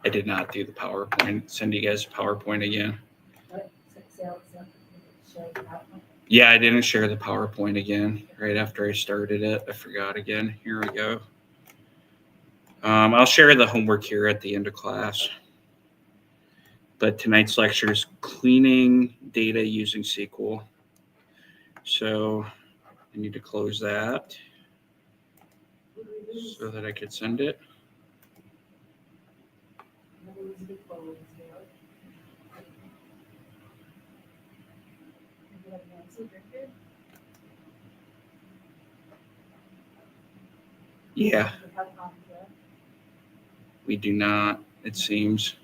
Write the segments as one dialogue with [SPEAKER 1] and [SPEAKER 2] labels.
[SPEAKER 1] I did not do the PowerPoint. Send you guys a PowerPoint again.
[SPEAKER 2] What?
[SPEAKER 1] Yeah, I didn't share the PowerPoint again right after I started it. I forgot again. Here we go. I'll share the homework here at the end of class. But tonight's lecture is cleaning data using SQL. So I need to close that so that I could send it. Yeah. We do not, it seems.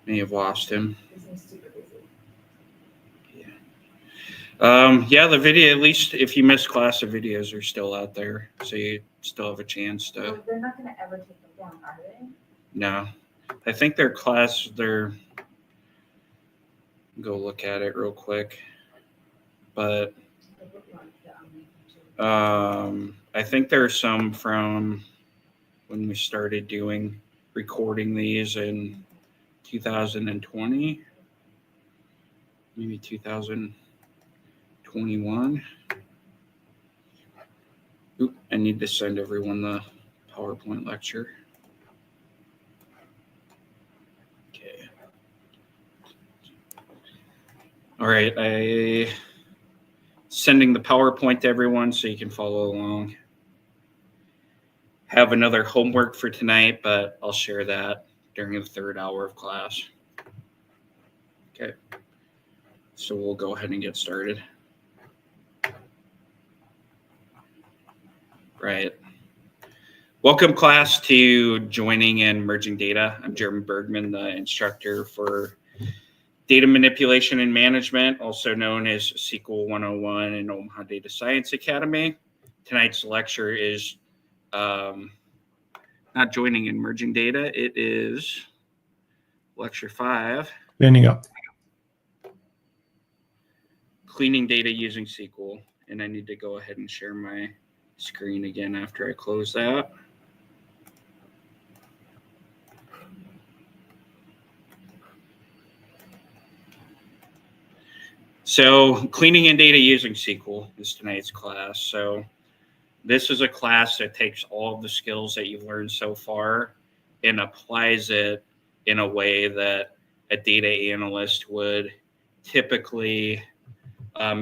[SPEAKER 1] May have lost him. Yeah, the video, at least if you missed class, the videos are still out there. So you still have a chance to.
[SPEAKER 2] Well, they're not going to ever take them down, are they?
[SPEAKER 1] No. I think their class, go look at it real quick. But I think there's some from when we started recording these in 2020, maybe 2021. Oop, I need to send everyone the PowerPoint lecture. Okay. All right, I sending the PowerPoint to everyone so you can follow along. Have another homework for tonight, but I'll share that during the third hour of class. Okay, so we'll go ahead and get started. Right. Welcome, class, to joining and merging data. I'm Jeremy Bergman, the instructor for Data Manipulation and Management, also known as SQL101 in Omaha Data Science Academy. Tonight's lecture is not joining and merging data. It is lecture 5.
[SPEAKER 3] Standing up.
[SPEAKER 1] Cleaning data using SQL. And I need to go ahead and share my screen again after I close that. So cleaning in data using SQL is tonight's class. So this is a class that takes all of the skills that you've learned so far and applies it in a way that a data analyst would typically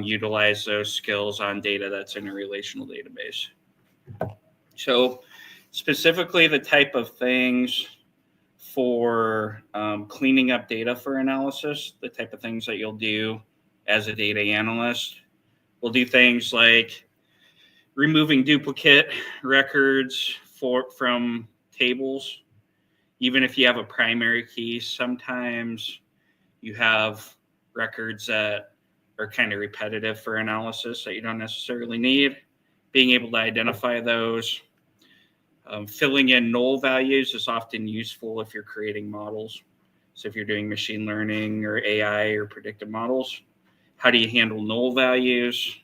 [SPEAKER 1] utilize those skills on data that's in a relational database. So specifically the type of things for cleaning up data for analysis, the type of things that you'll do as a data analyst. We'll do things like removing duplicate records from tables. Even if you have a primary key, sometimes you have records that are kind of repetitive for analysis that you don't necessarily need. Being able to identify those. Filling in null values is often useful if you're creating models. So if you're doing machine learning or AI or predictive models, how do you handle null values?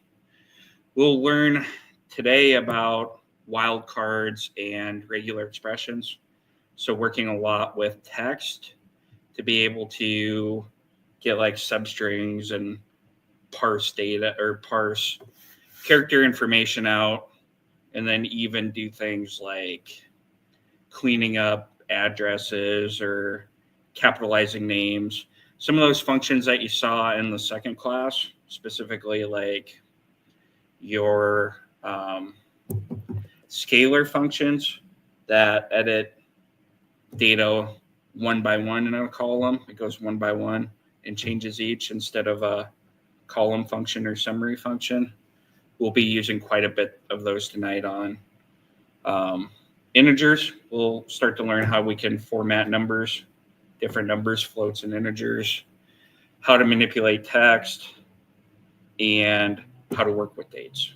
[SPEAKER 1] We'll learn today about wildcards and regular expressions. So working a lot with text to be able to get like substrings and parse data or parse character information out, and then even do things like cleaning up addresses or capitalizing names. Some of those functions that you saw in the second class, specifically like your scalar functions that edit data one by one in a column. It goes one by one and changes each instead of a column function or summary function. We'll be using quite a bit of those tonight on integers. We'll start to learn how we can format numbers, different numbers, floats, and integers, how to manipulate text, and how to work with dates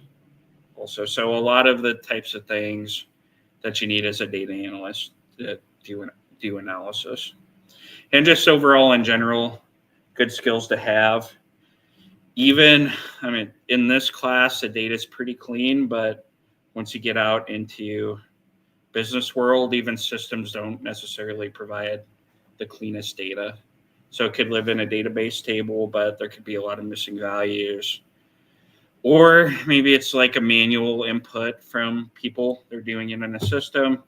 [SPEAKER 1] also. So a lot of the types of things that you need as a data analyst to do analysis. And just overall in general, good skills to have. Even, I mean, in this class, the data is pretty clean, but once you get out into business world, even systems don't necessarily provide the cleanest data. So it could live in a database table, but there could be a lot of missing values. Or maybe it's like a manual input from people. They're doing it in a system.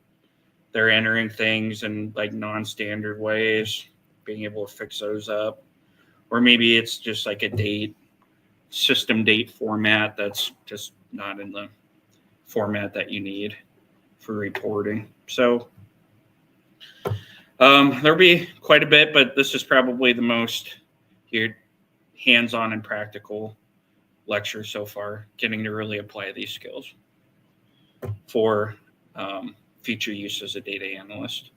[SPEAKER 1] They're entering things in like non-standard ways, being able to fix those up. Or maybe it's just like a system date format that's just not in the format that you need for reporting. So there'll be quite a bit, but this is probably the most hands-on and practical lecture so far, getting to really apply these skills for future use as a data analyst.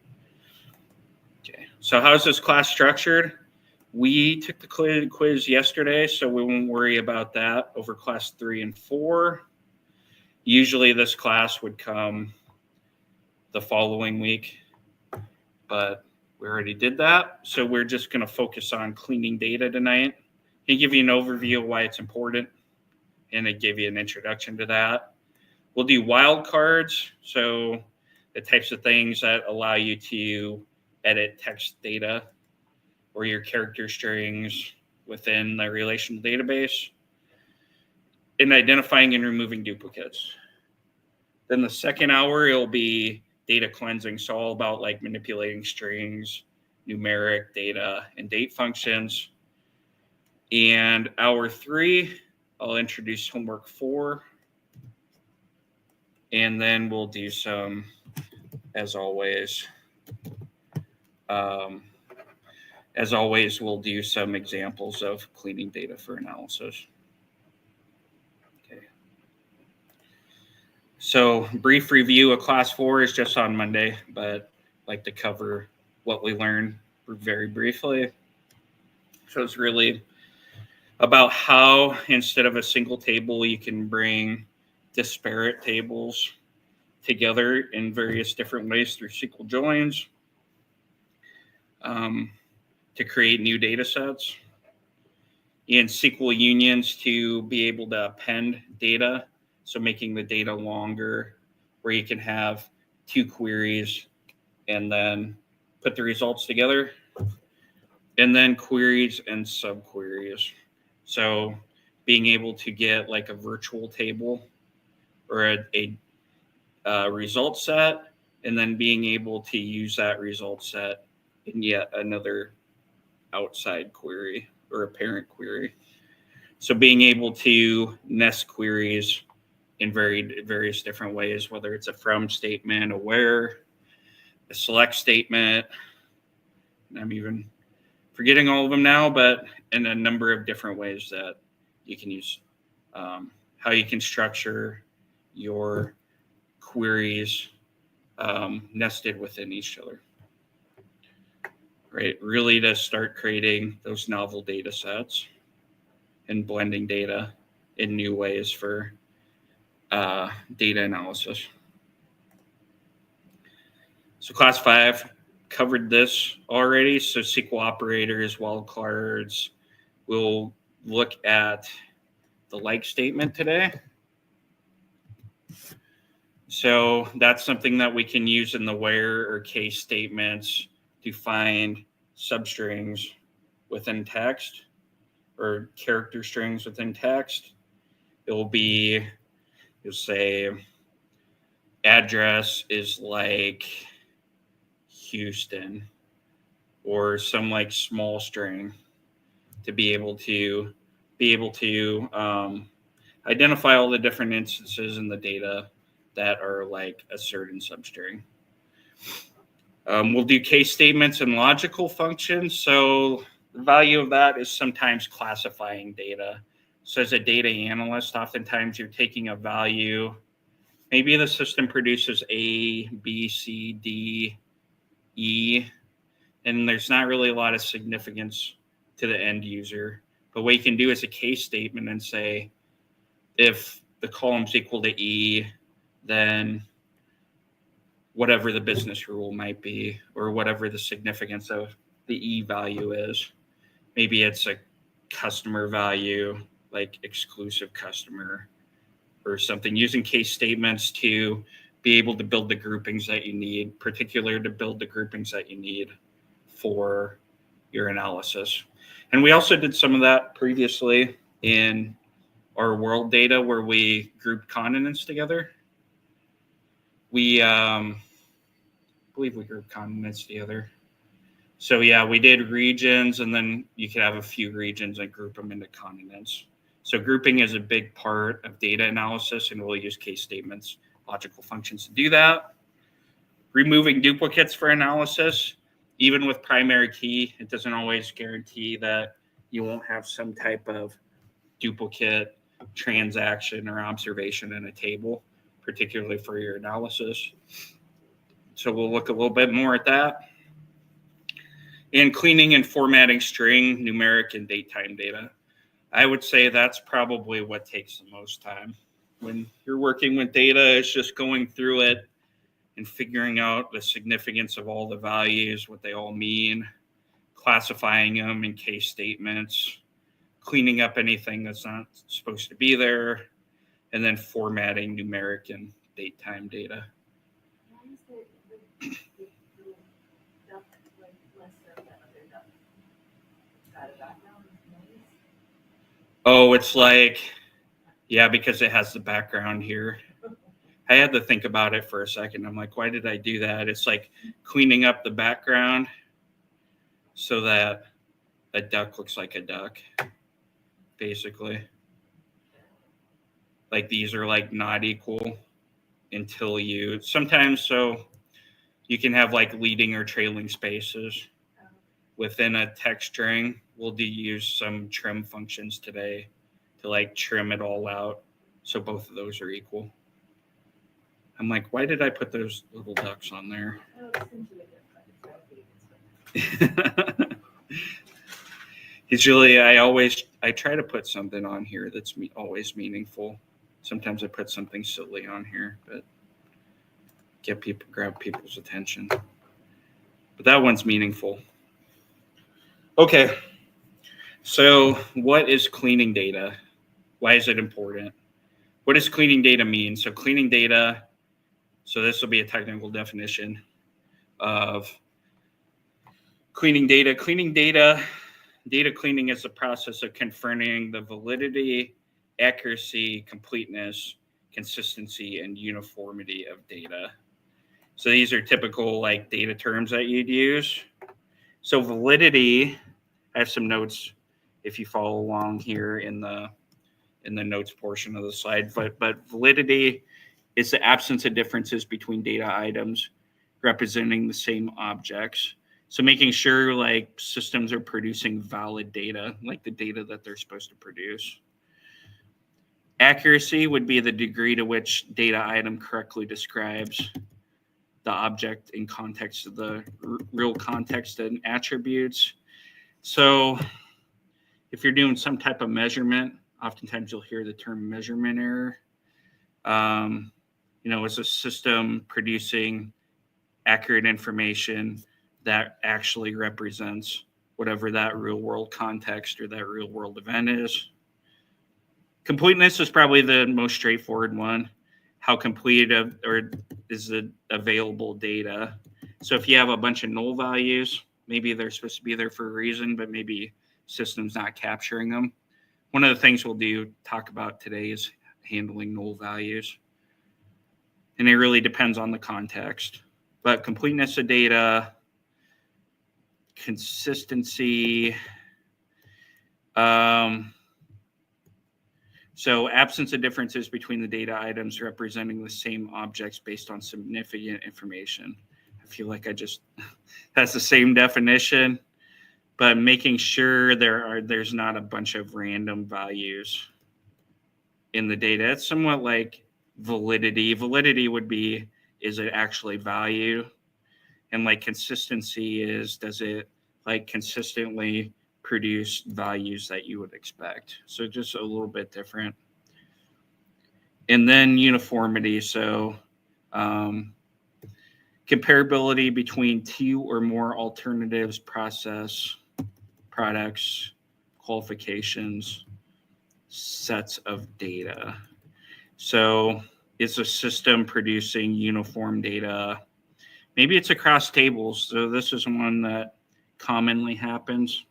[SPEAKER 1] Okay, so how's this class structured? We took the quiz yesterday, so we won't worry about that over class 3 and 4. Usually this class would come the following week, but we already did that. So we're just going to focus on cleaning data tonight and give you an overview of why it's important and it give you an introduction to that. We'll do wildcards, so the types of things that allow you to edit text data or your character strings within the relational database, and identifying and removing duplicates. Then the second hour, it'll be data cleansing, so all about like manipulating strings, numeric data, and date functions. And hour 3, I'll introduce homework 4. And then we'll do some, as always, we'll do some examples of cleaning data for analysis. Okay. So brief review of class 4 is just on Monday, but I'd like to cover what we learned very briefly. So it's really about how, instead of a single table, you can bring disparate tables together in various different ways through SQL joins to create new data sets, and SQL unions to be able to append data, so making the data longer, where you can have 2 queries and then put the results together, and then queries and subqueries. So being able to get like a virtual table or a result set, and then being able to use that result set in yet another outside query or a parent query. So being able to nest queries in various different ways, whether it's a from statement, a where, a select statement. I'm even forgetting all of them now, but in a number of different ways that you can use, how you can structure your queries nested within each other. Right, really to start creating those novel data sets and blending data in new ways for data analysis. So class 5 covered this already. So SQL operators, wildcards. We'll look at the like statement today. So that's something that we can use in the where or case statements to find substrings within text or character strings within text. You'll say address is like Houston, or some like small string, to be able to identify all the different instances in the data that are like a certain substring. We'll do case statements and logical functions. So the value of that is sometimes classifying data. So as a data analyst, oftentimes you're taking a value. Maybe the system produces A, B, C, D, E, and there's not really a lot of significance to the end user. But what you can do is a case statement and say, if the column's equal to E, then whatever the business rule might be, or whatever the significance of the E value is. Maybe it's a customer value, like exclusive customer or something, using case statements to be able to build the groupings that you need, particularly to build the groupings that you need for your analysis. And we also did some of that previously in our world data where we grouped continents together. We believe we grouped continents together. So yeah, we did regions, and then you could have a few regions and group them into continents. So grouping is a big part of data analysis, and we'll use case statements, logical functions to do that. Removing duplicates for analysis, even with primary key, it doesn't always guarantee that you won't have some type of duplicate transaction or observation in a table, particularly for your analysis. So we'll look a little bit more at that. And cleaning and formatting string, numeric, and date-time data. I would say that's probably what takes the most time. When you're working with data, it's just going through it and figuring out the significance of all the values, what they all mean, classifying them in case statements, cleaning up anything that's not supposed to be there, and then formatting numeric and date-time data.
[SPEAKER 2] Why is the duck like less so than other ducks? It's got a background noise.
[SPEAKER 1] Oh, it's like, yeah, because it has the background here. I had to think about it for a second. I'm like, why did I do that? It's like cleaning up the background so that a duck looks like a duck, basically. Like these are like not equal until you, sometimes so you can have like leading or trailing spaces within a text string. We'll use some trim functions today to like trim it all out so both of those are equal. I'm like, why did I put those little ducks on there? Usually I try to put something on here that's always meaningful. Sometimes I put something silly on here, but grab people's attention. But that one's meaningful. Okay. So what is cleaning data? Why is it important? What does cleaning data mean? So cleaning data, so this will be a technical definition of cleaning data. Data cleaning is the process of confirming the validity, accuracy, completeness, consistency, and uniformity of data. So these are typical like data terms that you'd use. So validity, I have some notes if you follow along here in the notes portion of the slide, but validity is the absence of differences between data items representing the same objects. So making sure like systems are producing valid data, like the data that they're supposed to produce. Accuracy would be the degree to which data item correctly describes the object in context of the real context and attributes. So if you're doing some type of measurement, oftentimes you'll hear the term measurement error. Is a system producing accurate information that actually represents whatever that real world context or that real world event is. Completeness is probably the most straightforward one. How complete or is the available data? So if you have a bunch of null values, maybe they're supposed to be there for a reason, but maybe system's not capturing them. One of the things we'll talk about today is handling null values. And it really depends on the context. But completeness of data, consistency, so absence of differences between the data items representing the same objects based on significant information. I feel like that's the same definition, but making sure there's not a bunch of random values in the data. It's somewhat like validity. Validity would be, is it actually value? And like consistency is, does it like consistently produce values that you would expect? So just a little bit different. And then uniformity. So comparability between two or more alternatives, process, products, qualifications, sets of data. So is a system producing uniform data. Maybe it's across tables. So this is one that commonly happens,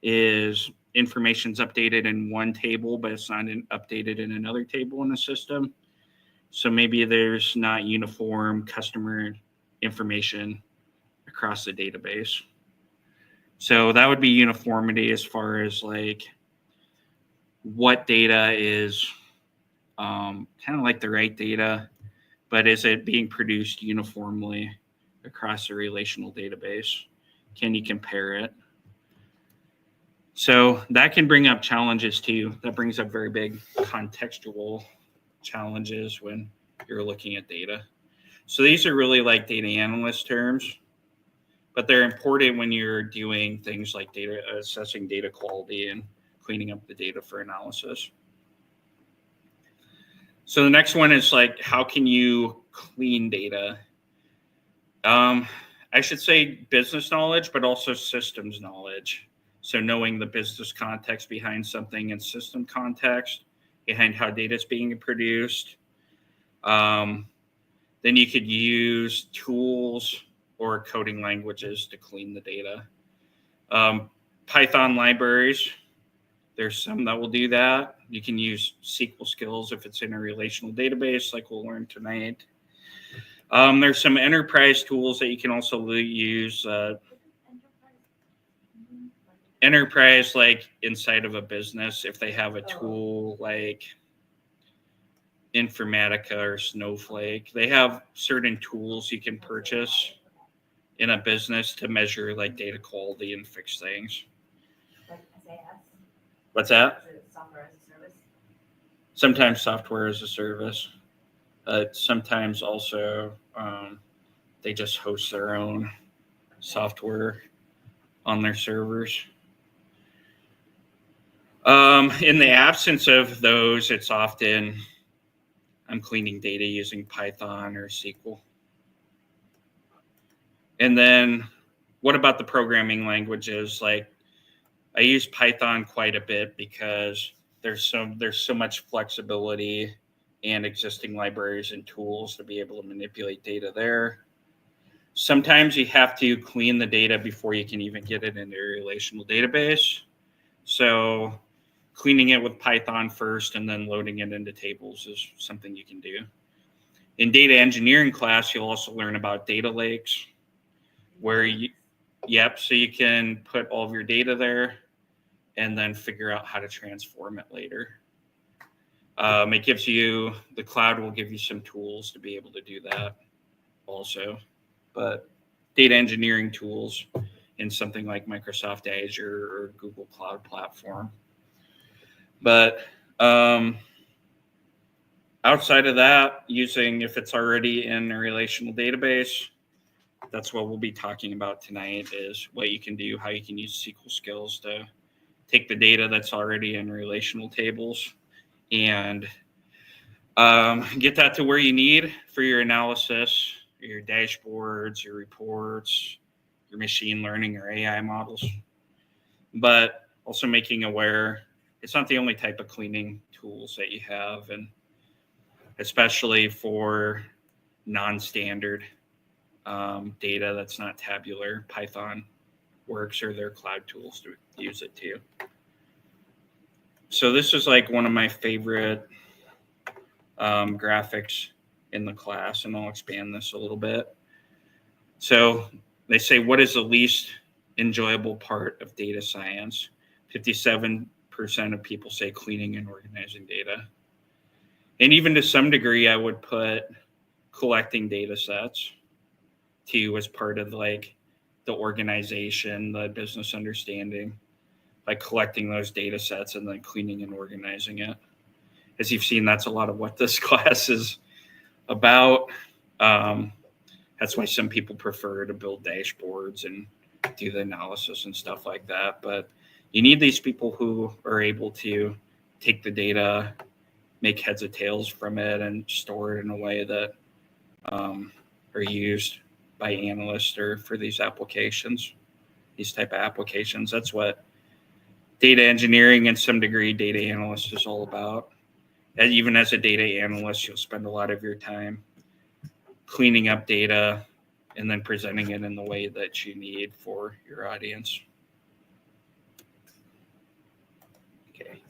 [SPEAKER 1] is information's updated in one table, but it's not updated in another table in the system. So maybe there's not uniform customer information across the database. So that would be uniformity as far as like what data is kind of like the right data, but is it being produced uniformly across a relational database? Can you compare it? So that can bring up challenges too. That brings up very big contextual challenges when you're looking at data. So these are really like data analyst terms, but they're important when you're doing things like data assessing data quality and cleaning up the data for analysis. So the next one is like, how can you clean data? I should say business knowledge, but also systems knowledge. So knowing the business context behind something and system context behind how data is being produced. Then you could use tools or coding languages to clean the data. Python libraries, there's some that will do that. You can use SQL skills if it's in a relational database, like we'll learn tonight. There's some enterprise tools that you can also use. Enterprise, like inside of a business, if they have a tool like Informatica or Snowflake, they have certain tools you can purchase in a business to measure like data quality and fix things.
[SPEAKER 2] Like SAS?
[SPEAKER 1] What's that?
[SPEAKER 2] Software as a service?
[SPEAKER 1] Sometimes software as a service. Sometimes also they just host their own software on their servers. In the absence of those, it's often I'm cleaning data using Python or SQL. And then what about the programming languages? Like I use Python quite a bit because there's so much flexibility and existing libraries and tools to be able to manipulate data there. Sometimes you have to clean the data before you can even get it into a relational database. So cleaning it with Python first and then loading it into tables is something you can do. In data engineering class, you'll also learn about data lakes, where so you can put all of your data there and then figure out how to transform it later. It gives you, the cloud will give you some tools to be able to do that also. But data engineering tools in something like Microsoft Azure or Google Cloud Platform. But outside of that, using, if it's already in a relational database, that's what we'll be talking about tonight, is what you can do, how you can use SQL skills to take the data that's already in relational tables and get that to where you need for your analysis, your dashboards, your reports, your machine learning or AI models. But also making aware it's not the only type of cleaning tools that you have, and especially for non-standard data that's not tabular, Python works, or their cloud tools to use it too. So this is like one of my favorite graphics in the class, and I'll expand this a little bit. So they say, what is the least enjoyable part of data science? 57% of people say cleaning and organizing data. And even to some degree, I would put collecting data sets too as part of like the organization, the business understanding, like collecting those data sets and then cleaning and organizing it. As you've seen, that's a lot of what this class is about. That's why some people prefer to build dashboards and do the analysis and stuff like that. But you need these people who are able to take the data, make heads or tails from it, and store it in a way that are used by analysts or for these applications, these type of applications. That's what data engineering and some degree data analyst is all about. And even as a data analyst, you'll spend a lot of your time cleaning up data and then presenting it in the way that you need for your audience. Okay.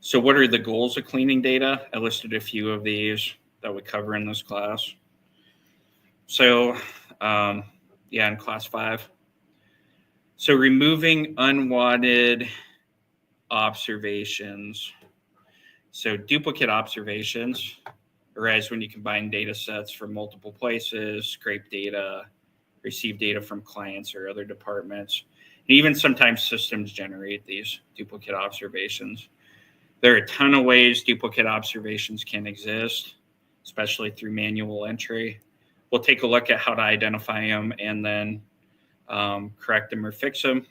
[SPEAKER 1] So what are the goals of cleaning data? I listed a few of these that we cover in this class. So in class 5. So removing unwanted observations. So duplicate observations arise when you combine data sets from multiple places, scrape data, receive data from clients or other departments. And even sometimes systems generate these duplicate observations. There are a ton of ways duplicate observations can exist, especially through manual entry. We'll take a look at how to identify them and then correct them or fix them.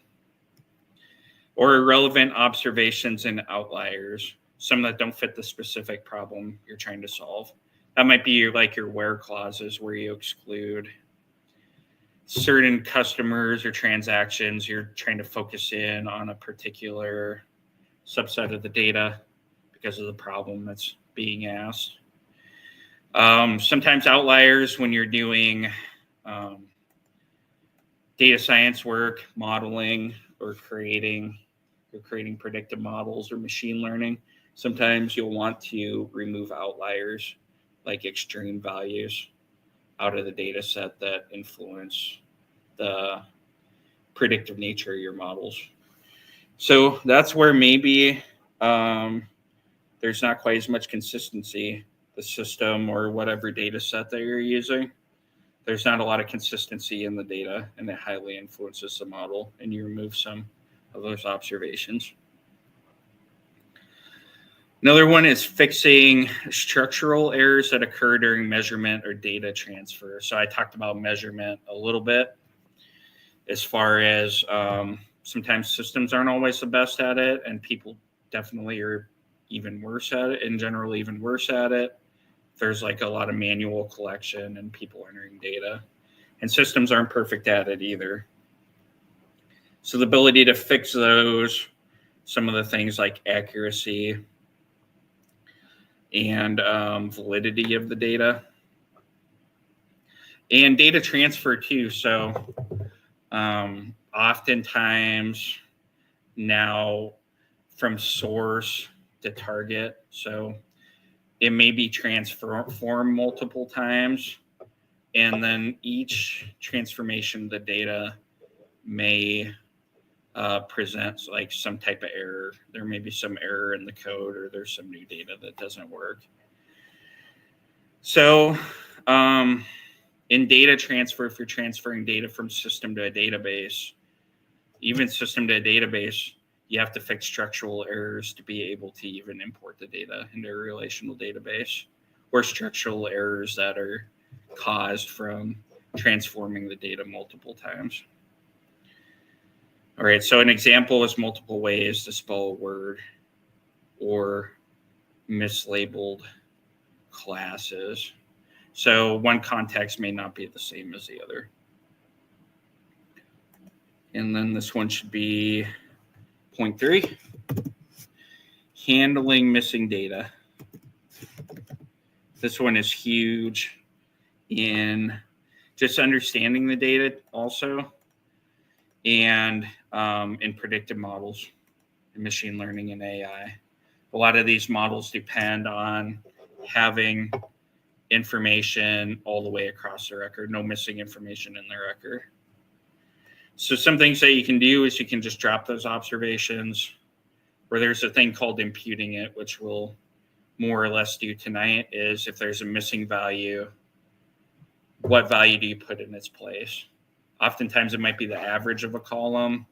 [SPEAKER 1] Or irrelevant observations and outliers, some that don't fit the specific problem you're trying to solve. That might be like your where clauses, where you exclude certain customers or transactions. You're trying to focus in on a particular subset of the data because of the problem that's being asked. Sometimes outliers when you're doing data science work, modeling, or creating predictive models or machine learning. Sometimes you'll want to remove outliers like extreme values out of the data set that influence the predictive nature of your models. So that's where maybe there's not quite as much consistency. The system or whatever data set that you're using, there's not a lot of consistency in the data, and it highly influences the model, and you remove some of those observations. Another one is fixing structural errors that occur during measurement or data transfer. So I talked about measurement a little bit as far as sometimes systems aren't always the best at it, and people definitely are even worse at it, in general, even worse at it. There's like a lot of manual collection and people entering data, and systems aren't perfect at it either. So the ability to fix those, some of the things like accuracy and validity of the data, and data transfer too. So oftentimes now from source to target, so it may be transformed multiple times, and then each transformation of the data may present like some type of error. There may be some error in the code, or there's some new data that doesn't work. So in data transfer, if you're transferring data from system to a database, even system to a database, you have to fix structural errors to be able to even import the data into a relational database, or structural errors that are caused from transforming the data multiple times. All right, so an example is multiple ways to spell a word or mislabeled classes. So one context may not be the same as the other. And then this one should be point 3, handling missing data. This one is huge in just understanding the data also, and in predictive models, in machine learning and AI. A lot of these models depend on having information all the way across the record, no missing information in the record. So some things that you can do is you can just drop those observations, or there's a thing called imputing it, which we'll more or less do tonight, is if there's a missing value, what value do you put in its place? Oftentimes it might be the average of a column.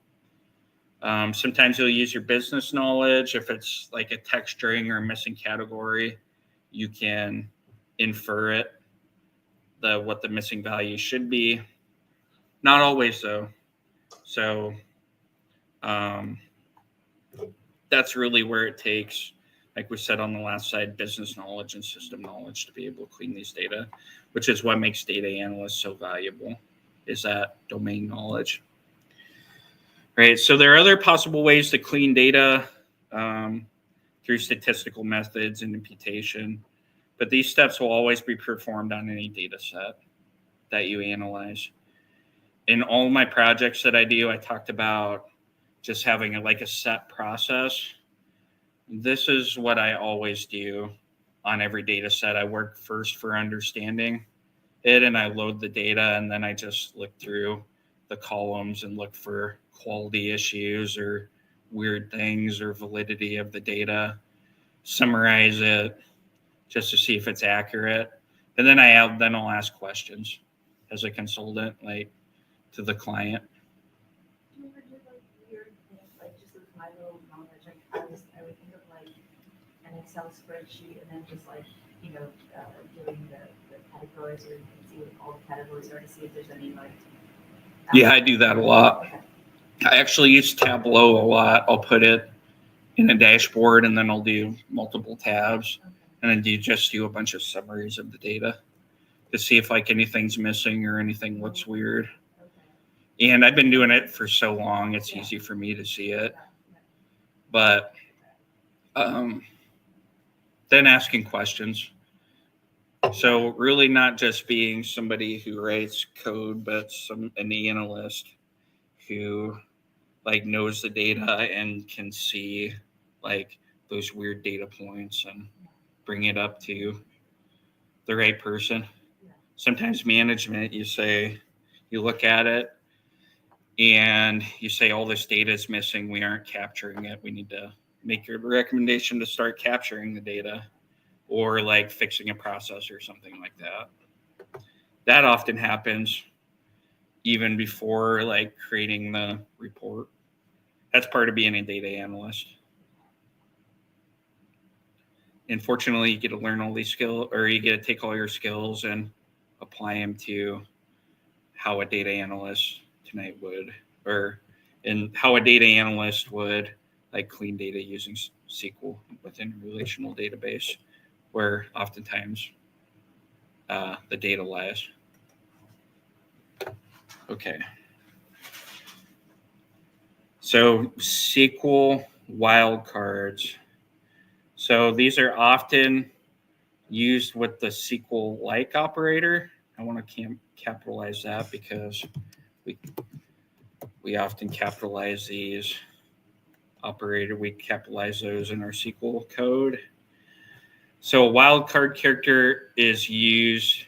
[SPEAKER 1] Sometimes you'll use your business knowledge. If it's like a text string or a missing category, you can infer it, what the missing value should be. Not always though. So that's really where it takes, like we said on the last slide, business knowledge and system knowledge to be able to clean these data, which is what makes data analysts so valuable, is that domain knowledge. Right, so there are other possible ways to clean data. through statistical methods and imputation. But these steps will always be performed on any data set that you analyze. In all my projects that I do, I talked about just having a set process. This is what I always do on every data set. I work first for understanding it, and I load the data, and then I just look through the columns and look for quality issues or weird things or validity of the data, summarize it just to see if it's accurate. And then I'll ask questions as a consultant, to the client.
[SPEAKER 2] Do you ever do weird things, just with my little knowledge? I would think of an Excel spreadsheet and then just doing the categories, or you can see what all the categories are to see if there's any
[SPEAKER 1] Yeah, I do that a lot.
[SPEAKER 2] Okay.
[SPEAKER 1] I actually use Tableau a lot. I'll put it in a dashboard, and then I'll do multiple tabs, and then do a bunch of summaries of the data to see if anything's missing or anything looks weird.
[SPEAKER 2] Okay.
[SPEAKER 1] And I've been doing it for so long, it's easy for me to see it. But then asking questions. So really not just being somebody who writes code, but an analyst who knows the data and can see those weird data points and bring it up to the right person. Sometimes management, you look at it and you say, all this data is missing. We aren't capturing it. We need to make a recommendation to start capturing the data, or fixing a process or something like that. That often happens even before creating the report. That's part of being a data analyst. Unfortunately, you get to learn all these skills, or you get to take all your skills and apply them to how a data analyst would clean data using SQL within a relational database, where oftentimes the data lies. Okay. So SQL wildcards. So these are often used with the SQL-like operator. I want to capitalize that because we often capitalize these operator. We capitalize those in our SQL code. So a wildcard character is used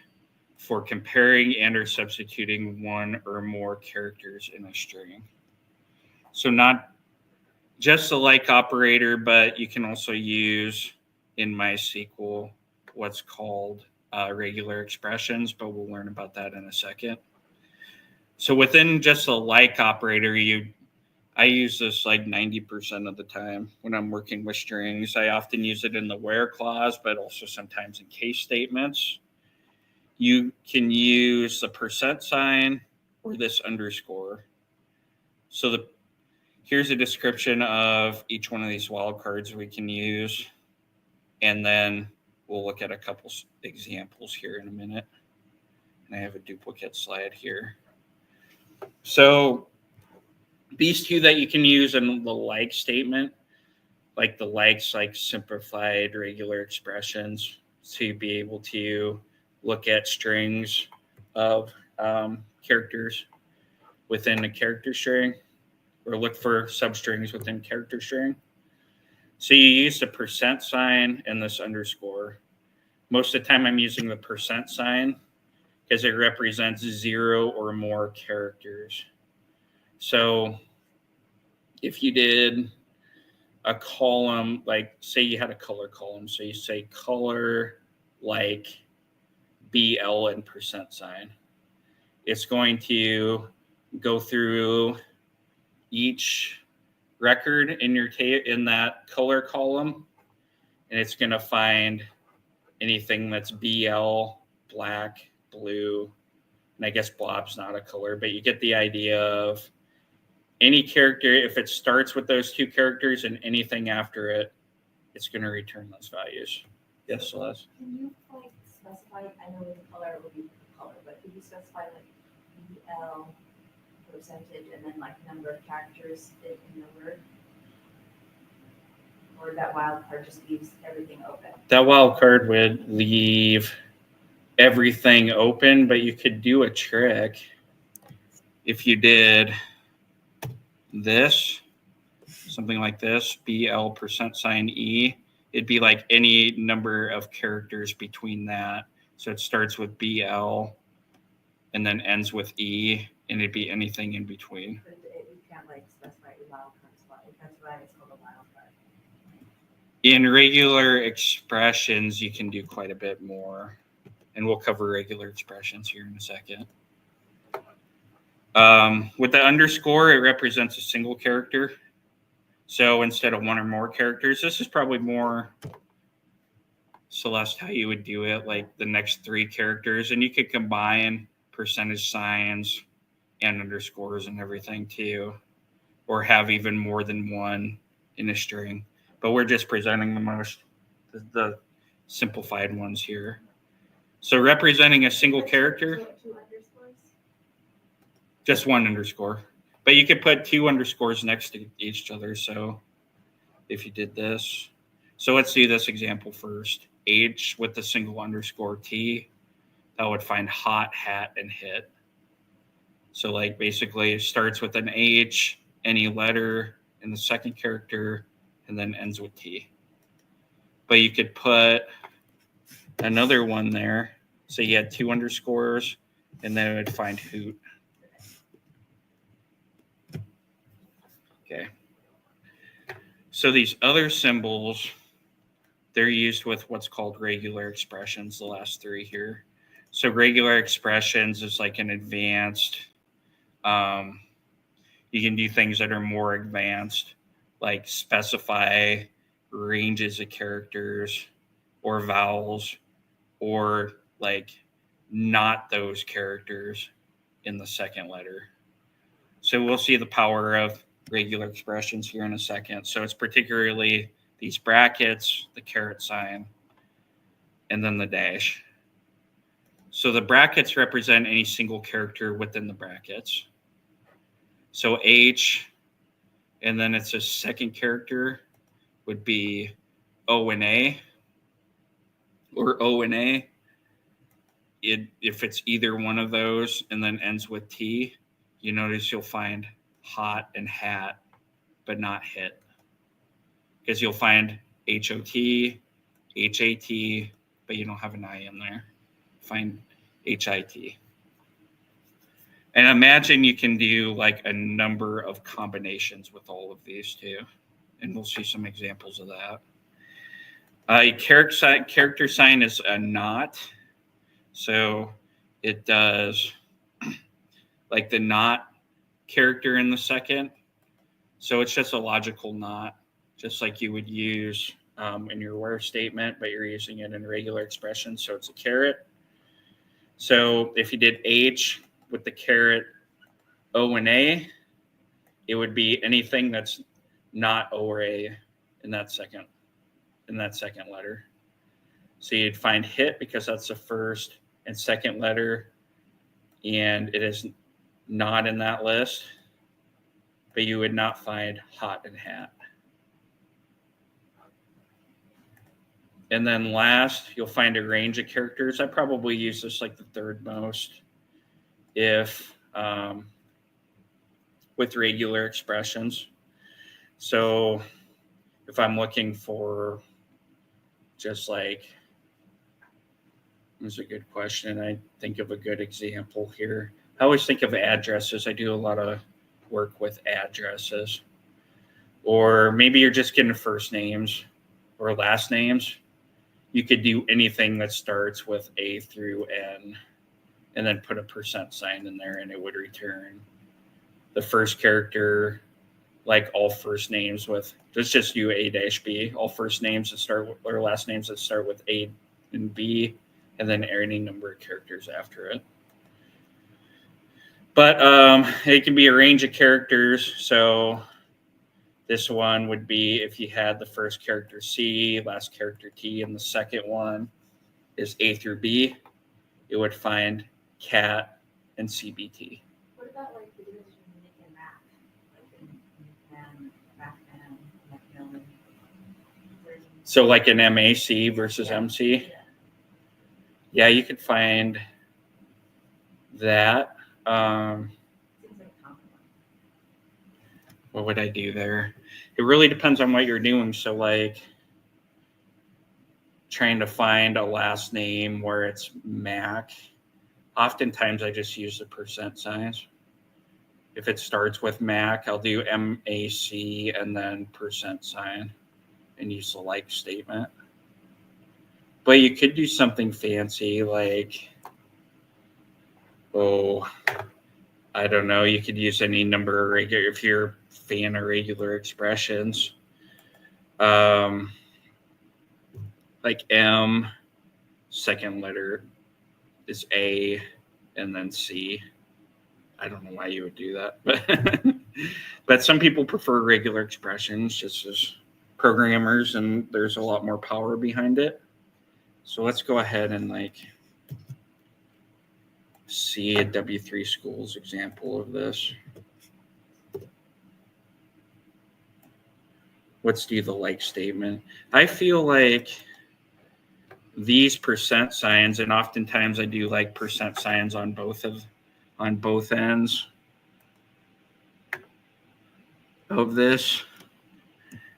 [SPEAKER 1] for comparing and or substituting one or more characters in a string. So not just the like operator, but you can also use in MySQL what's called regular expressions, but we'll learn about that in a second. So within just the like operator, I use this 90% of the time when I'm working with strings. I often use it in the where clause, but also sometimes in case statements. You can use the % or this underscore. So here's a description of each one of these wildcards we can use. And then we'll look at a couple examples here in a minute. And I have a duplicate slide here. So these two that you can use in the like statement, the likes, simplified regular expressions, to be able to look at strings of characters within a character string, or look for substrings within character string. So you use the % and this underscore. Most of the time I'm using the % because it represents 0 or more characters. So if you did a column, say you had a color column, so you say color BL and %. It's going to go through each record in that color column, and it's going to find anything that's BL, black, blue, and I guess blob's not a color, but you get the idea of any character. If it starts with those two characters and anything after it, it's going to return those values. Yes, Celeste?
[SPEAKER 2] Can you specify, I know the color will be color, but could you specify BL percentage and then number of characters in the word? Or that wildcard just leaves everything open?
[SPEAKER 1] That wildcard would leave everything open, but you could do a trick. If you did this, something like this, BL %E, it'd be like any number of characters between that. So it starts with BL and then ends with E, and it'd be anything in between.
[SPEAKER 2] But you can't like specify your wildcard spot. That's why it's called a wildcard.
[SPEAKER 1] In regular expressions, you can do quite a bit more. And we'll cover regular expressions here in a second. With the underscore, it represents a single character. So instead of one or more characters, this is probably more, Celeste, how you would do it, like the next 3 characters. And you could combine percentage signs and underscores and everything too, or have even more than one in a string. But we're just presenting the simplified ones here. So representing a single character,
[SPEAKER 2] 2 underscores?
[SPEAKER 1] just 1 underscore. But you could put 2 underscores next to each other. So if you did this, so let's do this example first. H with the single underscore T, that would find hot, hat, and hit. So like basically it starts with an H, any letter in the second character, and then ends with T. But you could put another one there. So you had 2 underscores, and then it would find hoot. Okay. So these other symbols, they're used with what's called regular expressions, the last 3 here. So regular expressions is like an advanced, you can do things that are more advanced, like specify ranges of characters or vowels, or like not those characters in the second letter. So we'll see the power of regular expressions here in a second. So it's particularly these brackets, the caret sign, and then the dash. So the brackets represent any single character within the brackets. So H, and then it's a second character, would be O and A, or O and A. If it's either one of those and then ends with T, you notice you'll find hot and hat, but not hit. Because you'll find HOT, HAT, but you don't have an I in there. Find HIT. And imagine you can do like a number of combinations with all of these too. And we'll see some examples of that. A character sign is a not. So it does like the not character in the second. So it's just a logical not, just like you would use in your where statement, but you're using it in regular expression. So it's a caret. So if you did H with the caret O and A, it would be anything that's not O or A in that second letter. So you'd find hit because that's the first and second letter, and it is not in that list, but you would not find hot and hat. And then last, you'll find a range of characters. I probably use this like the third most if with regular expressions. So if I'm looking for just like, that's a good question. I think of a good example here. I always think of addresses. I do a lot of work with addresses. Or maybe you're just getting first names or last names. You could do anything that starts with A through N and then put a % sign in there, and it would return the first character, like all first names with, let's just do A-B, all first names that start with, or last names that start with A and B, and then any number of characters after it. But it can be a range of characters. So this one would be if you had the first character C, last character T, and the second one is A through B, it would find cat and CBT.
[SPEAKER 2] What about like the difference between Nick and Mac? Like in Mac and Macmillan?
[SPEAKER 1] So like an MAC versus MC.
[SPEAKER 2] Yeah.
[SPEAKER 1] Yeah, you could find that.
[SPEAKER 2] Seems like a common one.
[SPEAKER 1] What would I do there? It really depends on what you're doing. So like trying to find a last name where it's Mac. Oftentimes I just use the percent signs. If it starts with Mac, I'll do MAC and then percent sign and use the like statement. But you could do something fancy like, I don't know, you could use any number of regular, if you're a fan of regular expressions. Like M, second letter is A, and then C. I don't know why you would do that, but some people prefer regular expressions just as programmers, and there's a lot more power behind it. So let's go ahead and like see a W3 Schools example of this. Let's do the like statement. I feel like these percent signs, and oftentimes I do like percent signs on both ends of this.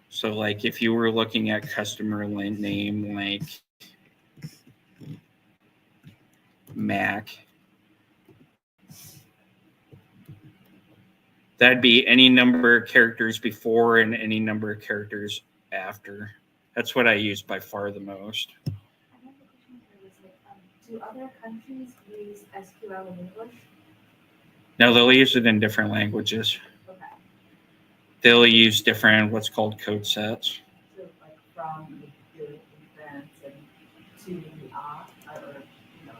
[SPEAKER 1] So like if you were looking at customer name like Mac, that'd be any number of characters before and any number of characters after. That's what I use by far the most.
[SPEAKER 2] Another question here was like, do other countries use SQL in English?
[SPEAKER 1] No, they'll use it in different languages.
[SPEAKER 2] Okay.
[SPEAKER 1] They'll use different what's called code sets.
[SPEAKER 2] So like from the in France and to the or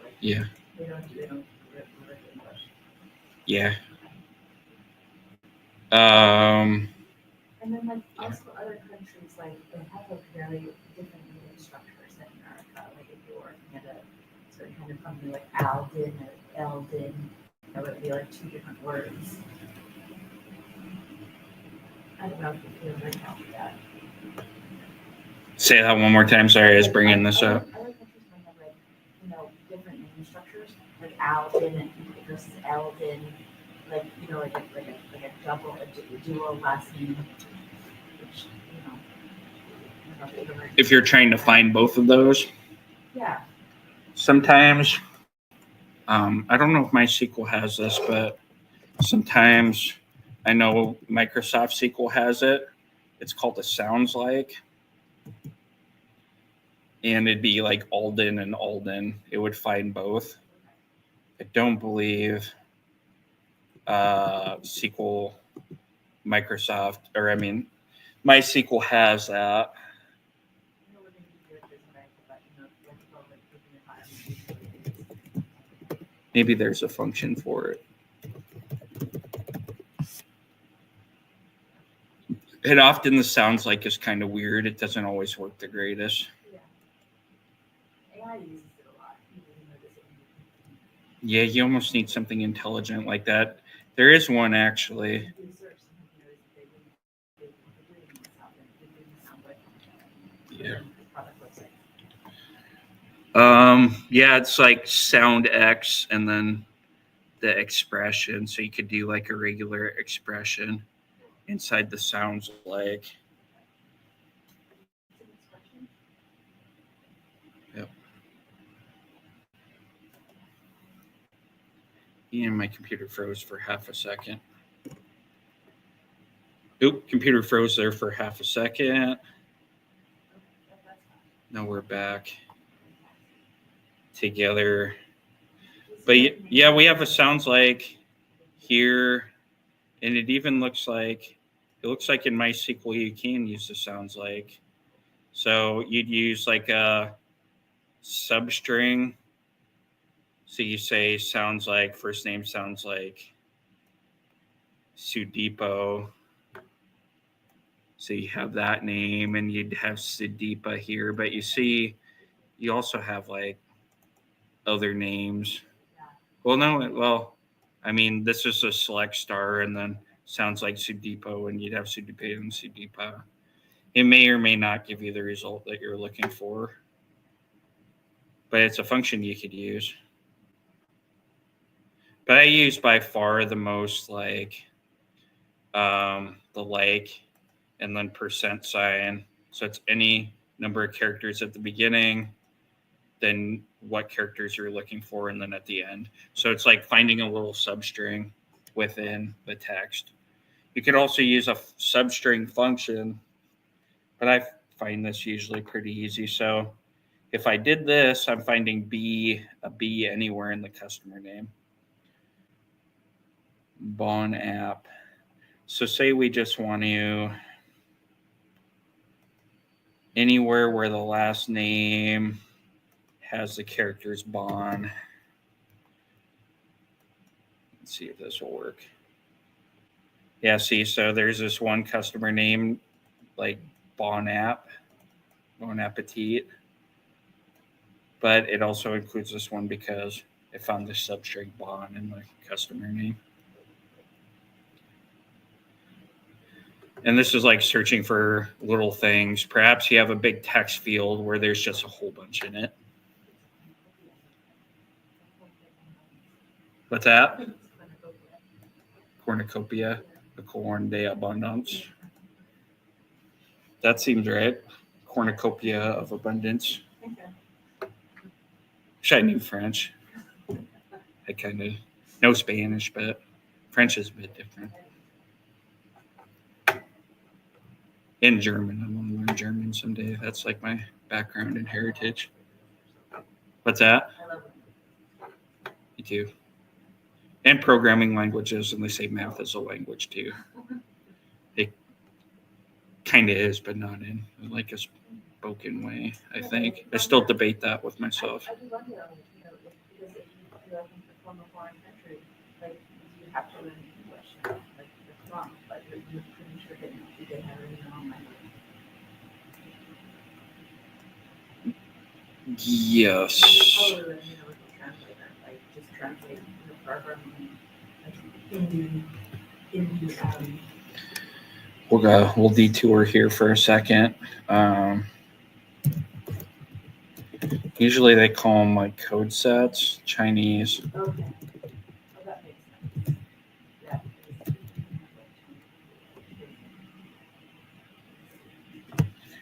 [SPEAKER 2] like
[SPEAKER 1] Yeah.
[SPEAKER 2] they don't work English.
[SPEAKER 1] Yeah.
[SPEAKER 2] And then like also other countries like they have like very different naming structures than America. Like if you're working at a certain kind of company like Alden or Eldon, that would be like two different words. I don't know if you feel very help with that.
[SPEAKER 1] Say that one more time. Sorry, I was bringing this up.
[SPEAKER 2] Other countries might have like, different naming structures, like Alden and versus Eldon, like like a double, a dual last name, which I don't know if you've ever-
[SPEAKER 1] If you're trying to find both of those,
[SPEAKER 2] Yeah.
[SPEAKER 1] sometimes, I don't know if MySQL has this, but sometimes I know Microsoft SQL has it. It's called a sounds like. And it'd be like Alden and Alden. It would find both. I don't believe SQL Microsoft, or I mean, MySQL has that. Maybe there's a function for it. It often the sounds like is kind of weird. It doesn't always work the greatest.
[SPEAKER 2] Yeah. AI uses it a lot.
[SPEAKER 1] Yeah, you almost need something intelligent like that. There is one actually. Yeah. Yeah, it's like sound X and then the expression. So you could do like a regular expression inside the sounds like. Yep. And my computer froze for half a second. Oop, computer froze there for half a second. Now we're back together. But yeah, we have a sounds like here, and it even looks like in MySQL you can use the sounds like. So you'd use like a substring. So you say sounds like, first name sounds like Sudeepo. So you have that name, and you'd have Sudeepa here. But you see, you also have like other names. Well, no, I mean, this is a select star, and then sounds like Sudeepo, and you'd have Sudeepa and Sudeepa. It may or may not give you the result that you're looking for, but it's a function you could use. But I use by far the most like the like and then percent sign. So it's any number of characters at the beginning, then what characters you're looking for, and then at the end. So it's like finding a little substring within the text. You could also use a substring function, but I find this usually pretty easy. So if I did this, I'm finding a B anywhere in the customer name. Bon app. So say we just want to anywhere where the last name has the characters Bon. Let's see if this will work. Yeah, see, so there's this one customer name like Bon Appetit. But it also includes this one because it found the substring Bon in the customer name. And this is like searching for little things. Perhaps you have a big text field where there's just a whole bunch in it. What's that? Cornucopia, the corn de abundance. That seems right. Cornucopia of abundance. Wish I knew French. I kind of know Spanish, but French is a bit different. In German, I want to learn German someday. That's like my background and heritage. What's that? Me too. And programming languages, and they say math is a language too. It kind of is, but not in like a spoken way, I think. I still debate that with myself.
[SPEAKER 2] I do wonder, because if you're from a foreign country, like you have to learn English, like the from, but you're pretty sure that they have it in their own language.
[SPEAKER 1] Yes.
[SPEAKER 2] Probably learn, with a translator, like just translate the program into
[SPEAKER 1] We'll detour here for a second. Usually they call them like code sets, Chinese.
[SPEAKER 2] Okay. Oh, that makes sense. Yeah.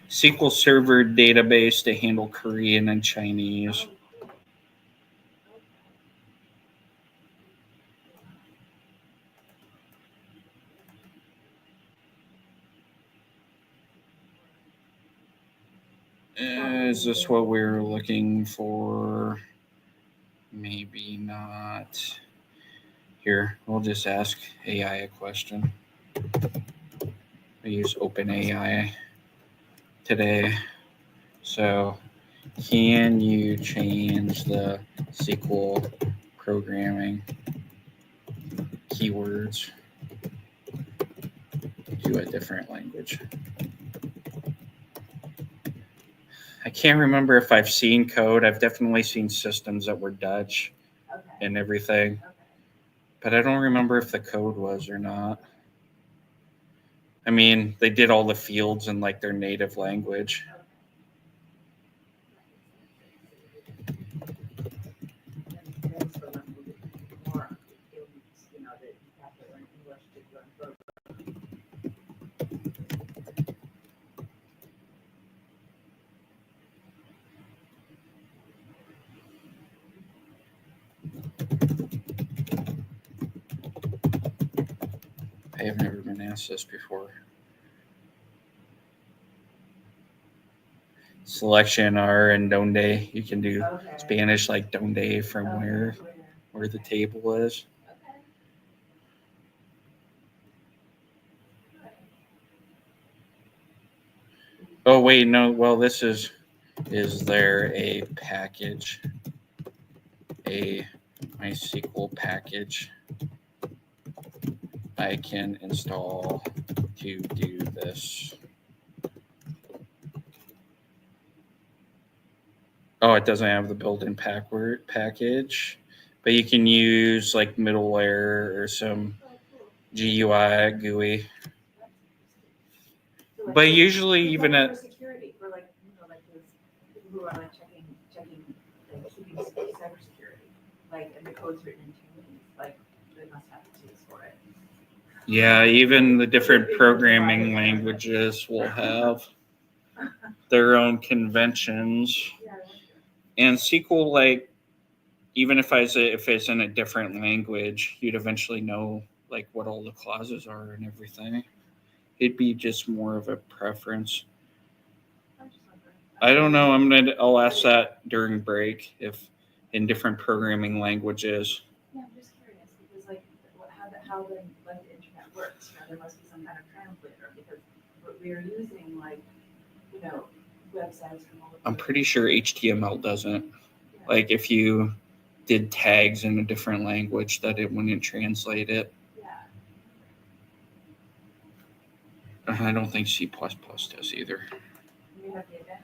[SPEAKER 1] SQL Server database to handle Korean and Chinese. Is this what we're looking for? Maybe not. Here, we'll just ask AI a question. I use OpenAI today. So, can you change the SQL programming keywords to a different language? I can't remember if I've seen code. I've definitely seen systems that were Dutch and everything. But I don't remember if the code was or not. I mean, they did all the fields in like their native language. I have never been asked this before. Selection R and donde. You can do Spanish like donde from where the table is. Oh wait, no. Well, this is there a package, a MySQL package I can install to do this? Oh, it doesn't have the built-in package, but you can use like middleware or some GUI GUI.
[SPEAKER 2] like,
[SPEAKER 1] But usually even
[SPEAKER 2] for
[SPEAKER 1] at
[SPEAKER 2] security, for like, like those people who are like checking, like keeping cybersecurity, like, and the code's written in Chinese, like, they must have tools for it.
[SPEAKER 1] yeah, even the different programming languages will have their own conventions.
[SPEAKER 2] Yeah, I wonder.
[SPEAKER 1] And SQL, like, even if it's in a different language, you'd eventually know like what all the clauses are and everything. It'd be just more of a preference.
[SPEAKER 2] I'm just wondering.
[SPEAKER 1] I don't know. I'll ask that during break if in different programming languages.
[SPEAKER 2] Yeah, I'm just curious because like how the internet works. There must be some kind of translator because we're using like websites from all over.
[SPEAKER 1] I'm pretty sure HTML doesn't.
[SPEAKER 2] Yeah.
[SPEAKER 1] Like if you did tags in a different language, that it wouldn't translate it.
[SPEAKER 2] Yeah.
[SPEAKER 1] I don't think C++ does either.
[SPEAKER 2] We have the advantage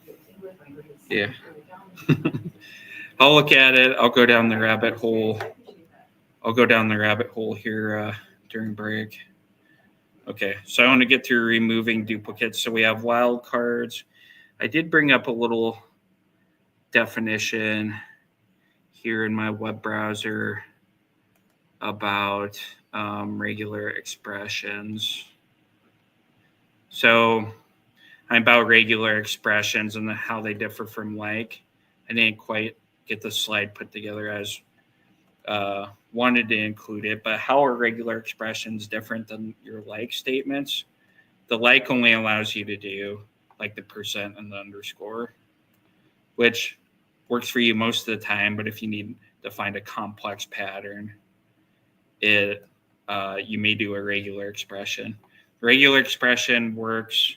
[SPEAKER 2] because English language is
[SPEAKER 1] Yeah.
[SPEAKER 2] really dominant.
[SPEAKER 1] I'll look at it. I'll go down the rabbit hole.
[SPEAKER 2] I appreciate that.
[SPEAKER 1] I'll go down the rabbit hole here during break. Okay, so I want to get through removing duplicates. So we have wildcards. I did bring up a little definition here in my web browser about regular expressions. So about regular expressions and how they differ from like. I didn't quite get the slide put together as wanted to include it, but how are regular expressions different than your like statements? The like only allows you to do like the percent and the underscore, which works for you most of the time. But if you need to find a complex pattern, you may do a regular expression. Regular expression works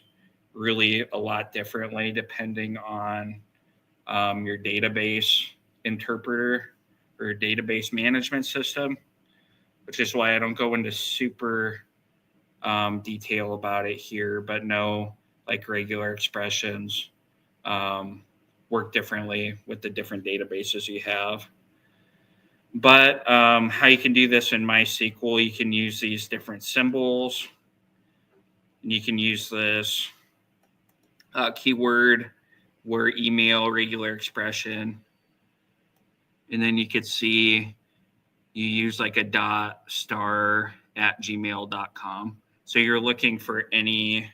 [SPEAKER 1] really a lot differently depending on your database interpreter or database management system, which is why I don't go into super detail about it here, but no, like regular expressions work differently with the different databases you have. But how you can do this in MySQL, you can use these different symbols. And you can use this keyword word email regular expression. And then you could see you use like a .star@gmail.com. So you're looking for any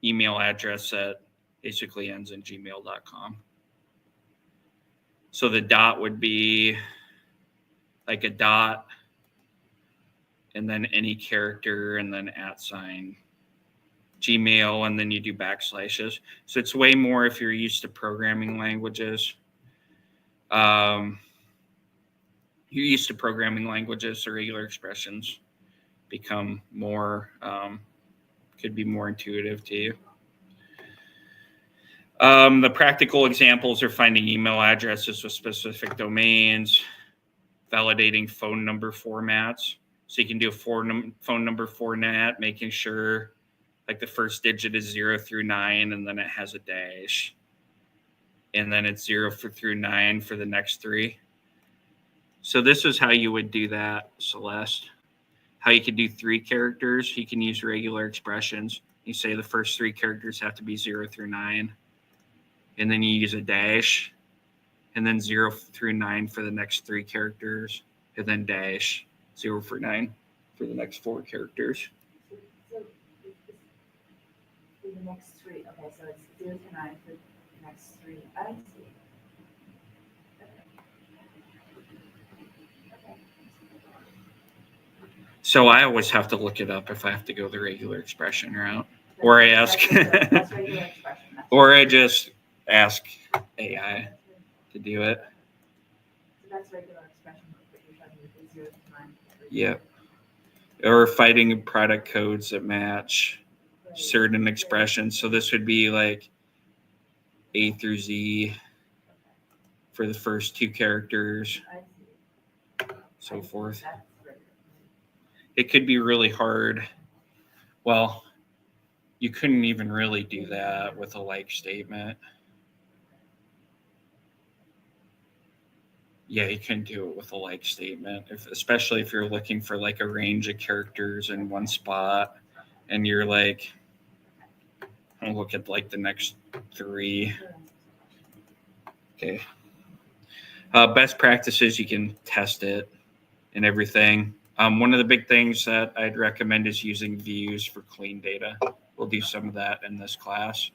[SPEAKER 1] email address that basically ends in gmail.com. So the dot would be like a dot and then any character and then @ Gmail, and then you do backslashes. So it's way more if you're used to programming languages. You're used to programming languages, so regular expressions become more, could be more intuitive to you. The practical examples are finding email addresses with specific domains, validating phone number formats. So you can do a phone number format, making sure like the first digit is 0 through 9, and then it has a dash. And then it's 0 through 9 for the next 3. So this is how you would do that, Celeste. How you could do 3 characters. You can use regular expressions. You say the first 3 characters have to be 0 through 9. And then you use a dash. And then 0 through 9 for the next 3 characters. And then dash 0 through 9 for the next 4 characters.
[SPEAKER 2] So for the next 3, okay, so it's 0 to 9 for the next 3. I see.
[SPEAKER 1] So I always have to look it up if I have to go the regular expression route, or I ask,
[SPEAKER 2] That's regular expression.
[SPEAKER 1] or I just ask AI to do it.
[SPEAKER 2] So that's regular expression, but you're showing me the 0 to 9.
[SPEAKER 1] Yep. Or fighting product codes that match certain expressions. So this would be like A through Z for the first 2 characters, so forth. It could be really hard. Well, you couldn't even really do that with a like statement. Yeah, you couldn't do it with a like statement, especially if you're looking for like a range of characters in one spot and you're like I'll look at like the next 3. Okay. Best practices, you can test it and everything. One of the big things that I'd recommend is using views for clean data. We'll do some of that in this class.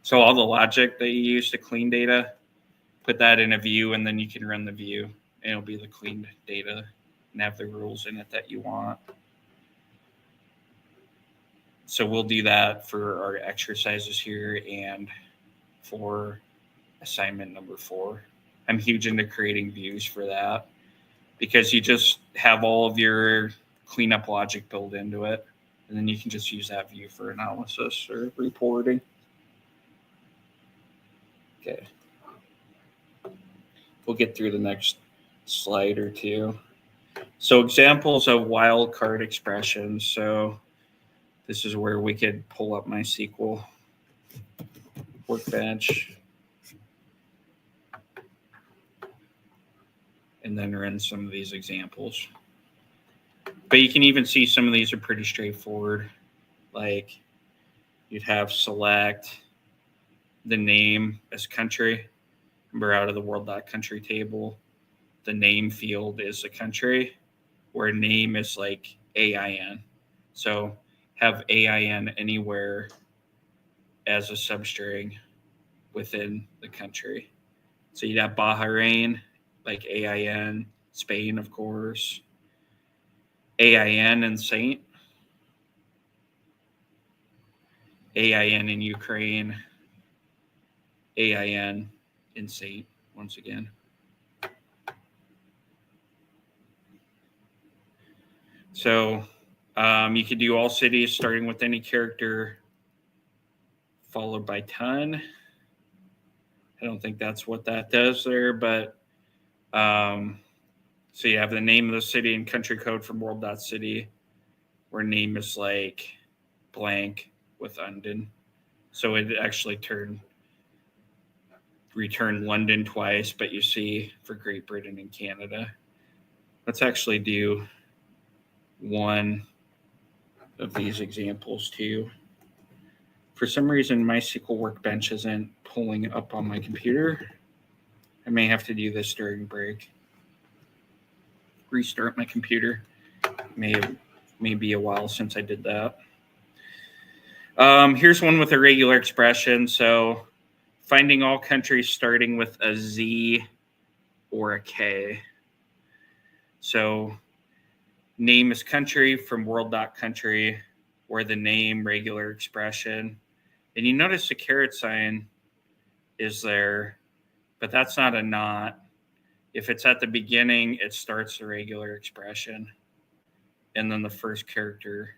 [SPEAKER 1] So all the logic that you use to clean data, put that in a view, and then you can run the view, and it'll be the cleaned data and have the rules in it that you want. So we'll do that for our exercises here and for assignment number 4. I'm huge into creating views for that because you just have all of your cleanup logic built into it, and then you can just use that view for analysis or reporting. Okay. We'll get through the next slide or 2. So examples of wildcard expressions. So this is where we could pull up my SQL workbench and then run some of these examples. But you can even see some of these are pretty straightforward. Like you'd have select the name as country. Remember, out of the world.country table, the name field is a country where name is like AIN. So have AIN anywhere as a substring within the country. So you'd have Bahrain, like AIN, Spain, of course, AIN and Saint, AIN in Ukraine, AIN in Saint once again. So you could do all cities starting with any character followed by ton. I don't think that's what that does there, but so you have the name of the city and country code from world.city, where name is like blank with London. So it actually return London twice, but you see for Great Britain and Canada. Let's actually do one of these examples too. For some reason, my SQL workbench isn't pulling up on my computer. I may have to do this during break. Restart my computer. May be a while since I did that. Here's one with a regular expression. So finding all countries starting with a Z or a K. So name is country from world.country, where the name regular expression. And you notice the caret sign is there, but that's not a not. If it's at the beginning, it starts the regular expression. And then the first character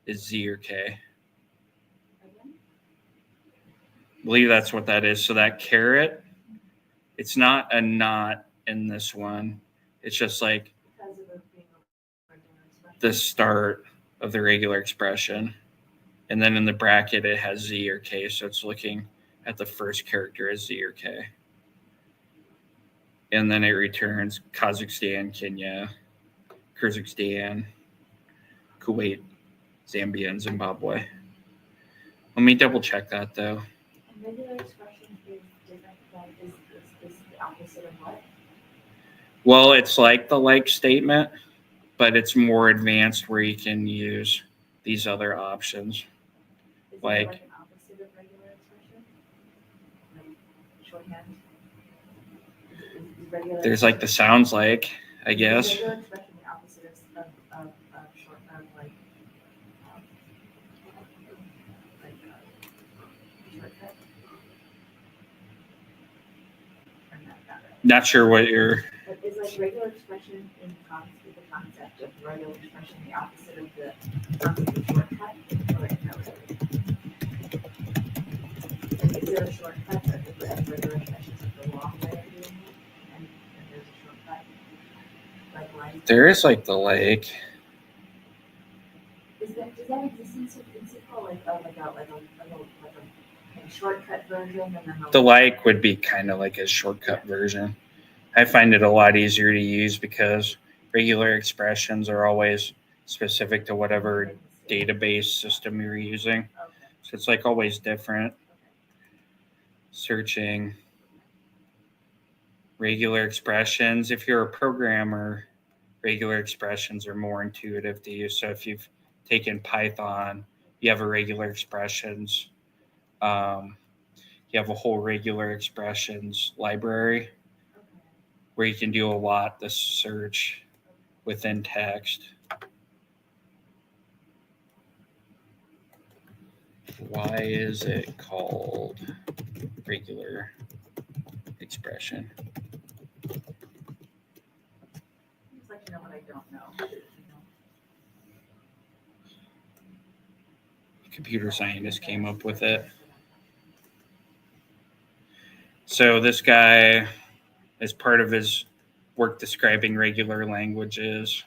[SPEAKER 1] is Z or K. I believe that's what that is. So that caret, it's not a not in this one. It's just like the start of the regular expression. And then in the bracket, it has Z or K. So it's looking at the first character as Z or K. And then it returns Kazakhstan, Kenya, Kyrgyzstan, Kuwait, Zambia, and Zimbabwe. Let me double check that though.
[SPEAKER 2] And regular expression is different than is the opposite of what?
[SPEAKER 1] Well, it's like the like statement, but it's more advanced where you can use these other options.
[SPEAKER 2] Is
[SPEAKER 1] like
[SPEAKER 2] an opposite of regular expression? Like shorthand? Is regular
[SPEAKER 1] there's like the sounds like, I guess.
[SPEAKER 2] Is regular expression the opposite of shorthand, like shortcut? Or not that right?
[SPEAKER 1] Not sure what you're.
[SPEAKER 2] But is like regular expression in the concept of regular expression the opposite of the concept of shortcut? Or no? Like, is there a shortcut that the regular expression is the long way of doing it, and there's a shortcut? Like
[SPEAKER 1] there is like the like.
[SPEAKER 2] Does that exist in SQL? Like a shortcut version, and then
[SPEAKER 1] The like would be kind of like a shortcut version. I find it a lot easier to use because regular expressions are always specific to whatever database system you're using.
[SPEAKER 2] Okay.
[SPEAKER 1] So it's like always different.
[SPEAKER 2] Okay.
[SPEAKER 1] Searching regular expressions. If you're a programmer, regular expressions are more intuitive to use. So if you've taken Python, you have a regular expressions. You have a whole regular expressions library
[SPEAKER 2] Okay.
[SPEAKER 1] where you can do a lot to search within text. Why is it called regular expression?
[SPEAKER 2] Seems like you know what I don't know.
[SPEAKER 1] Computer scientists came up with it. So this guy, as part of his work describing regular languages,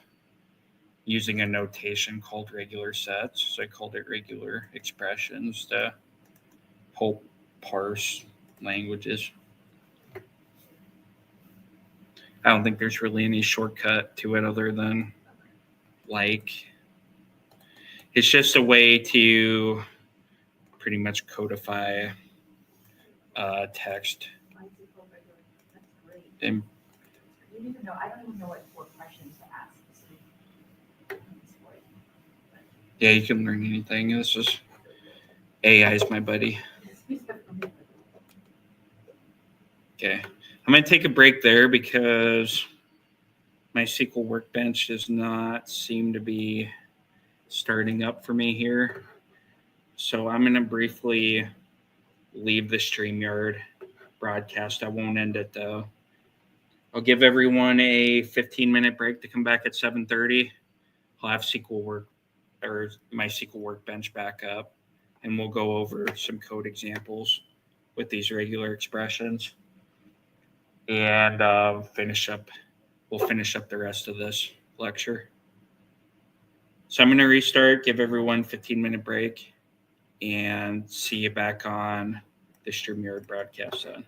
[SPEAKER 1] using a notation called regular sets. So I called it regular expressions to help parse languages. I don't think there's really any shortcut to it other than like. It's just a way to pretty much codify text.
[SPEAKER 2] That's great.
[SPEAKER 1] And
[SPEAKER 2] You need to know, I don't even know what questions to ask.
[SPEAKER 1] yeah, you can learn anything. This is AI is my buddy. Okay, I'm going to take a break there because my SQL workbench does not seem to be starting up for me here. So I'm going to briefly leave the StreamYard broadcast. I won't end it though. I'll give everyone a 15-minute break to come back at 7:30. I'll have my SQL workbench back up, and we'll go over some code examples with these regular expressions, and we'll finish up the rest of this lecture. So I'm going to restart, give everyone a 15-minute break, and see you back on the StreamYard broadcast then.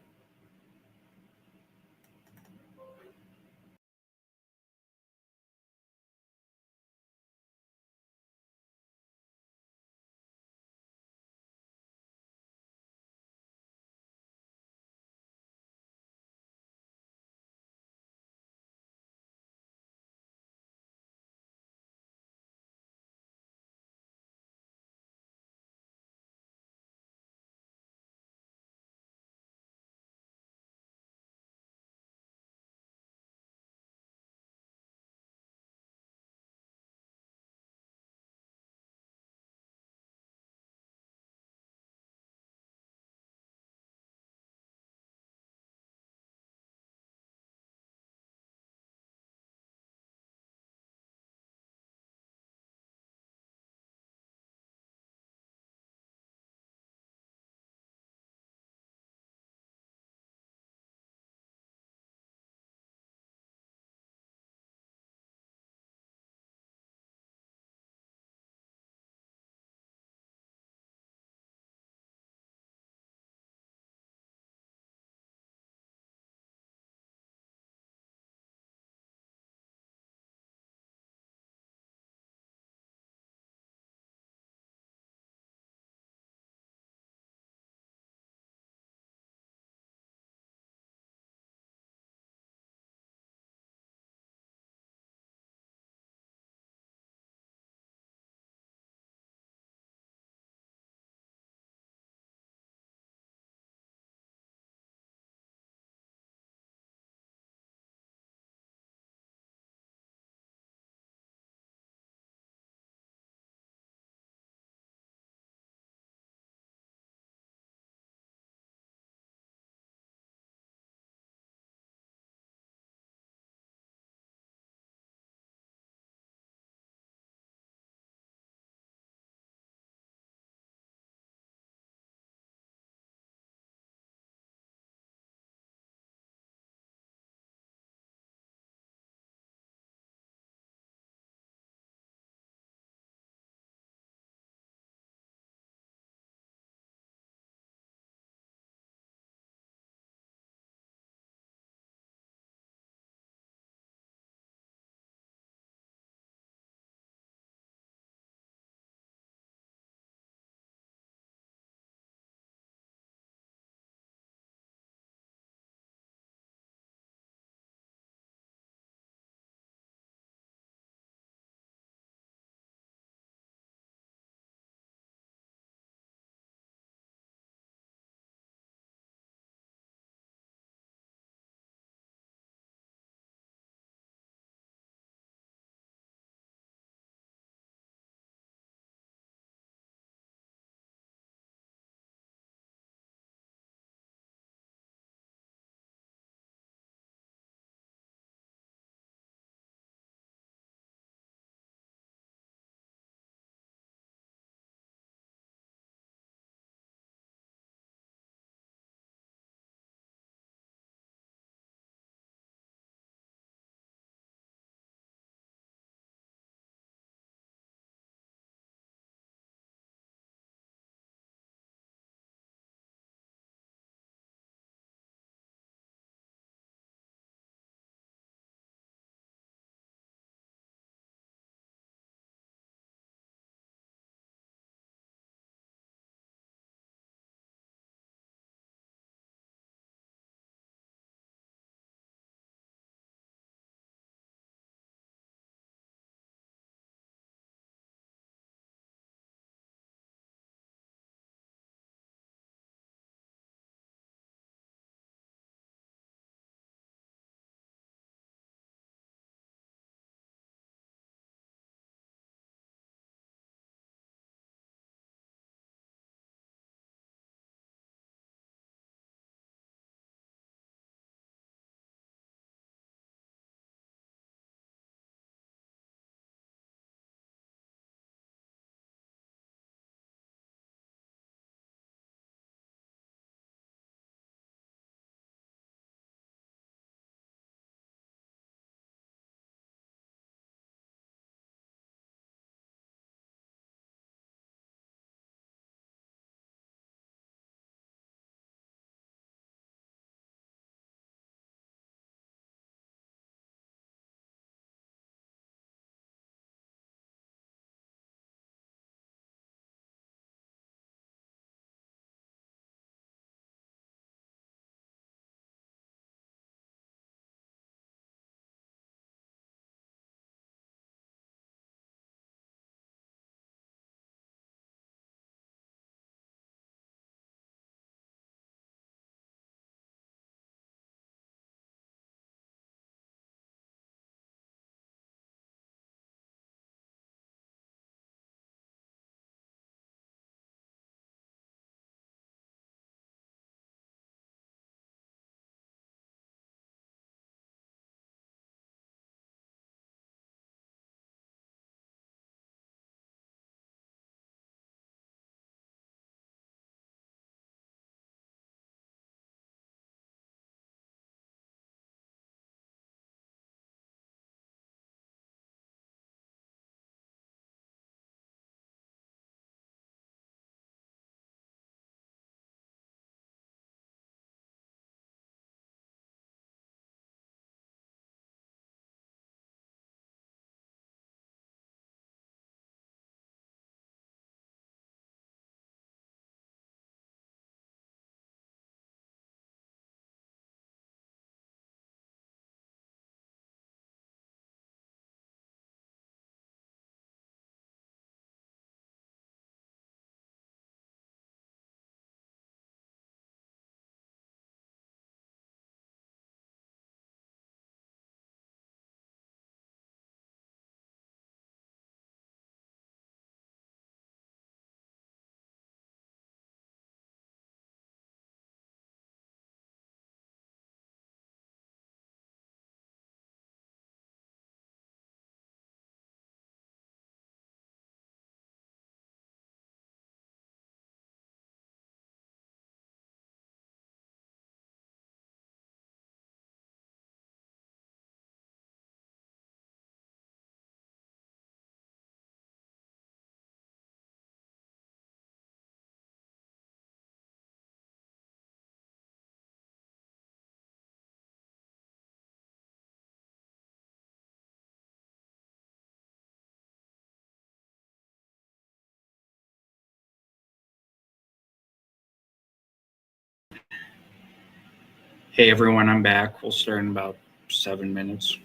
[SPEAKER 1] Hey everyone, I'm back. We'll start in about 7 minutes.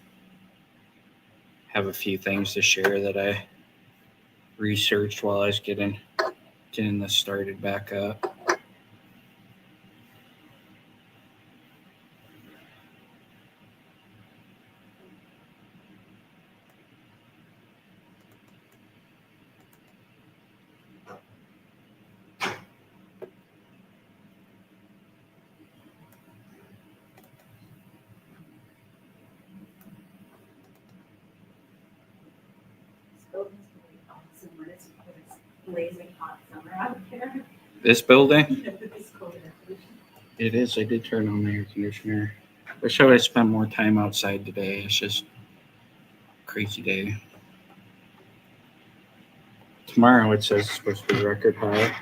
[SPEAKER 1] Have a few things to share that I researched while I was getting this started back up.
[SPEAKER 2] This building's gonna be awesome when it's blazing hot summer out there.
[SPEAKER 1] This building?
[SPEAKER 2] It's cold air pollution.
[SPEAKER 1] It is. I did turn on the air conditioner. Wish I would have spent more time outside today. It's just a crazy day. Tomorrow it says it's supposed to be record high.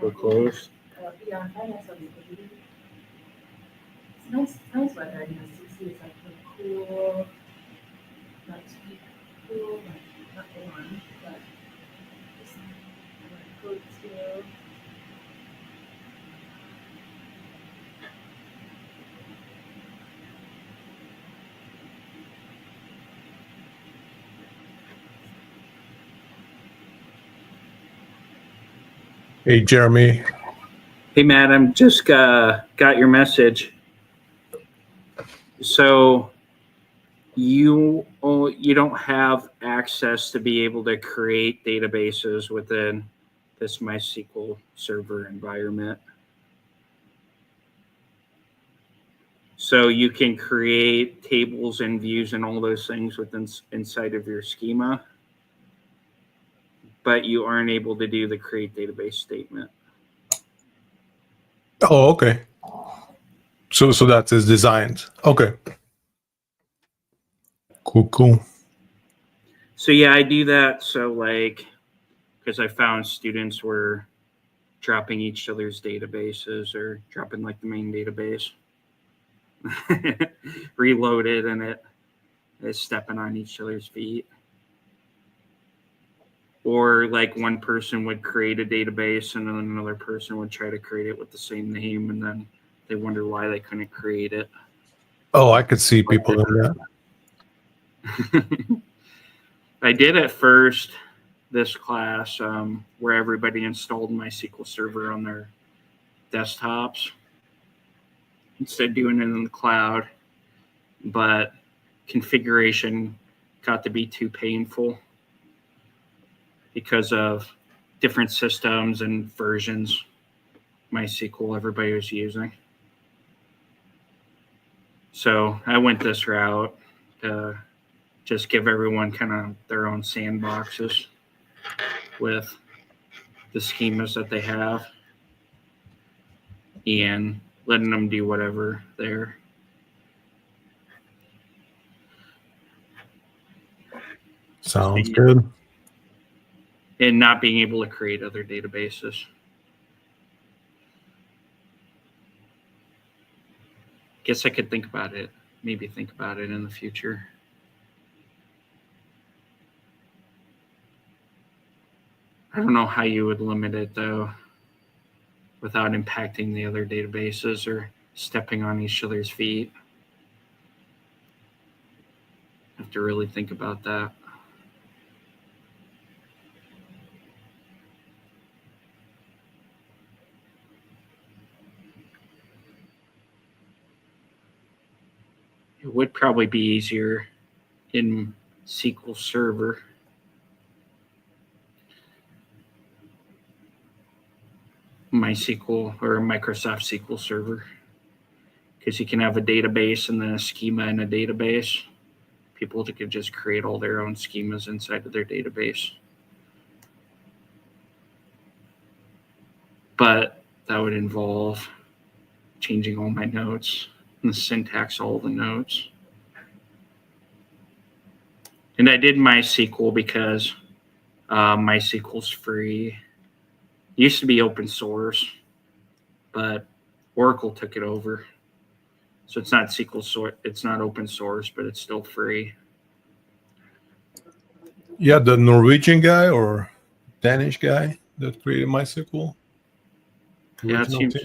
[SPEAKER 1] We're closed.
[SPEAKER 2] Yeah, on Friday, I saw the heat. It's nice weather, you know, 60 is like cool, not too cool, not warm, but just cool too.
[SPEAKER 3] Hey, Jeremy.
[SPEAKER 1] Hey, Madam, just got your message. So you don't have access to be able to create databases within this MySQL server environment. So you can create tables and views and all those things inside of your schema, but you aren't able to do the create database statement.
[SPEAKER 3] Oh, okay. So that is designed. Okay. Cool.
[SPEAKER 1] So yeah, I do that. So like, because I found students were dropping each other's databases or dropping like the main database, reloaded, and it is stepping on each other's feet. Or like one person would create a database and then another person would try to create it with the same name, and then they wonder why they couldn't create it.
[SPEAKER 3] Oh, I could see people doing that.
[SPEAKER 1] I did at first this class where everybody installed MySQL Server on their desktops instead of doing it in the cloud, but configuration got to be too painful because of different systems and versions MySQL everybody was using. So I went this route to just give everyone kind of their own sandboxes with the schemas that they have and letting them do whatever there.
[SPEAKER 3] Sounds good.
[SPEAKER 1] And not being able to create other databases. Guess I could maybe think about it in the future. I don't know how you would limit it though, without impacting the other databases or stepping on each other's feet. I have to really think about that. It would probably be easier in SQL Server. MySQL or Microsoft SQL Server, because you can have a database and then a schema in a database. People could just create all their own schemas inside of their database. But that would involve changing all my notes and the syntax, all the notes. And I did MySQL because MySQL's free. It used to be open source, but Oracle took it over. So it's not it's not open source, but it's still free.
[SPEAKER 3] Yeah, the Norwegian guy or Danish guy that created MySQL.
[SPEAKER 1] Yeah, it seems.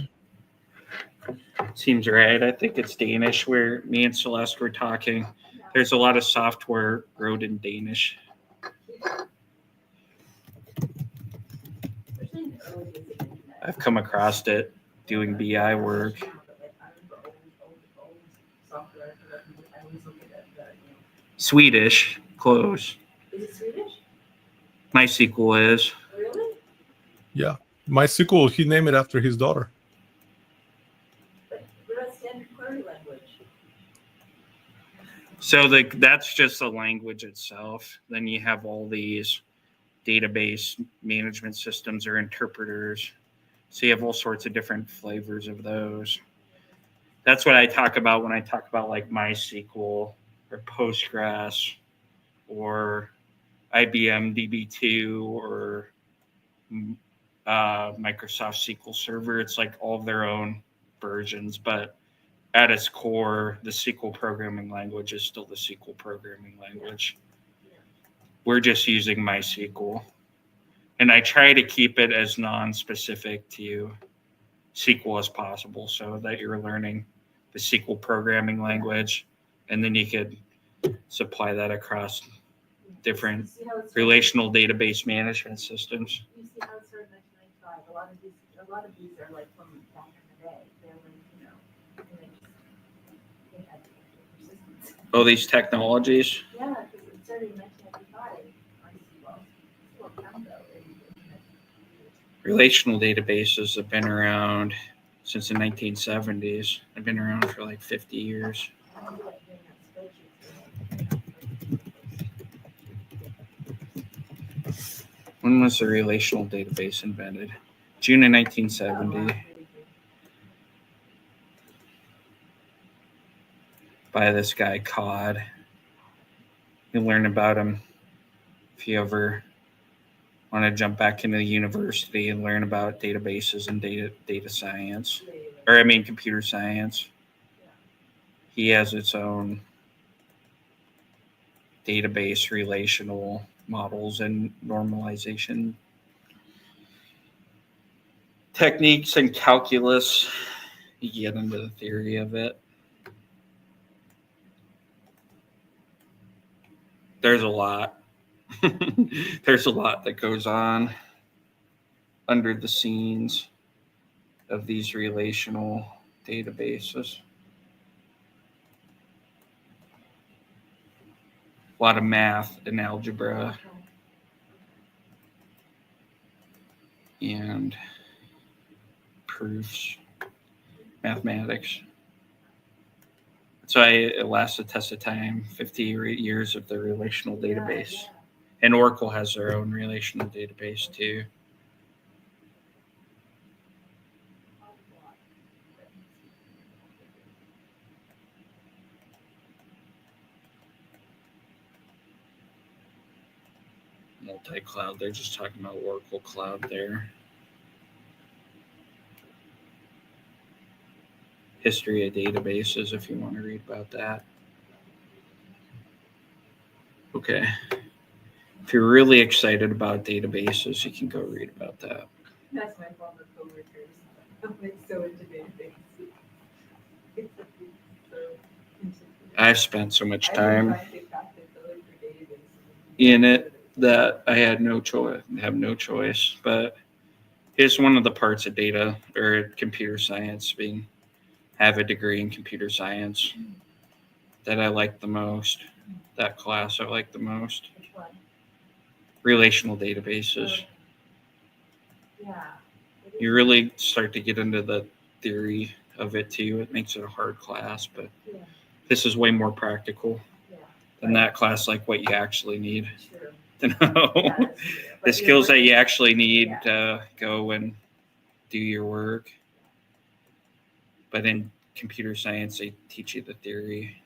[SPEAKER 1] Seems right. I think it's Danish where me and Celeste were talking. There's a lot of software wrote in Danish.
[SPEAKER 2] Especially in the early days of the internet.
[SPEAKER 1] I've come across it doing BI work.
[SPEAKER 2] I remember old software. I always look at the,
[SPEAKER 1] Swedish, close.
[SPEAKER 2] Is it Swedish?
[SPEAKER 1] MySQL is.
[SPEAKER 2] Really?
[SPEAKER 3] Yeah. MySQL, he named it after his daughter.
[SPEAKER 2] But what about standard query language?
[SPEAKER 1] So that's just the language itself. Then you have all these database management systems or interpreters. So you have all sorts of different flavors of those. That's what I talk about when I talk about like MySQL or Postgres or IBM DB2 or Microsoft SQL Server. It's like all of their own versions, but at its core, the SQL programming language is still the SQL programming language. We're just using MySQL. And I try to keep it as non-specific to SQL as possible so that you're learning the SQL programming language, and then you could supply that across different relational database management systems.
[SPEAKER 2] You see how it started in 1995. A lot of these are like from back in the day. They're like, they had persistence.
[SPEAKER 1] Oh, these technologies.
[SPEAKER 2] Yeah, because it started in 1995. Well, time though.
[SPEAKER 1] Relational databases have been around since the 1970s. They've been around for like 50 years. When was the relational database invented? June of 1970 by this guy, Cod. You'll learn about him if you ever want to jump back into the university and learn about databases and data science, computer science. He has its own database relational models and normalization techniques and calculus. You get into the theory of it. There's a lot. There's a lot that goes on under the scenes of these relational databases. A lot of math and algebra and proofs, mathematics. So it lasts the test of time, 50 years of the relational database.
[SPEAKER 2] Yeah.
[SPEAKER 1] And Oracle has their own relational database too. Multi-cloud, they're just talking about Oracle Cloud there. History of databases, if you want to read about that. Okay. If you're really excited about databases, you can go read about that.
[SPEAKER 2] That's my former coworkers. I'm so into databases.
[SPEAKER 1] I've spent so much time in it that I had no choice. Have no choice. But it's one of the parts of data or computer science, have a degree in computer science, that I like the most. That class I like the most.
[SPEAKER 2] Which one?
[SPEAKER 1] Relational databases.
[SPEAKER 2] Yeah.
[SPEAKER 1] You really start to get into the theory of it too. It makes it a hard class, but this is way more practical than that class, like what you actually need to know. The skills that you actually need to go and do your work. But in computer science, they teach you the theory.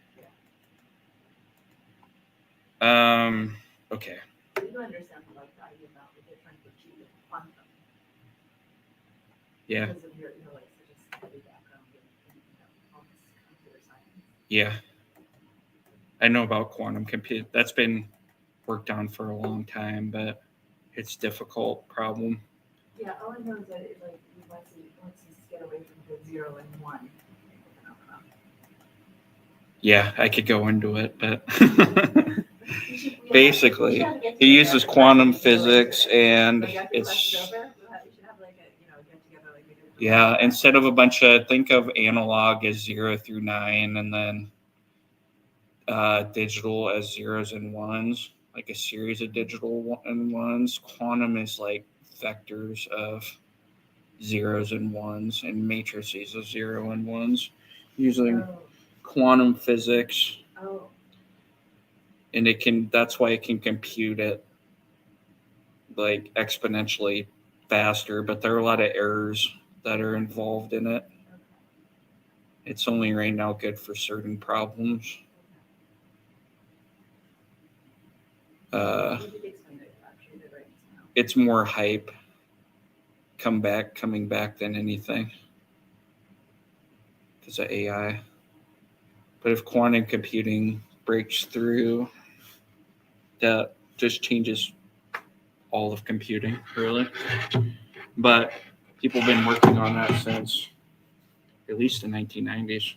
[SPEAKER 1] Okay.
[SPEAKER 2] You understand like the idea about what they're trying to achieve with quantum.
[SPEAKER 1] Yeah.
[SPEAKER 2] Because of your like such a heavy background in computer science.
[SPEAKER 1] Yeah. I know about quantum compute. That's been worked on for a long time, but it's a difficult problem.
[SPEAKER 2] Yeah, all I know is that it, like once you get away from the 0 and 1,
[SPEAKER 1] Yeah, I could go into it, but
[SPEAKER 2] We should- we
[SPEAKER 1] basically,
[SPEAKER 2] should have a get
[SPEAKER 1] he
[SPEAKER 2] together
[SPEAKER 1] uses
[SPEAKER 2] and
[SPEAKER 1] quantum
[SPEAKER 2] like, do, like,
[SPEAKER 1] physics, and
[SPEAKER 2] like, after
[SPEAKER 1] it's
[SPEAKER 2] class is over, we should have like a, get together like we did. for
[SPEAKER 1] yeah.
[SPEAKER 2] last
[SPEAKER 1] Instead of a bunch of think of analog as 0 through 9, and then digital as zeros and ones, like a series of digital and ones. Quantum is like vectors of zeros and ones and matrices of 0 and ones using
[SPEAKER 2] Oh,
[SPEAKER 1] quantum physics,
[SPEAKER 2] oh,
[SPEAKER 1] and that's why it can compute it like exponentially faster, but there are a lot of errors that are involved in it.
[SPEAKER 2] okay.
[SPEAKER 1] It's only right now good for certain problems.
[SPEAKER 2] You did explain it, I'm sure you did right now.
[SPEAKER 1] It's more hype coming back than anything because of AI. But if quantum computing breaks through, that just changes all of computing, really. But people have been working on that since at least the 1990s.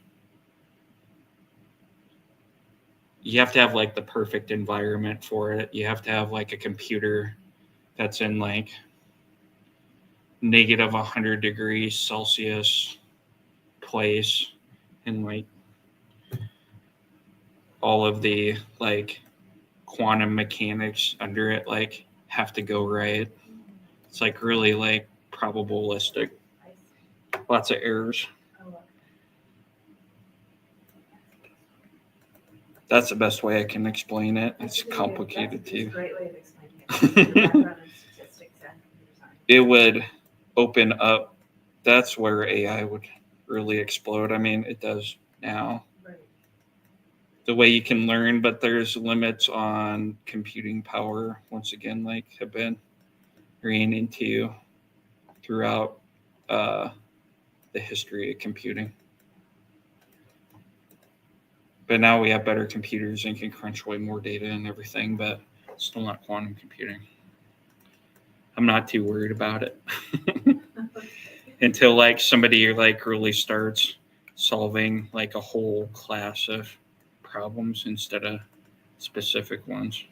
[SPEAKER 1] You have to have like the perfect environment for it. You have to have like a computer that's in like negative 100 degrees Celsius place, and like all of the like quantum mechanics under it like have to go right. It's like really like probabilistic.
[SPEAKER 2] I see.
[SPEAKER 1] Lots of errors.
[SPEAKER 2] Oh, okay.
[SPEAKER 1] That's the best way I can explain it. It's
[SPEAKER 2] That's a good way of-
[SPEAKER 1] complicated
[SPEAKER 2] that's a
[SPEAKER 1] too.
[SPEAKER 2] great way of explaining it. Your background in statistics and computer science.
[SPEAKER 1] It would open up. That's where AI would really explode. I mean, it does now.
[SPEAKER 2] Right.
[SPEAKER 1] The way you can learn, but there's limits on computing power. Once again, like have been ran into throughout the history of computing. But now we have better computers and can crunch way more data and everything, but still not quantum computing. I'm not too worried about it until like somebody like really starts solving like a whole class of problems instead of specific ones.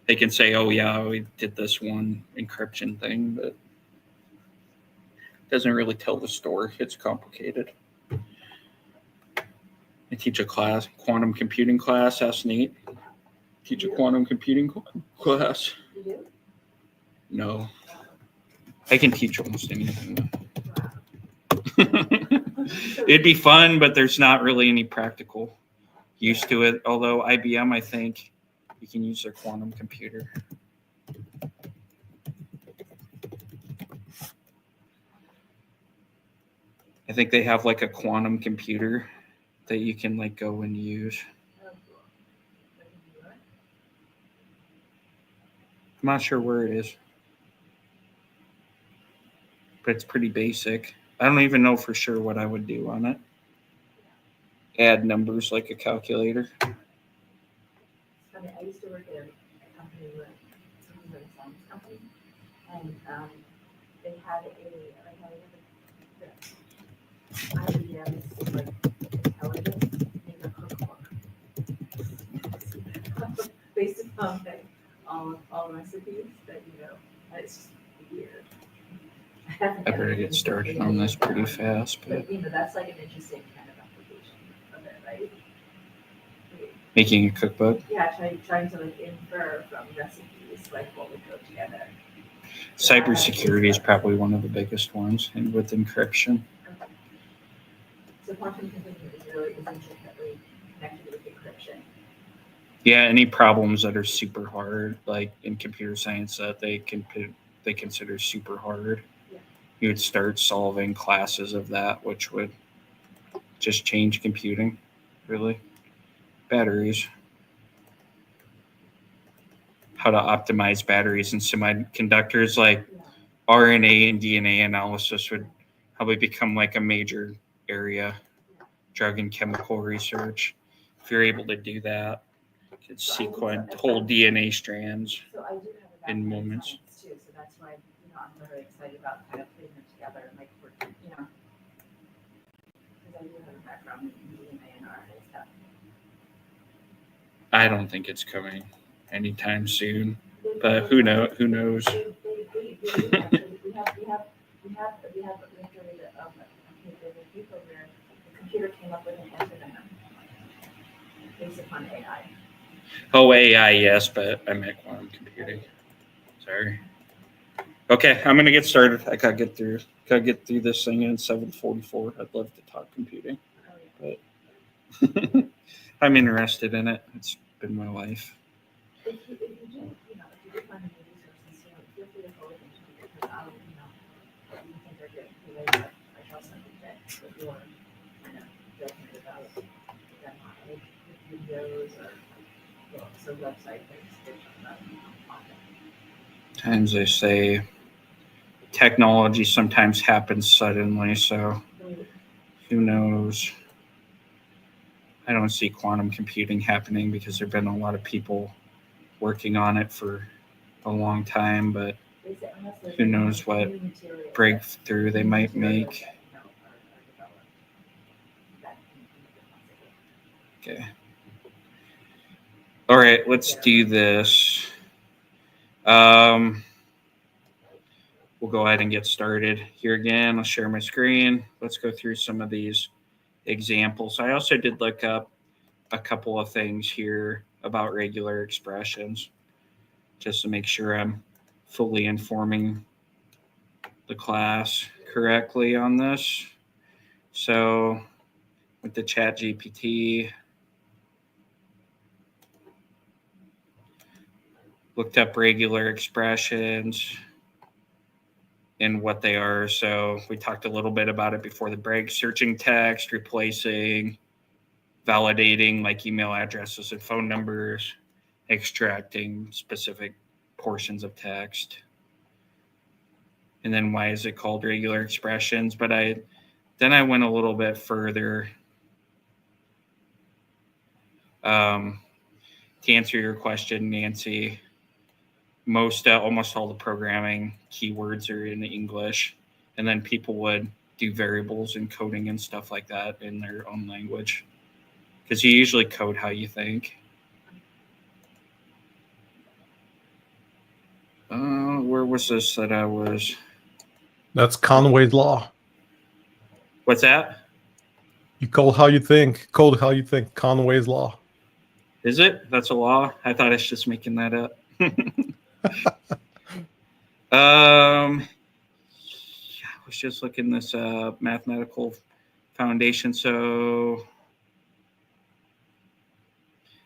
[SPEAKER 1] They can say, "Oh yeah, we did this one encryption thing," but it doesn't really tell the story. It's complicated. I teach a class, quantum computing class. Ask Nate. Teach a quantum computing class.
[SPEAKER 2] You do?
[SPEAKER 1] No, I can teach almost anything.
[SPEAKER 2] Wow.
[SPEAKER 1] It'd be fun, but there's not really any practical use to it. Although IBM, I think you can use their quantum computer. I think they have like a quantum computer that you can like go and use.
[SPEAKER 2] Oh, cool. Like, can you do it?
[SPEAKER 1] I'm not sure where it is, but it's pretty basic. I don't even know for sure what I would do on it. Add numbers like a calculator.
[SPEAKER 2] It's funny, I used to work at a company with a science company, and they had IBM's like intelligence in a cookbook based upon like all recipes that it's just weird.
[SPEAKER 1] I better get started on this pretty fast, but
[SPEAKER 2] But that's like an interesting kind of application of it, right?
[SPEAKER 1] making a cookbook.
[SPEAKER 2] Yeah, trying to like infer from recipes like what would go together.
[SPEAKER 1] Cybersecurity is probably one of the biggest ones, and with encryption.
[SPEAKER 2] Okay. So quantum computing is intricately connected with encryption.
[SPEAKER 1] Yeah, any problems that are super hard, like in computer science, that they consider super hard,
[SPEAKER 2] Yeah.
[SPEAKER 1] you would start solving classes of that, which would just change computing, really. Batteries. How to optimize batteries and semiconductors, like
[SPEAKER 2] Yeah.
[SPEAKER 1] RNA and DNA analysis would probably become like a major area. Drug and chemical research. If you're able to do that, you could sequence whole DNA strands.
[SPEAKER 2] So I do have a
[SPEAKER 1] In
[SPEAKER 2] background in
[SPEAKER 1] moments.
[SPEAKER 2] science too, so that's why I'm really excited about kind of putting them together and like working, because I do have a background in DMA and RNA stuff.
[SPEAKER 1] I don't think it's coming anytime soon, but who knows? Who knows?
[SPEAKER 2] We have literally a paper where the computer came up with an answer to him based upon AI.
[SPEAKER 1] Oh, AI, yes, but I meant quantum computing. Sorry. Okay, I'm gonna get started. I gotta get through this thing in 7:44. I'd love to talk computing, but I'm interested in it. It's been my life.
[SPEAKER 2] If you do, if you do find any resources, feel free to forward them to me because I'll, you think they're good. The way that I trust them to get with your kind of judgment about them on like videos or books or website things about content.
[SPEAKER 1] Times they say technology sometimes happens suddenly, so who knows? I don't see quantum computing happening because there have been a lot of people working on it for a long time, but who knows what breakthrough they might make. Okay. All right, let's do this. We'll go ahead and get started here again. I'll share my screen. Let's go through some of these examples. I also did look up a couple of things here about regular expressions just to make sure I'm fully informing the class correctly on this. So with the ChatGPT, looked up regular expressions and what they are. So we talked a little bit about it before the break: searching text, replacing, validating like email addresses and phone numbers, extracting specific portions of text. And then why is it called regular expressions? But I went a little bit further to answer your question, Nancy. Almost all the programming keywords are in English, and then people would do variables and coding and stuff like that in their own language, because you usually code how you think. Where was this that I was?
[SPEAKER 3] That's Conway's law.
[SPEAKER 1] What's that?
[SPEAKER 3] You code how you think. Code how you think. Conway's law.
[SPEAKER 1] Is it? That's a law? I thought I was just making that up. I was just looking this up, mathematical foundation. So,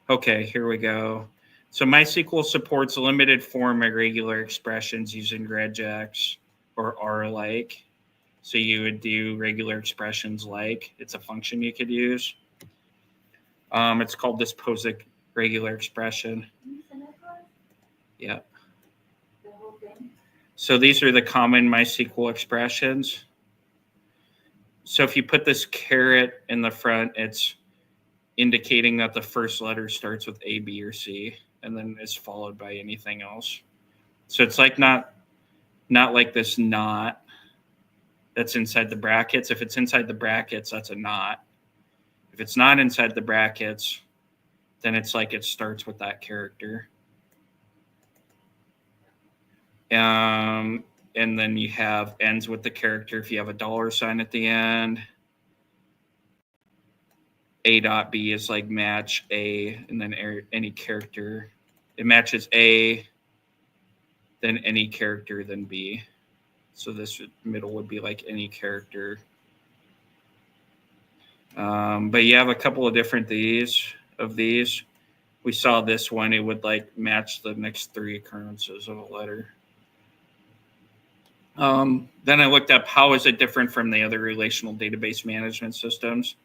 [SPEAKER 1] okay, here we go. So MySQL supports a limited form of regular expressions using regex or R-like. So you would do regular expressions like. It's a function you could use. It's called dysposic regular expression. Yeah. So these are the common MySQL expressions. So if you put this caret in the front, it's indicating that the first letter starts with A, B, or C, and then is followed by anything else. So it's like not like this not that's inside the brackets. If it's inside the brackets, that's a not. If it's not inside the brackets, then it's like it starts with that character. And then you have ends with the character if you have a $sign at the end. A.B is like match A, and then any character. It matches A, then any character, then B. So this middle would be like any character. But you have a couple of different of these. We saw this one, it would like match the next three occurrences of a letter. Then I looked up how is it different from the other relational database management systems.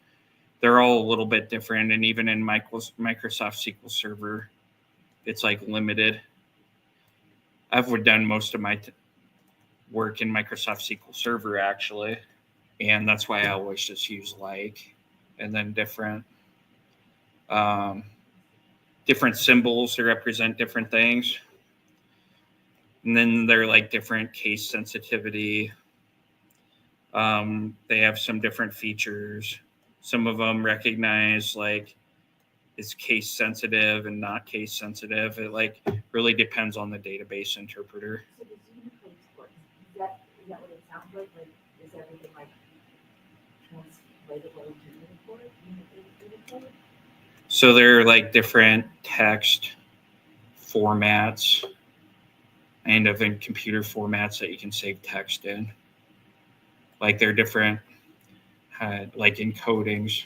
[SPEAKER 1] They're all a little bit different, and even in Microsoft SQL Server, it's like limited. I've done most of my work in Microsoft SQL Server actually, and that's why I always just use like, and then different symbols to represent different things. And then they're like different case sensitivity. They have some different features. Some of them recognize like it's case sensitive and not case sensitive. It like really depends on the database interpreter.
[SPEAKER 2] So does Unicode work? Is that what it sounds like? Like, is everything like translatable into Unicode?
[SPEAKER 1] So there are like different text formats and in computer formats that you can save text in. Like there are different like encodings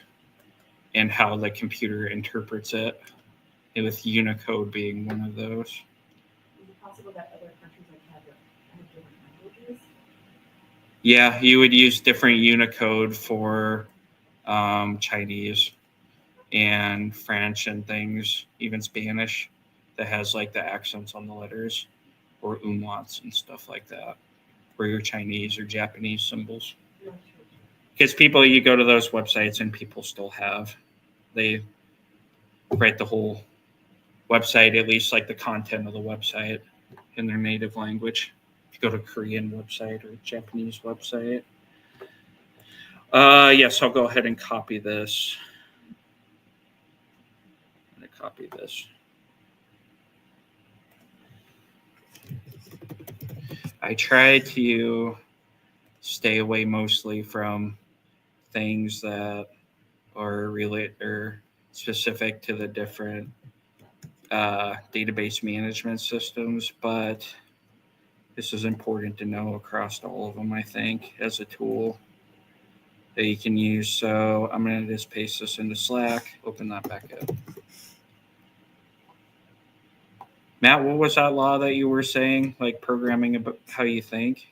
[SPEAKER 1] and how the computer interprets it, and with Unicode being one of those.
[SPEAKER 2] Is it possible that other countries like have different languages?
[SPEAKER 1] Yeah, you would use different Unicode for Chinese and French and things, even Spanish, that has like the accents on the letters or umlauts and stuff like that, or your Chinese or Japanese symbols. Because people, you go to those websites and people still have, they write the whole website, at least like the content of the website, in their native language. If you go to a Korean website or a Japanese website. Yes, I'll go ahead and copy this. I'm going to copy this. I try to stay away mostly from things that are related or specific to the different database management systems, but this is important to know across all of them, I think, as a tool that you can use. So I'm going to just paste this into Slack, open that back up. Matt, what was that law that you were saying, like programming about how you think?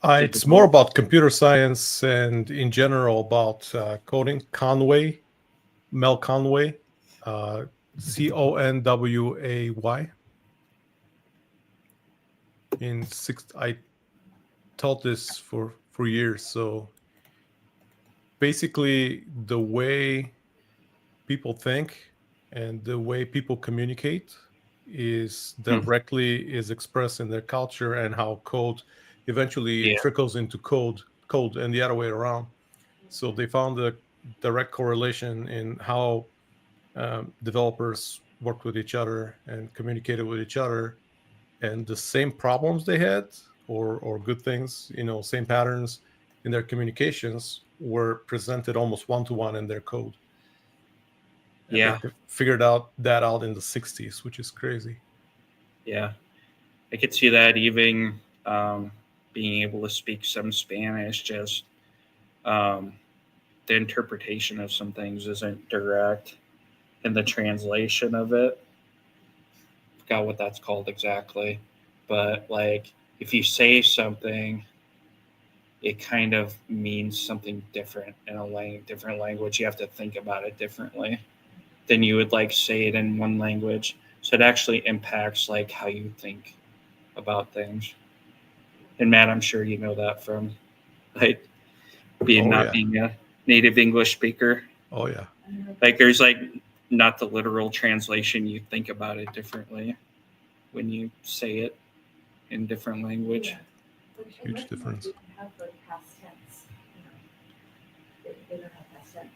[SPEAKER 3] It's more about computer science and in general about coding. Mel Conway, Conway. I taught this for years. So basically, the way people think and the way people communicate is directly is expressed in their culture, and how code eventually trickles into code and the other way around. So they found a direct correlation in how developers worked with each other and communicated with each other, and the same problems they had or good things, same patterns in their communications were presented almost one-to-one in their code. And they figured that out in the 60s, which is crazy.
[SPEAKER 1] Yeah, I could see that even being able to speak some Spanish, just the interpretation of some things isn't direct, and the translation of it, I forgot what that's called exactly, but like if you say something, it kind of means something different in a different language. You have to think about it differently than you would like say it in one language. So it actually impacts like how you think about things. And Matt, I'm sure you know that from like being being a native English speaker.
[SPEAKER 3] Oh yeah.
[SPEAKER 1] Like there's like not the literal translation. You think about it differently when you say it in different language.
[SPEAKER 2] Yeah.
[SPEAKER 3] Huge difference.
[SPEAKER 2] Have like past tense. They don't have past tense.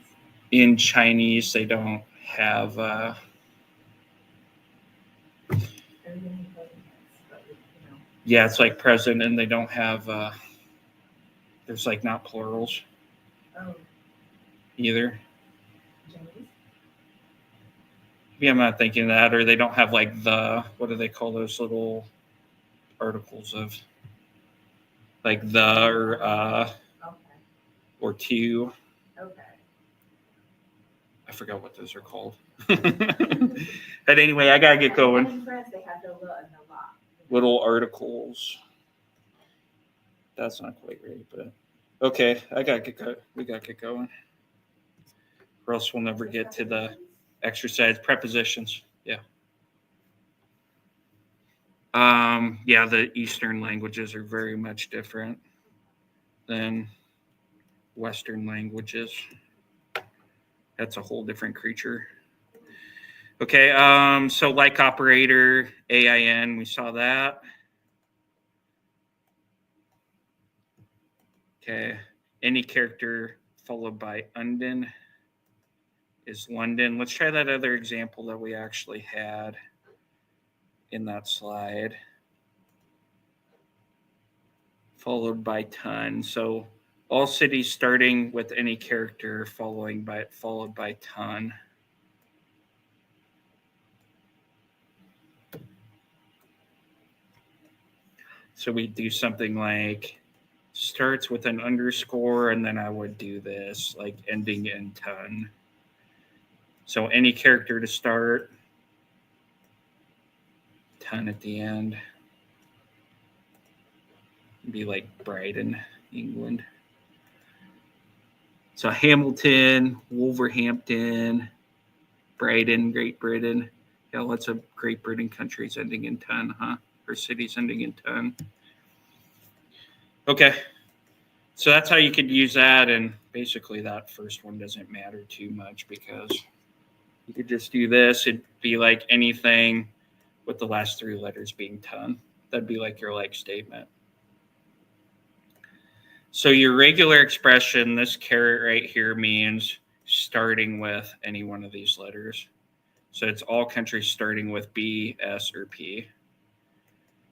[SPEAKER 1] In Chinese, they don't have. Yeah, it's like present, and they don't have. There's like not plurals.
[SPEAKER 2] Oh.
[SPEAKER 1] Either.
[SPEAKER 2] Chinese?
[SPEAKER 1] Maybe I'm not thinking that, or they don't have like the, what do they call those little articles of, like the or
[SPEAKER 2] Okay.
[SPEAKER 1] or two.
[SPEAKER 2] Okay.
[SPEAKER 1] I forgot what those are called. But anyway, I gotta get going.
[SPEAKER 2] In France, they have the la and the la.
[SPEAKER 1] Little articles. That's not quite right, but okay, I gotta get going. We gotta get going, or else we'll never get to the exercise. Prepositions. Yeah. Yeah, the Eastern languages are very much different than Western languages. That's a whole different creature. Okay, so like operator, AIN, we saw that. Okay, any character followed by London is London. Let's try that other example that we actually had in that slide. Followed by ton. So all cities starting with any character followed by ton. So we do something like starts with an underscore, and then I would do this, like ending in ton. So any character to start, ton at the end. It'd be like Brighton, England. So Hamilton, Wolverhampton, Brighton, Great Britain. Yeah, lots of Great Britain countries ending in ton, huh? Or cities ending in ton. Okay. So that's how you could use that. And basically that first one doesn't matter too much because you could just do this. It'd be like anything with the last 3 letters being ton. That'd be like your like statement. So your regular expression, this caret right here means starting with any one of these letters. So it's all countries starting with B, S, or P.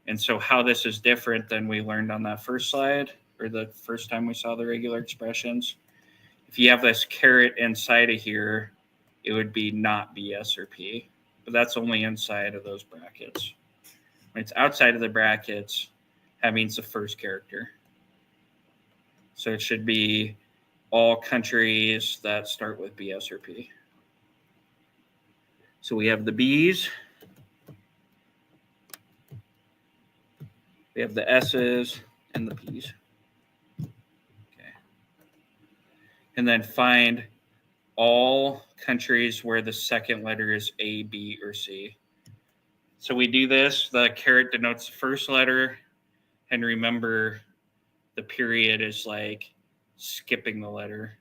[SPEAKER 1] And so how this is different than we learned on that first slide, or the first time we saw the regular expressions. If you have this caret inside of here, it would be not B, S, or P. But that's only inside of those brackets. When it's outside of the brackets, that means the first character. So it should be all countries that start with B, S, or P. So we have the B's. We have the S's and the P's. Okay. And then find all countries where the second letter is A, B, or C. So we do this. The caret denotes the first letter. And remember, the period is like skipping the letter.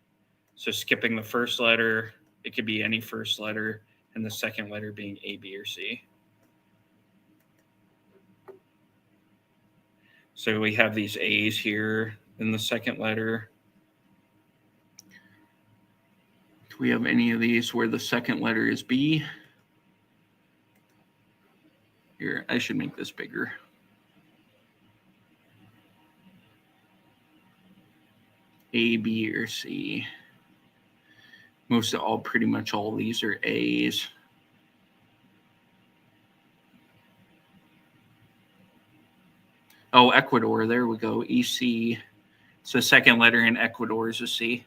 [SPEAKER 1] So skipping the first letter, it could be any first letter, and the second letter being A, B, or C. So we have these A's here in the second letter. Do we have any of these where the second letter is B? Here, I should make this bigger. A, B, or C. Pretty much all these are A's. Oh, Ecuador, there we go, EC. So second letter in Ecuador is a C.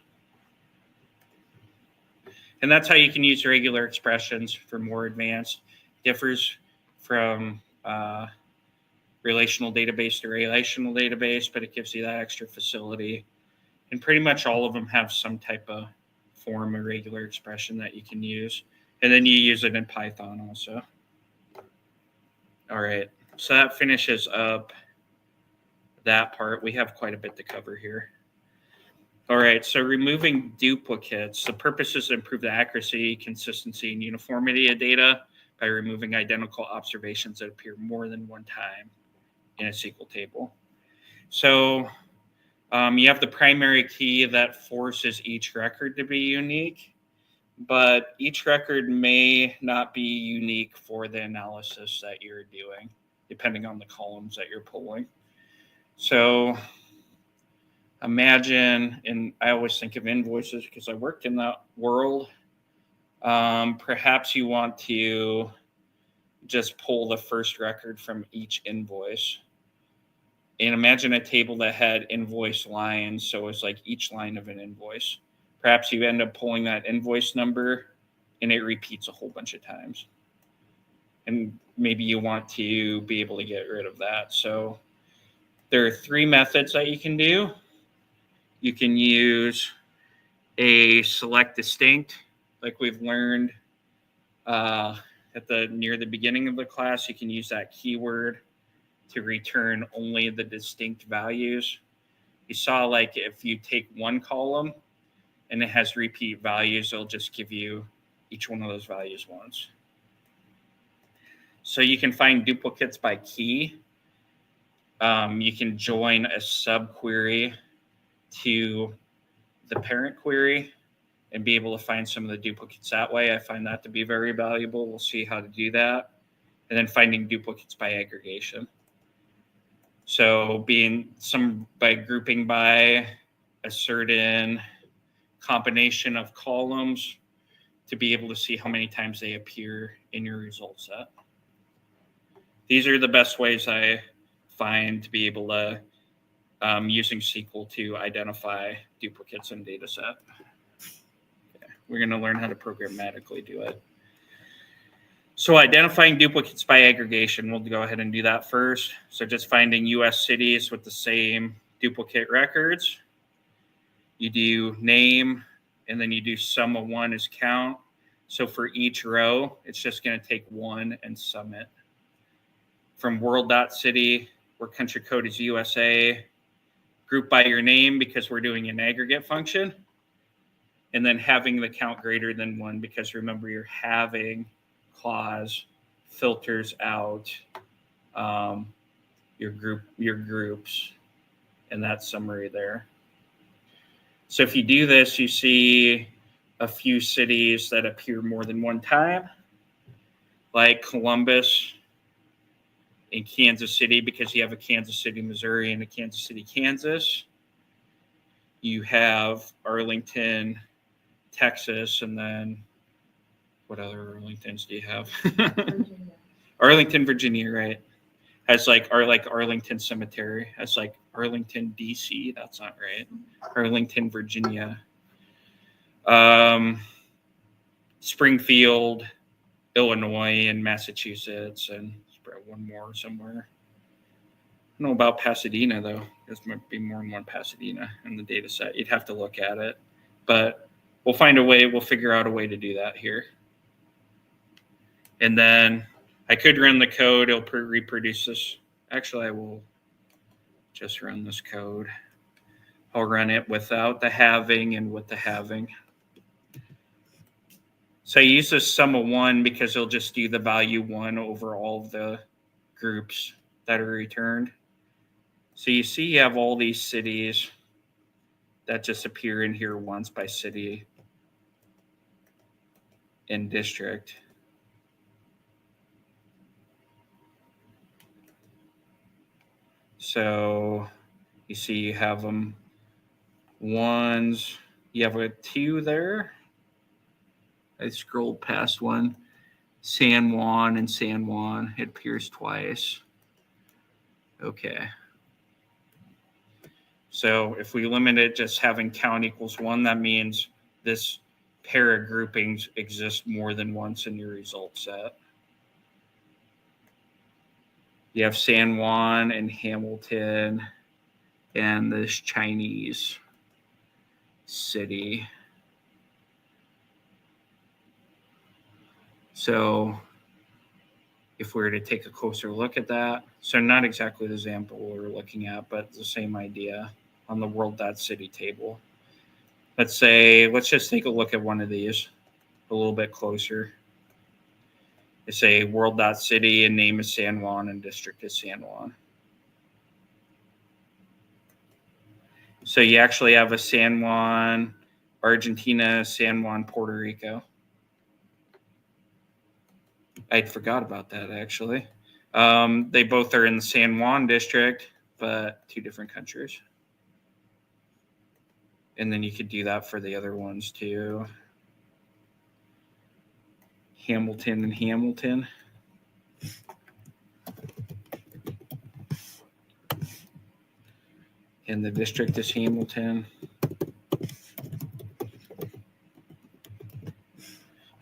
[SPEAKER 1] And that's how you can use regular expressions for more advanced. Differs from relational database to relational database, but it gives you that extra facility. And pretty much all of them have some type of form of regular expression that you can use. And then you use it in Python also. All right, so that finishes up that part. We have quite a bit to cover here. All right, so removing duplicates. The purpose is to improve the accuracy, consistency, and uniformity of data by removing identical observations that appear more than one time in a SQL table. So you have the primary key that forces each record to be unique, but each record may not be unique for the analysis that you're doing, depending on the columns that you're pulling. So imagine, and I always think of invoices because I worked in that world. Perhaps you want to just pull the first record from each invoice. And imagine a table that had invoice lines, so it's like each line of an invoice. Perhaps you end up pulling that invoice number, and it repeats a whole bunch of times. And maybe you want to be able to get rid of that. So there are 3 methods that you can do. You can use a select distinct, like we've learned near the beginning of the class. You can use that keyword to return only the distinct values. You saw, like, if you take one column and it has repeat values, it'll just give you each one of those values once. So you can find duplicates by key. You can join a subquery to the parent query and be able to find some of the duplicates that way. I find that to be very valuable. We'll see how to do that. And then finding duplicates by aggregation. So by grouping by a certain combination of columns to be able to see how many times they appear in your result set. These are the best ways I find to be able to using SQL to identify duplicates in data set. Okay. We're going to learn how to programmatically do it. So identifying duplicates by aggregation, we'll go ahead and do that first. So just finding US cities with the same duplicate records. You do name, and then you do sum of one as count. So for each row, it's just going to take one and sum it. From world.city, where country code is USA, group by your name because we're doing an aggregate function. And then having the count greater than one because remember your having clause filters out your groups and that summary there. So if you do this, you see a few cities that appear more than one time, like Columbus and Kansas City, because you have a Kansas City, Missouri, and a Kansas City, Kansas. You have Arlington, Texas, and then what other Arlingtons do you have?
[SPEAKER 2] Virginia.
[SPEAKER 1] Arlington, Virginia, right? Has like Arlington Cemetery. Has like Arlington, DC. That's not right. Arlington, Virginia. Springfield, Illinois, and Massachusetts, and one more somewhere. I don't know about Pasadena though. There might be more than one Pasadena in the data set. You'd have to look at it, but we'll find a way. We'll figure out a way to do that here. And then I could run the code. It'll reproduce this. Actually, I will just run this code. I'll run it without the having and with the having. So I use this sum of one because it'll just do the value one over all of the groups that are returned. So you see you have all these cities that just appear in here once by city and district. So you see you have them ones, you have a two there. I scrolled past one. San Juan and San Juan. It appears twice. Okay. So if we limit it just having count equals one, that means this pair of groupings exist more than once in your result set. You have San Juan and Hamilton and this Chinese city. So if we were to take a closer look at that, so not exactly the example we're looking at, but the same idea on the world.city table. Let's just take a look at one of these a little bit closer. They say world.city and name is San Juan and district is San Juan. So you actually have a San Juan, Argentina, San Juan, Puerto Rico. I forgot about that, actually. They both are in the San Juan district, but two different countries. And then you could do that for the other ones, too. Hamilton and Hamilton. And the district is Hamilton.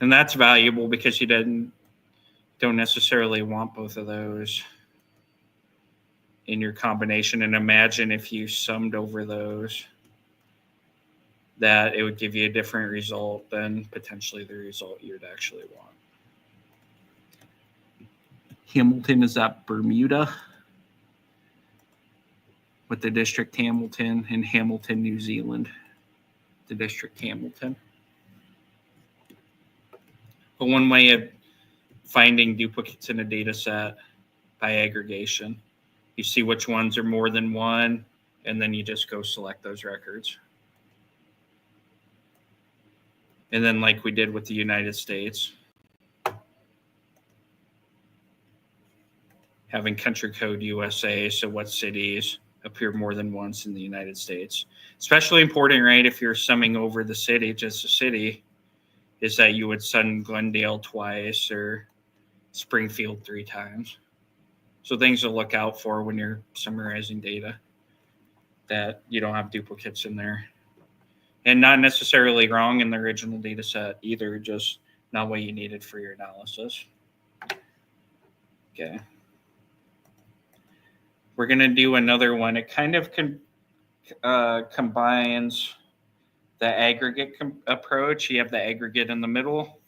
[SPEAKER 1] And that's valuable because you don't necessarily want both of those in your combination. And imagine if you summed over those, that it would give you a different result than potentially the result you'd actually want. Hamilton is at Bermuda with the district Hamilton, and Hamilton, New Zealand, the district Hamilton. But one way of finding duplicates in a data set by aggregation, you see which ones are more than one, and then you just go select those records. And then like we did with the United States, having country code USA, so what cities appear more than once in the United States. Especially important, right, if you're summing over the city, just a city, is that you would sum Glendale twice or Springfield 3 times. So things to look out for when you're summarizing data, that you don't have duplicates in there. And not necessarily wrong in the original data set either, just not what you needed for your analysis. Okay. We're going to do another one. It kind of combines the aggregate approach. You have the aggregate in the middle.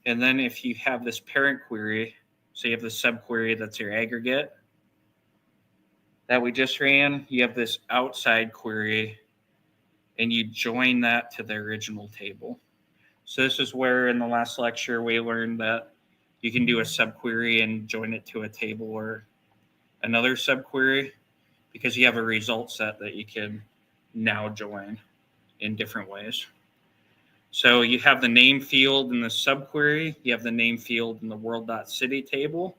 [SPEAKER 1] And then if you have this parent query, so you have the subquery that's your aggregate that we just ran, you have this outside query, and you join that to the original table. So this is where in the last lecture we learned that you can do a subquery and join it to a table or another subquery, because you have a result set that you can now join in different ways. So you have the name field in the subquery, you have the name field in the world.city table.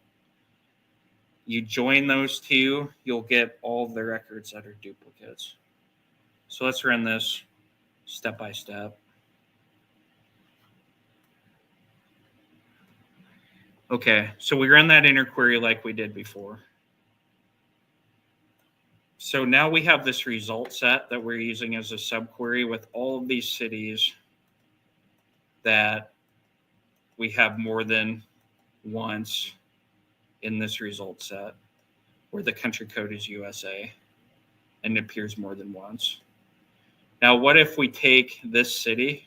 [SPEAKER 1] You join those two, you'll get all of the records that are duplicates. So let's run this step by step. Okay, so we run that inner query like we did before. So now we have this result set that we're using as a subquery with all of these cities that we have more than once in this result set, where the country code is USA and it appears more than once. Now, what if we take this city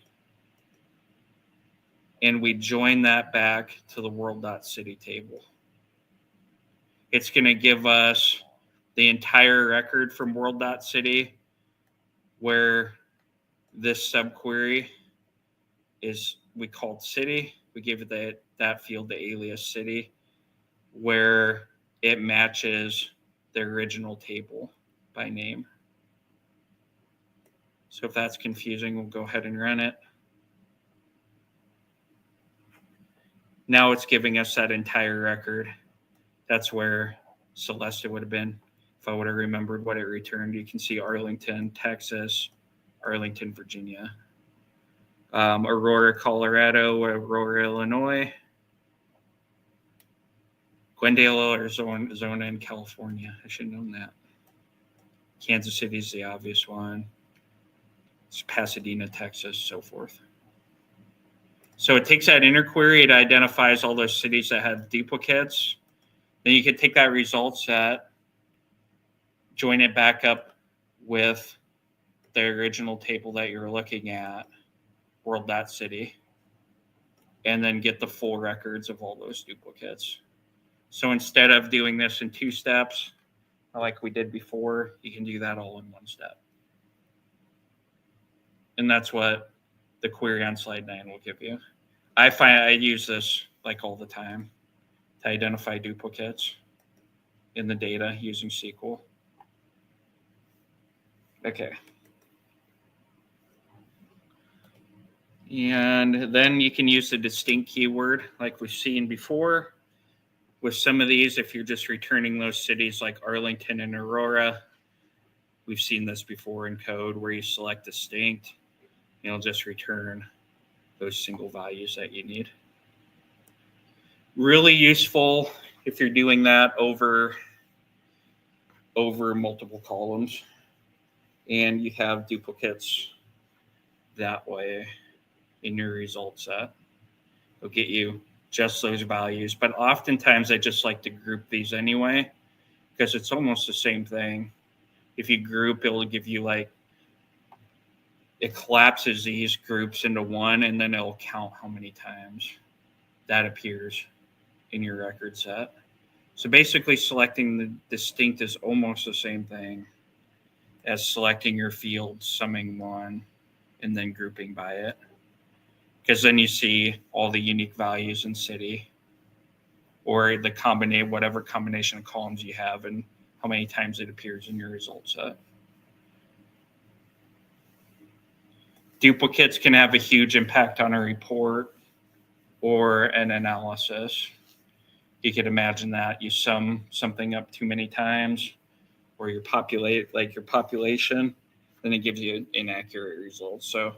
[SPEAKER 1] and we join that back to the world.city table? It's going to give us the entire record from world.city, where this subquery is, we called city. We gave it that field the alias city, where it matches the original table by name. So if that's confusing, we'll go ahead and run it. Now it's giving us that entire record. That's where Celeste would have been. If I would have remembered what it returned, you can see Arlington, Texas, Arlington, Virginia, Aurora, Colorado, Aurora, Illinois, Glendale, Arizona, and California. I should have known that. Kansas City is the obvious one. It's Pasadena, Texas, so forth. So it takes that inner query, it identifies all those cities that have duplicates. Then you can take that result set, join it back up with the original table that you're looking at, world.city, and then get the full records of all those duplicates. So instead of doing this in 2 steps, like we did before, you can do that all in 1 step. And that's what the query on slide 9 will give you. I find I use this like all the time to identify duplicates in the data using SQL. Okay. And then you can use the distinct keyword like we've seen before. With some of these, if you're just returning those cities like Arlington and Aurora, we've seen this before in code where you select distinct, and it'll just return those single values that you need. Really useful if you're doing that over multiple columns and you have duplicates that way in your result set. It'll get you just those values, but oftentimes I just like to group these anyway because it's almost the same thing. If you group, it'll give you like, it collapses these groups into one and then it'll count how many times that appears in your record set. So basically selecting the distinct is almost the same thing as selecting your field, summing one, and then grouping by it. Because then you see all the unique values in city or the whatever combination of columns you have and how many times it appears in your result set. Duplicates can have a huge impact on a report or an analysis. You could imagine that you sum something up too many times, or your population, then it gives you inaccurate results. So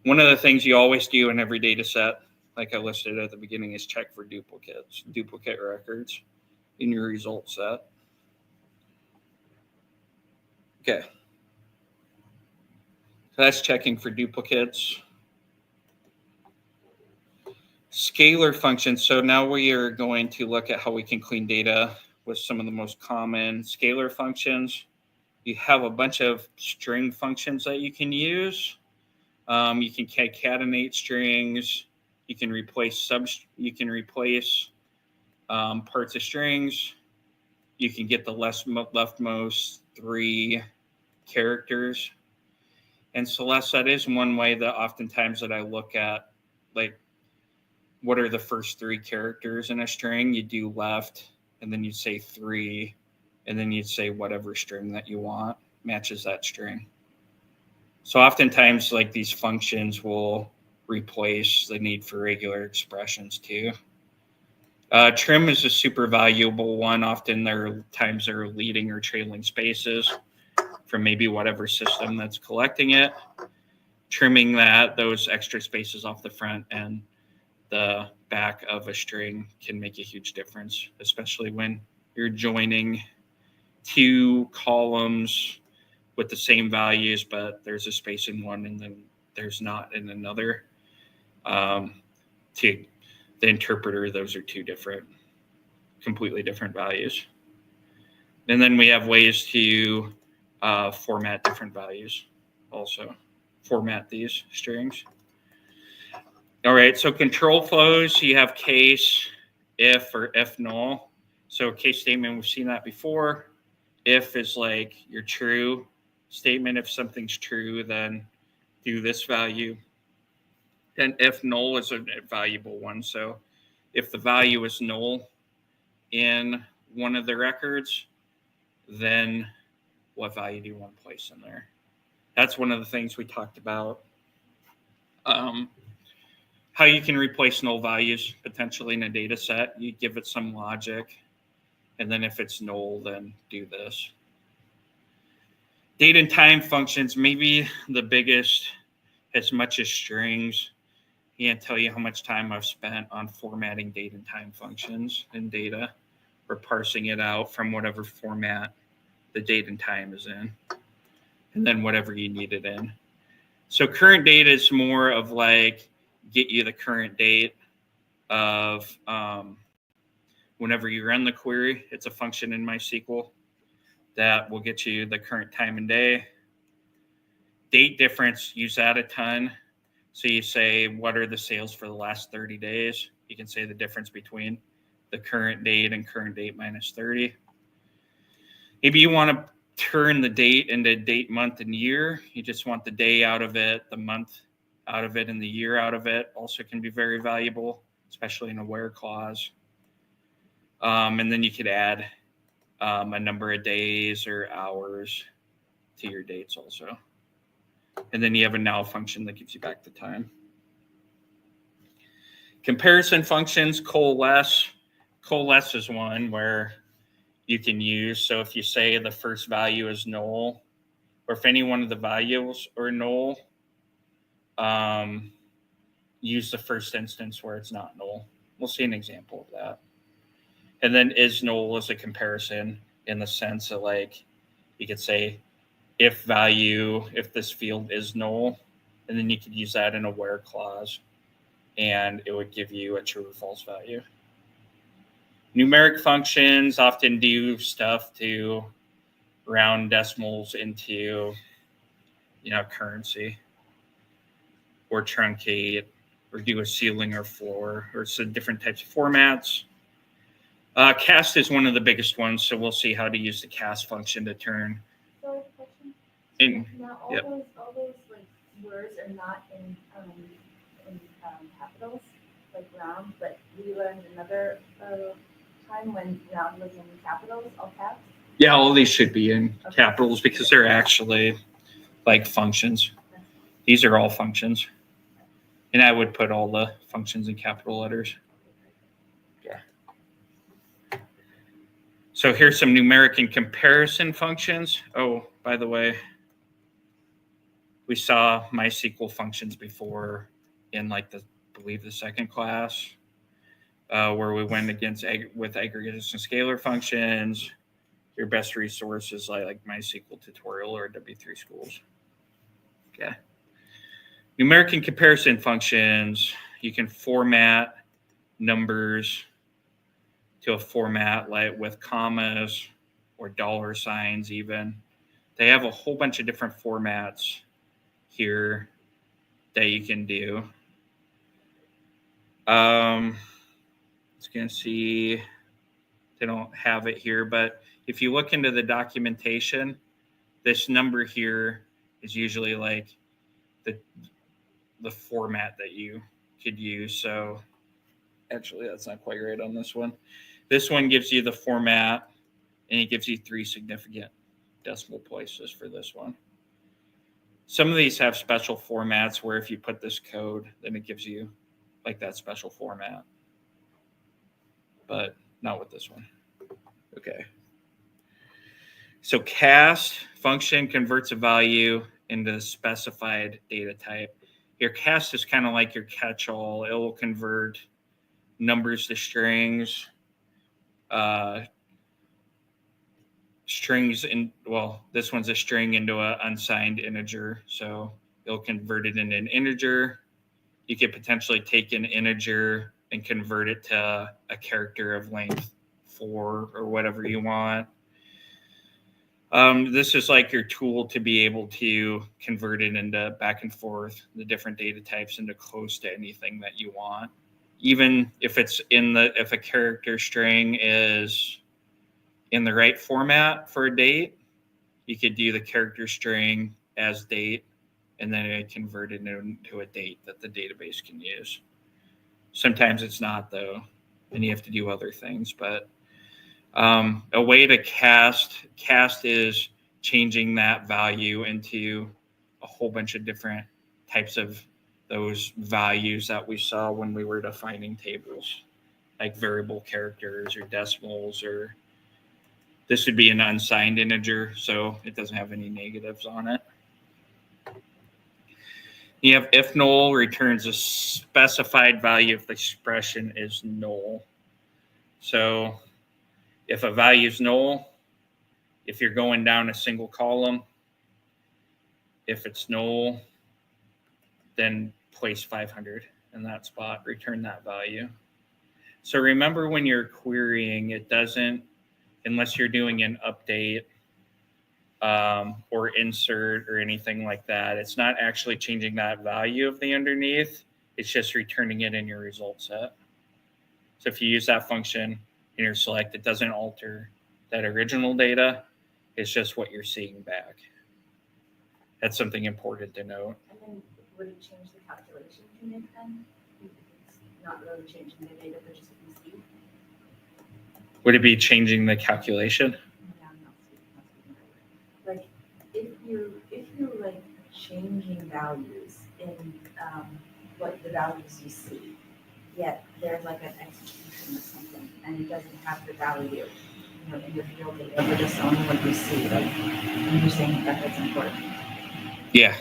[SPEAKER 1] one of the things you always do in every data set, like I listed at the beginning, is check for duplicate records in your result set. Okay. So that's checking for duplicates. Scalar functions. So now we are going to look at how we can clean data with some of the most common scalar functions. You have a bunch of string functions that you can use. You can concatenate strings. You can replace parts of strings. You can get the leftmost 3 characters. And Celeste, that is one way that oftentimes that I look at, like, what are the first 3 characters in a string? You do left, and then you say 3, and then you'd say whatever string that you want matches that string. So oftentimes, like, these functions will replace the need for regular expressions too. Trim is a super valuable one. Often there are times there are leading or trailing spaces from maybe whatever system that's collecting it. Trimming those extra spaces off the front and the back of a string can make a huge difference, especially when you're joining 2 columns with the same values, but there's a space in one and then there's not in another. To the interpreter, those are 2 completely different values. And then we have ways to format different values also. Format these strings. All right, so control flows, you have case, if, or if null. So case statement, we've seen that before. If is like your true statement. If something's true, then do this value. And if null is a valuable one. So if the value is null in one of the records, then what value do you want to place in there? That's one of the things we talked about. How you can replace null values potentially in a data set. You give it some logic, and then if it's null, then do this. Date and time functions, maybe the biggest, as much as strings. I can't tell you how much time I've spent on formatting date and time functions in data, or parsing it out from whatever format the date and time is in, and then whatever you need it in. So current date is more of like, get you the current date of whenever you run the query. It's a function in MySQL that will get you the current time and day. Date difference, use that a ton. So you say, what are the sales for the last 30 days? You can say the difference between the current date and current date minus 30. Maybe you want to turn the date into date, month, and year. You just want the day out of it, the month out of it, and the year out of it. Also can be very valuable, especially in a where clause. And then you could add a number of days or hours to your dates also. And then you have a now function that gives you back the time. Comparison functions, coalesce. Coalesce is one where you can use. So if you say the first value is null, or if any one of the values are null, use the first instance where it's not null. We'll see an example of that. And then is null is a comparison in the sense that, like, you could say if this field is null, and then you could use that in a where clause, and it would give you a true or false value. Numeric functions often do stuff to round decimals into, currency, or truncate, or do a ceiling or floor, or some different types of formats. Cast is one of the biggest ones, so we'll see how to use the cast function to turn.
[SPEAKER 2] So, question. Now, all those like words are not in capitals, like round, but we learned another time when round was in capitals, all caps.
[SPEAKER 1] Yeah, all these should be in capitals because they're actually like functions. These are all functions. And I would put all the functions in capital letters. Yeah. So here's some numeric and comparison functions. Oh, by the way, we saw MySQL functions before in like I believe the second class, where we went against with aggregates and scalar functions. Your best resources like MySQL tutorial or W3 schools. Okay. Numeric and comparison functions, you can format numbers to a format like with commas or dollar signs even. They have a whole bunch of different formats here that you can do. It's going to see, they don't have it here, but if you look into the documentation, this number here is usually like the format that you could use. So actually, that's not quite right on this one. This one gives you the format, and it gives you 3 significant decimal places for this one. Some of these have special formats where if you put this code, then it gives you like that special format, but not with this one. Okay. So cast function converts a value into a specified data type. Your cast is kind of like your catch-all. It will convert numbers to strings, strings in, well, this one's a string into an unsigned integer. So it'll convert it into an integer. You could potentially take an integer and convert it to a character of length 4 or whatever you want. This is like your tool to be able to convert it into back and forth, the different data types into close to anything that you want. Even if it's if a character string is in the right format for a date, you could do the character string as date, and then it convert it into a date that the database can use. Sometimes it's not though, and you have to do other things, but a way to cast is changing that value into a whole bunch of different types of those values that we saw when we were defining tables, like variable characters or decimals, or this would be an unsigned integer, so it doesn't have any negatives on it. You have if null returns a specified value if the expression is null. So if a value is null, if you're going down a single column, if it's null, then place 500 in that spot, return that value. So remember when you're querying, it doesn't, unless you're doing an update or insert or anything like that, it's not actually changing that value of the underneath. It's just returning it in your result set. So if you use that function in your select, it doesn't alter that original data. It's just what you're seeing back. That's something important to note.
[SPEAKER 2] And then would it change the calculation you make then? It's not really changing the data, but just a PC?
[SPEAKER 1] Would it be changing the calculation?
[SPEAKER 2] Yeah, I'm not speaking. Like if you're like changing values in what the values you see, yet there's like an execution or something, and it doesn't have the value, in your field data, but just only what you see. Like you're saying that's important.
[SPEAKER 1] Yeah.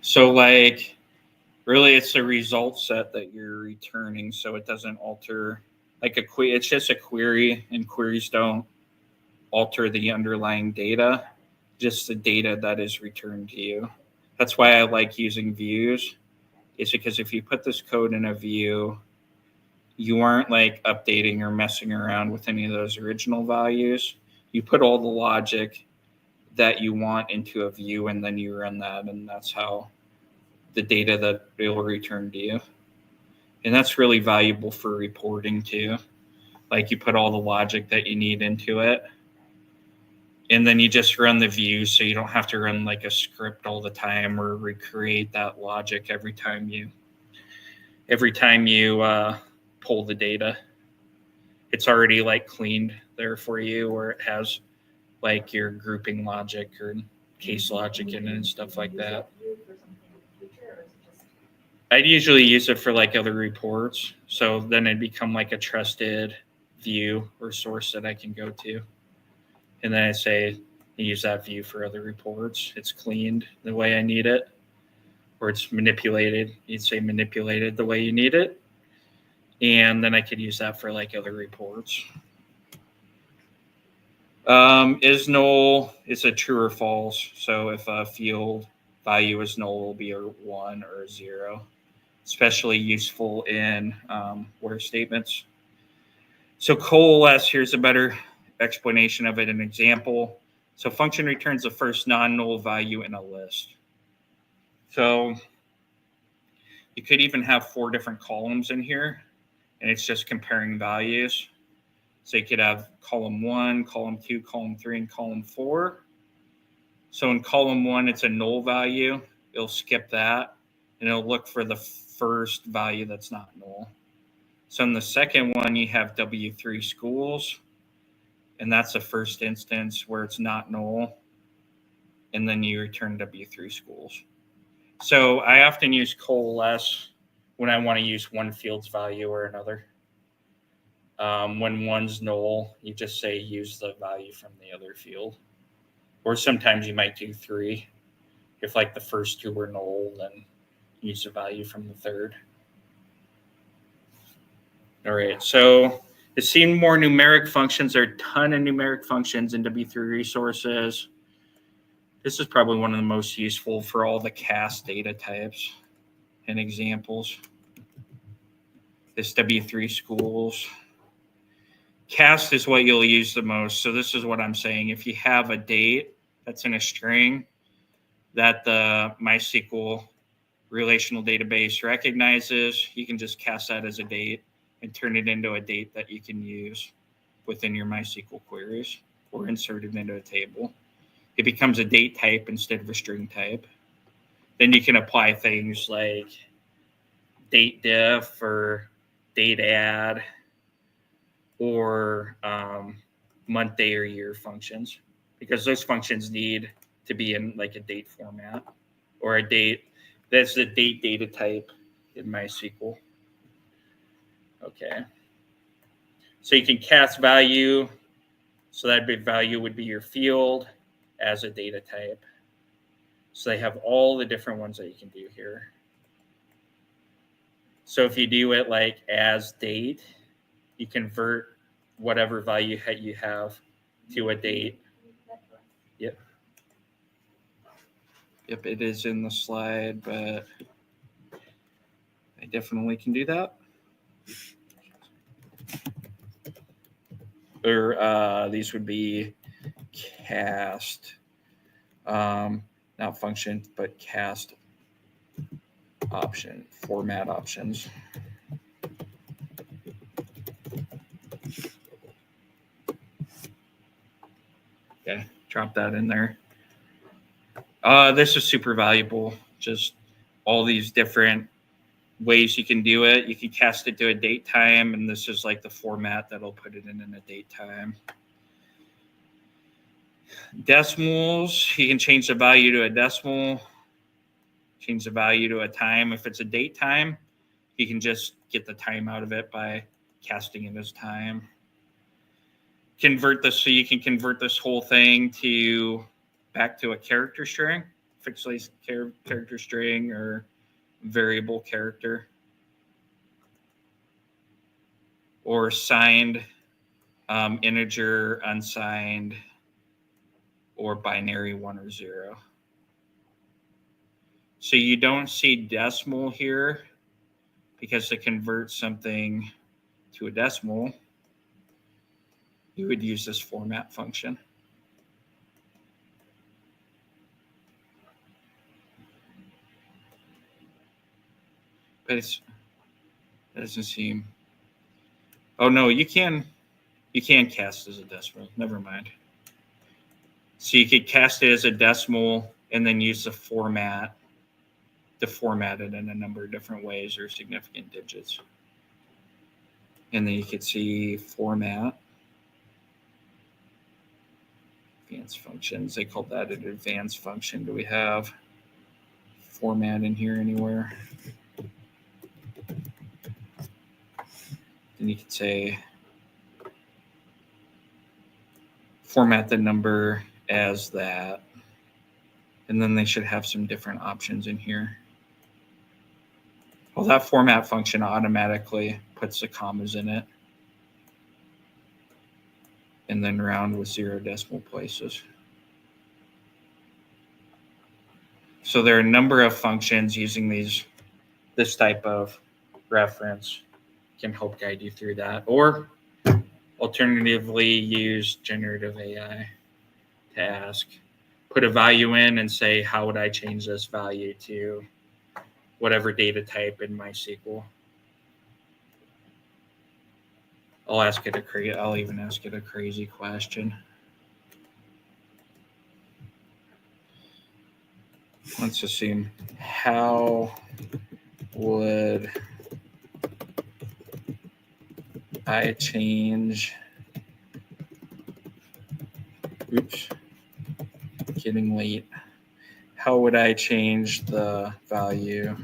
[SPEAKER 1] So like really it's a result set that you're returning, so it doesn't alter like it's just a query, and queries don't alter the underlying data, just the data that is returned to you. That's why I like using views. It's because if you put this code in a view, you aren't like updating or messing around with any of those original values. You put all the logic that you want into a view, and then you run that, and that's how the data that it will return to you. And that's really valuable for reporting too. Like you put all the logic that you need into it, and then you just run the view, so you don't have to run like a script all the time or recreate that logic every time you pull the data. It's already like cleaned there for you, where it has like your grouping logic or case logic in it and stuff like that.
[SPEAKER 2] Use that view for something in the future, or is it just
[SPEAKER 1] I'd usually use it for like other reports. So then it'd become like a trusted view or source that I can go to. And then I say, use that view for other reports. It's cleaned the way I need it, or it's manipulated. You'd say manipulated the way you need it. And then I could use that for like other reports. Is null, it's a true or false. So if a field value is null, it will be a 1 or a 0. Especially useful in where statements. So coalesce, here's a better explanation of it, an example. So function returns the first non-null value in a list. So you could even have 4 different columns in here, and it's just comparing values. So you could have column 1, column 2, column 3, and column 4. So in column 1, it's a null value. It'll skip that, and it'll look for the first value that's not null. So in the second one, you have W3 schools, and that's the first instance where it's not null, and then you return W3 schools. So I often use coalesce when I want to use one field's value or another. When one's null, you just say use the value from the other field. Or sometimes you might do 3. If like the first 2 were null, then use the value from the third. All right, so to see more numeric functions, there are a ton of numeric functions in W3 resources. This is probably one of the most useful for all the cast data types and examples. This W3 schools. Cast is what you'll use the most. So this is what I'm saying. If you have a date that's in a string that the MySQL relational database recognizes, you can just cast that as a date and turn it into a date that you can use within your MySQL queries or insert it into a table. It becomes a date type instead of a string type. Then you can apply things like date diff or date add or month, day, or year functions, because those functions need to be in like a date format or a date. That's the date data type in MySQL. Okay. So you can cast value. So that big value would be your field as a data type. So they have all the different ones that you can do here. So if you do it like as date, you convert whatever value you have to a date. Yep. Yep, it is in the slide, but I definitely can do that. Or these would be cast, not function, but cast option, format options. Okay, drop that in there. This is super valuable. Just all these different ways you can do it. You can cast it to a date time, and this is like the format that'll put it in a date time. Decimals, you can change the value to a decimal, change the value to a time. If it's a date time, you can just get the time out of it by casting it as time. Convert this, so you can convert this whole thing back to a character string, fixed character string, or variable character, or signed, integer, unsigned, or binary 1 or 0. So you don't see decimal here because to convert something to a decimal, you would use this format function. But it doesn't seem. Oh no, you can cast as a decimal. Never mind. So you could cast it as a decimal and then use the format to format it in a number of different ways or significant digits. And then you could see format. advanced functions. They call that an advanced function. Do we have format in here anywhere? And you could say format the number as that. And then they should have some different options in here. Well, that format function automatically puts the commas in it. And then round with 0 decimal places. So there are a number of functions using this type of reference can help guide you through that. Or alternatively, use generative AI to ask, put a value in and say, how would I change this value to whatever data type in MySQL? I'll even ask it a crazy question. Let's assume, how would I change, getting late. How would I change the value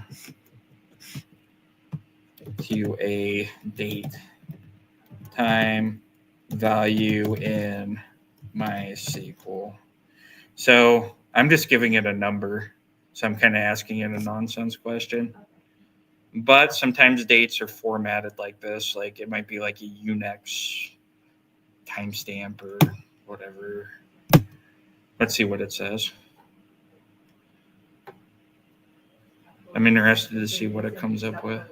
[SPEAKER 1] to a date time value in MySQL? So I'm just giving it a number. So I'm kind of asking it a nonsense question. But sometimes dates are formatted like this. Like it might be like a Unix timestamp or whatever. Let's see what it says. I'm interested to see what it comes up with.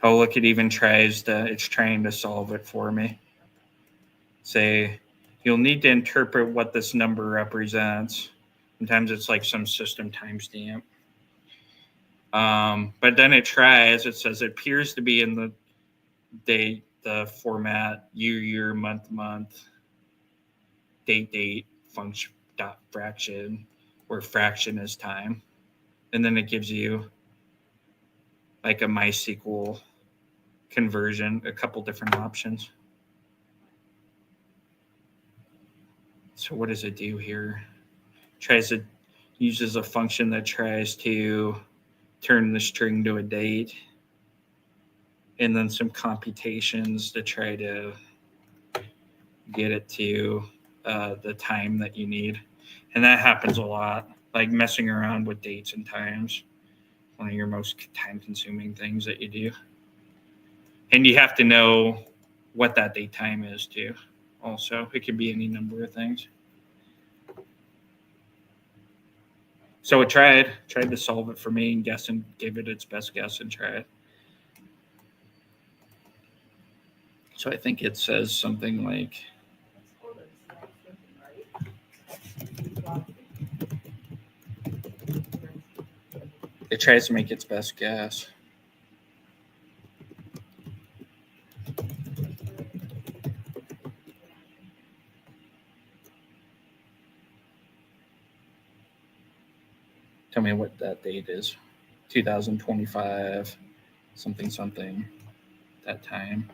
[SPEAKER 1] Oh, look, it even it's trying to solve it for me. Say, you'll need to interpret what this number represents. Sometimes it's like some system timestamp. But then it says it appears to be in the date, the format, year, month, date, function, dot fraction, where fraction is time. And then it gives you like a MySQL conversion, a couple different options. So what does it do here? Uses a function that tries to turn the string to a date, and then some computations to try to get it to the time that you need. And that happens a lot, like messing around with dates and times. One of your most time-consuming things that you do. And you have to know what that date time is too. Also, it could be any number of things. So it tried to solve it for me and gave it its best guess and tried. So I think it says something like, it tries to make its best guess. Tell me what that date is. 2025, something, that time.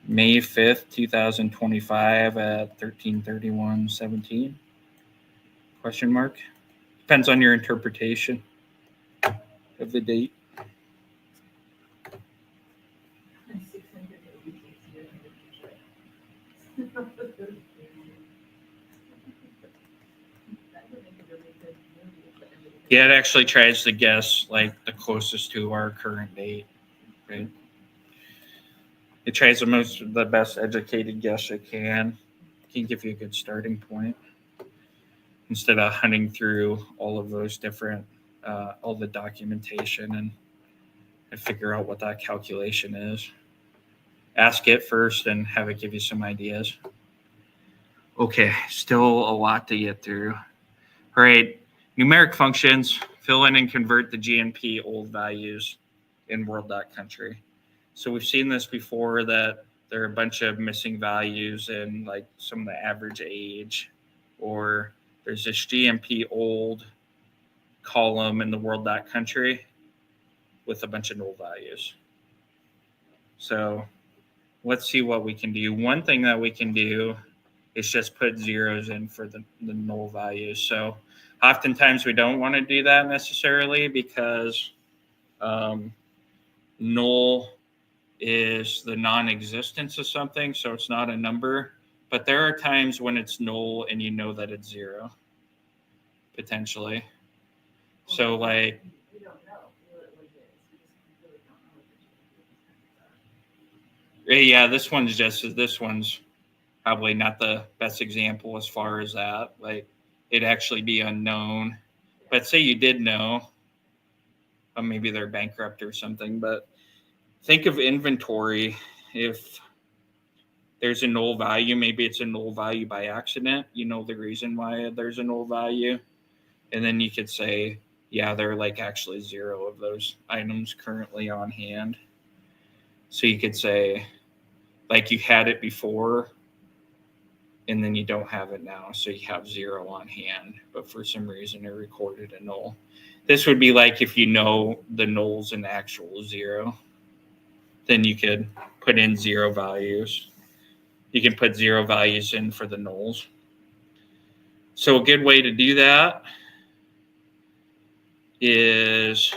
[SPEAKER 1] May 5th, 2025 at 13:31:17? Question mark. Depends on your interpretation of the date. Yeah, it actually tries to guess like the closest to our current date, right? It tries the best educated guess it can. It can give you a good starting point instead of hunting through all of those different, all the documentation and figure out what that calculation is. Ask it first and have it give you some ideas. Okay, still a lot to get through. All right, numeric functions, fill in and convert the GNP old values in world.country. So we've seen this before, that there are a bunch of missing values in like some of the average age, or there's this GMP old column in the world.country with a bunch of null values. So let's see what we can do. One thing that we can do is just put zeros in for the null values. So oftentimes we don't want to do that necessarily, because null is the non-existence of something, so it's not a number. But there are times when it's null and you know that it's zero, potentially. So like,
[SPEAKER 2] We don't know what it is. We just really don't know what the
[SPEAKER 1] yeah, this one's probably not the best example as far as that. Like, it'd actually be unknown. But say you did know, or maybe they're bankrupt or something. But think of inventory. If there's a null value, maybe it's a null value by accident. You know the reason why there's a null value. And then you could say, yeah, there are like actually zero of those items currently on hand. So you could say, like, you had it before, and then you don't have it now. So you have zero on hand, but for some reason it recorded a null. This would be like if you know the null's an actual zero, then you could put in zero values. You can put zero values in for the nulls. So a good way to do that is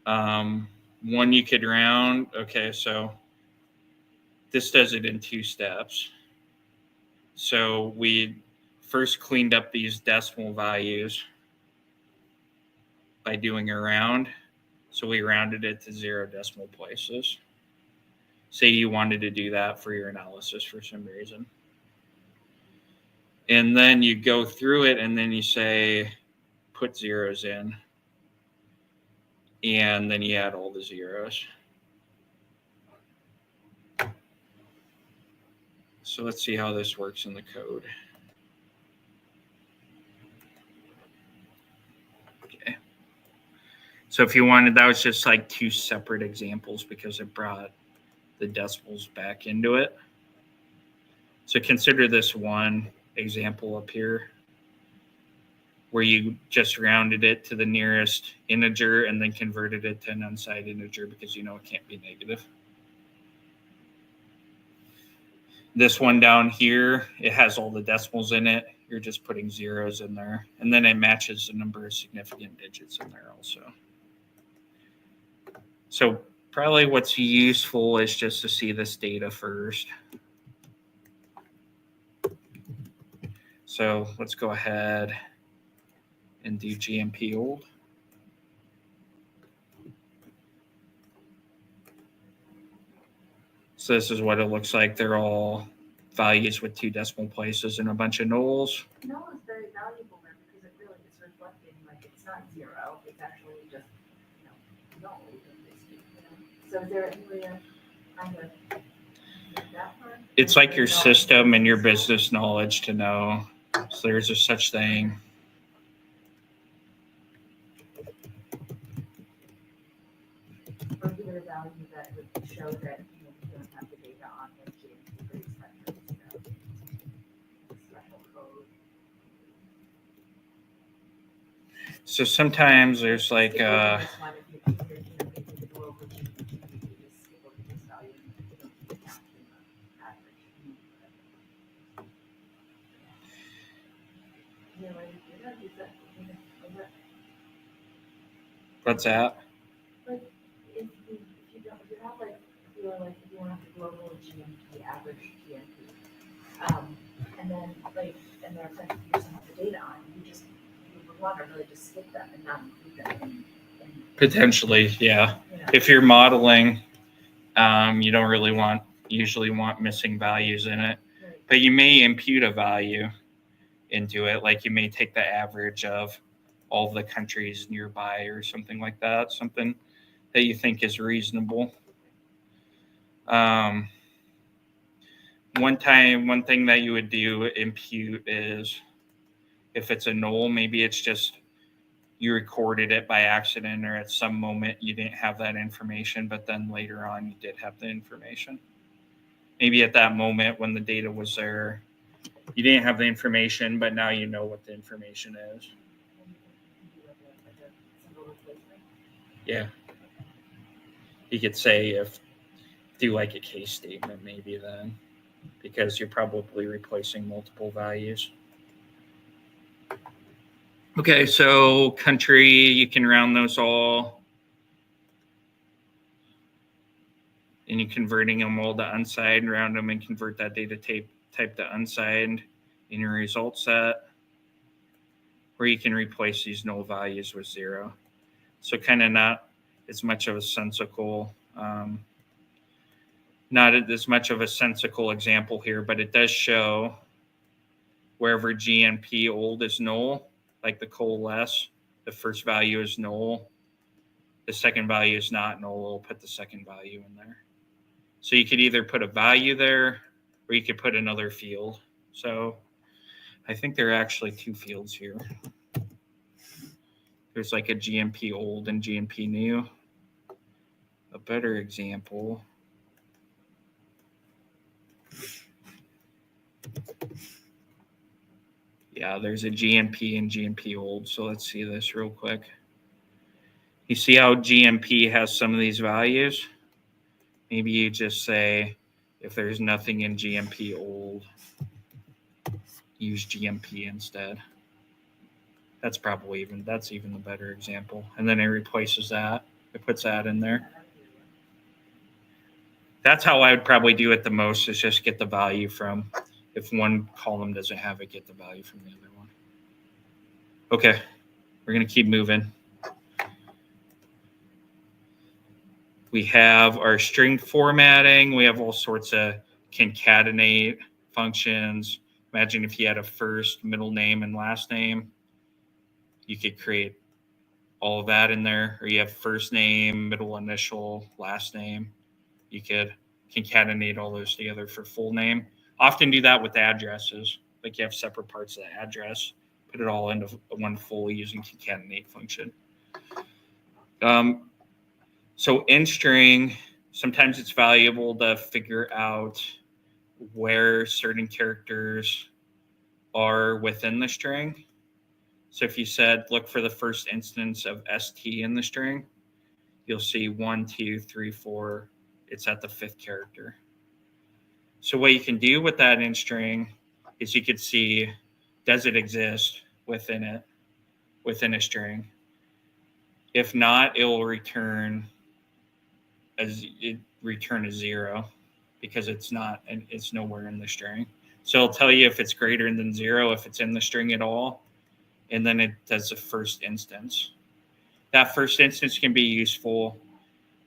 [SPEAKER 1] one you could round. Okay, so this does it in 2 steps. So we first cleaned up these decimal values by doing a round. So we rounded it to 0 decimal places. Say you wanted to do that for your analysis for some reason. And then you go through it and then you say, put zeros in. And then you add all the zeros. So let's see how this works in the code. Okay. So if you wanted, that was just like 2 separate examples because it brought the decimals back into it. So consider this one example up here where you just rounded it to the nearest integer and then converted it to an unsigned integer because you know it can't be negative. This one down here, it has all the decimals in it. You're just putting zeros in there. And then it matches the number of significant digits in there also. So probably what's useful is just to see this data first. So let's go ahead and do GMP old. So this is what it looks like. They're all values with 2 decimal places and a bunch of nulls.
[SPEAKER 2] null is very valuable there because it really is reflecting, like, it's not zero, it's actually just, null. So is there any way to kind of make that part?
[SPEAKER 1] It's like your system and your business knowledge to know. So there's a such thing.
[SPEAKER 2] Or give it a value that would show that, we don't have the data on the GMP for these metrics, special code.
[SPEAKER 1] So sometimes there's like
[SPEAKER 2] Skip over this one if you go over GMP, you just skip over this value and you don't count the average. Yeah, like, is that,
[SPEAKER 1] what's that?
[SPEAKER 2] But if you don't, if you have like, if you want the global GMP, average GMP, and then like, and there are sections you just have the data on, you would want to really just skip them and not include them in
[SPEAKER 1] Potentially, yeah.
[SPEAKER 2] you know.
[SPEAKER 1] If you're modeling, you don't really usually want missing values in it,
[SPEAKER 2] Right.
[SPEAKER 1] but you may impute a value into it. Like you may take the average of all the countries nearby or something like that, something that you think is reasonable. One thing that you would do impute is if it's a null, maybe it's just, you recorded it by accident, or at some moment you didn't have that information, but then later on you did have the information. Maybe at that moment when the data was there, you didn't have the information, but now you know what the information is. Yeah. You could say if do like a case statement maybe then, because you're probably replacing multiple values. Okay, so country, you can round those all. And you're converting them all to unsigned, round them and convert that data type to unsigned in your result set. Or you can replace these null values with 0. So kind of not as much of a sensical, not as much of a sensical example here, but it does show wherever GNP old is null, like the coalesce, the first value is null. The second value is not null. We'll put the second value in there. So you could either put a value there or you could put another field. So I think there are actually 2 fields here. There's like a GNP old and GNP new. A better example. Yeah, there's a GNP and GNP old. So let's see this real quick. You see how GNP has some of these values? Maybe you just say, if there's nothing in GNP old, use GNP instead. That's probably even the better example. And then it replaces that. It puts that in there. That's how I would probably do it the most, is just get the value from, if one column doesn't have it, get the value from the other one. Okay, we're going to keep moving. We have our string formatting. We have all sorts of concatenate functions. Imagine if you had a first, middle name, and last name. You could create all of that in there. Or you have first name, middle initial, last name. You could concatenate all those together for full name. Often do that with addresses. Like you have separate parts of the address. Put it all into one full using concatenate function. So in string, sometimes it's valuable to figure out where certain characters are within the string. So if you said, look for the first instance of ST in the string, you'll see 1, 2, 3, 4. It's at the 5th character. So what you can do with that in string is you could see, does it exist within a string? If not, it will return a 0 because it's not, and it's nowhere in the string. So it'll tell you if it's greater than 0, if it's in the string at all, and then it does the first instance. That first instance can be useful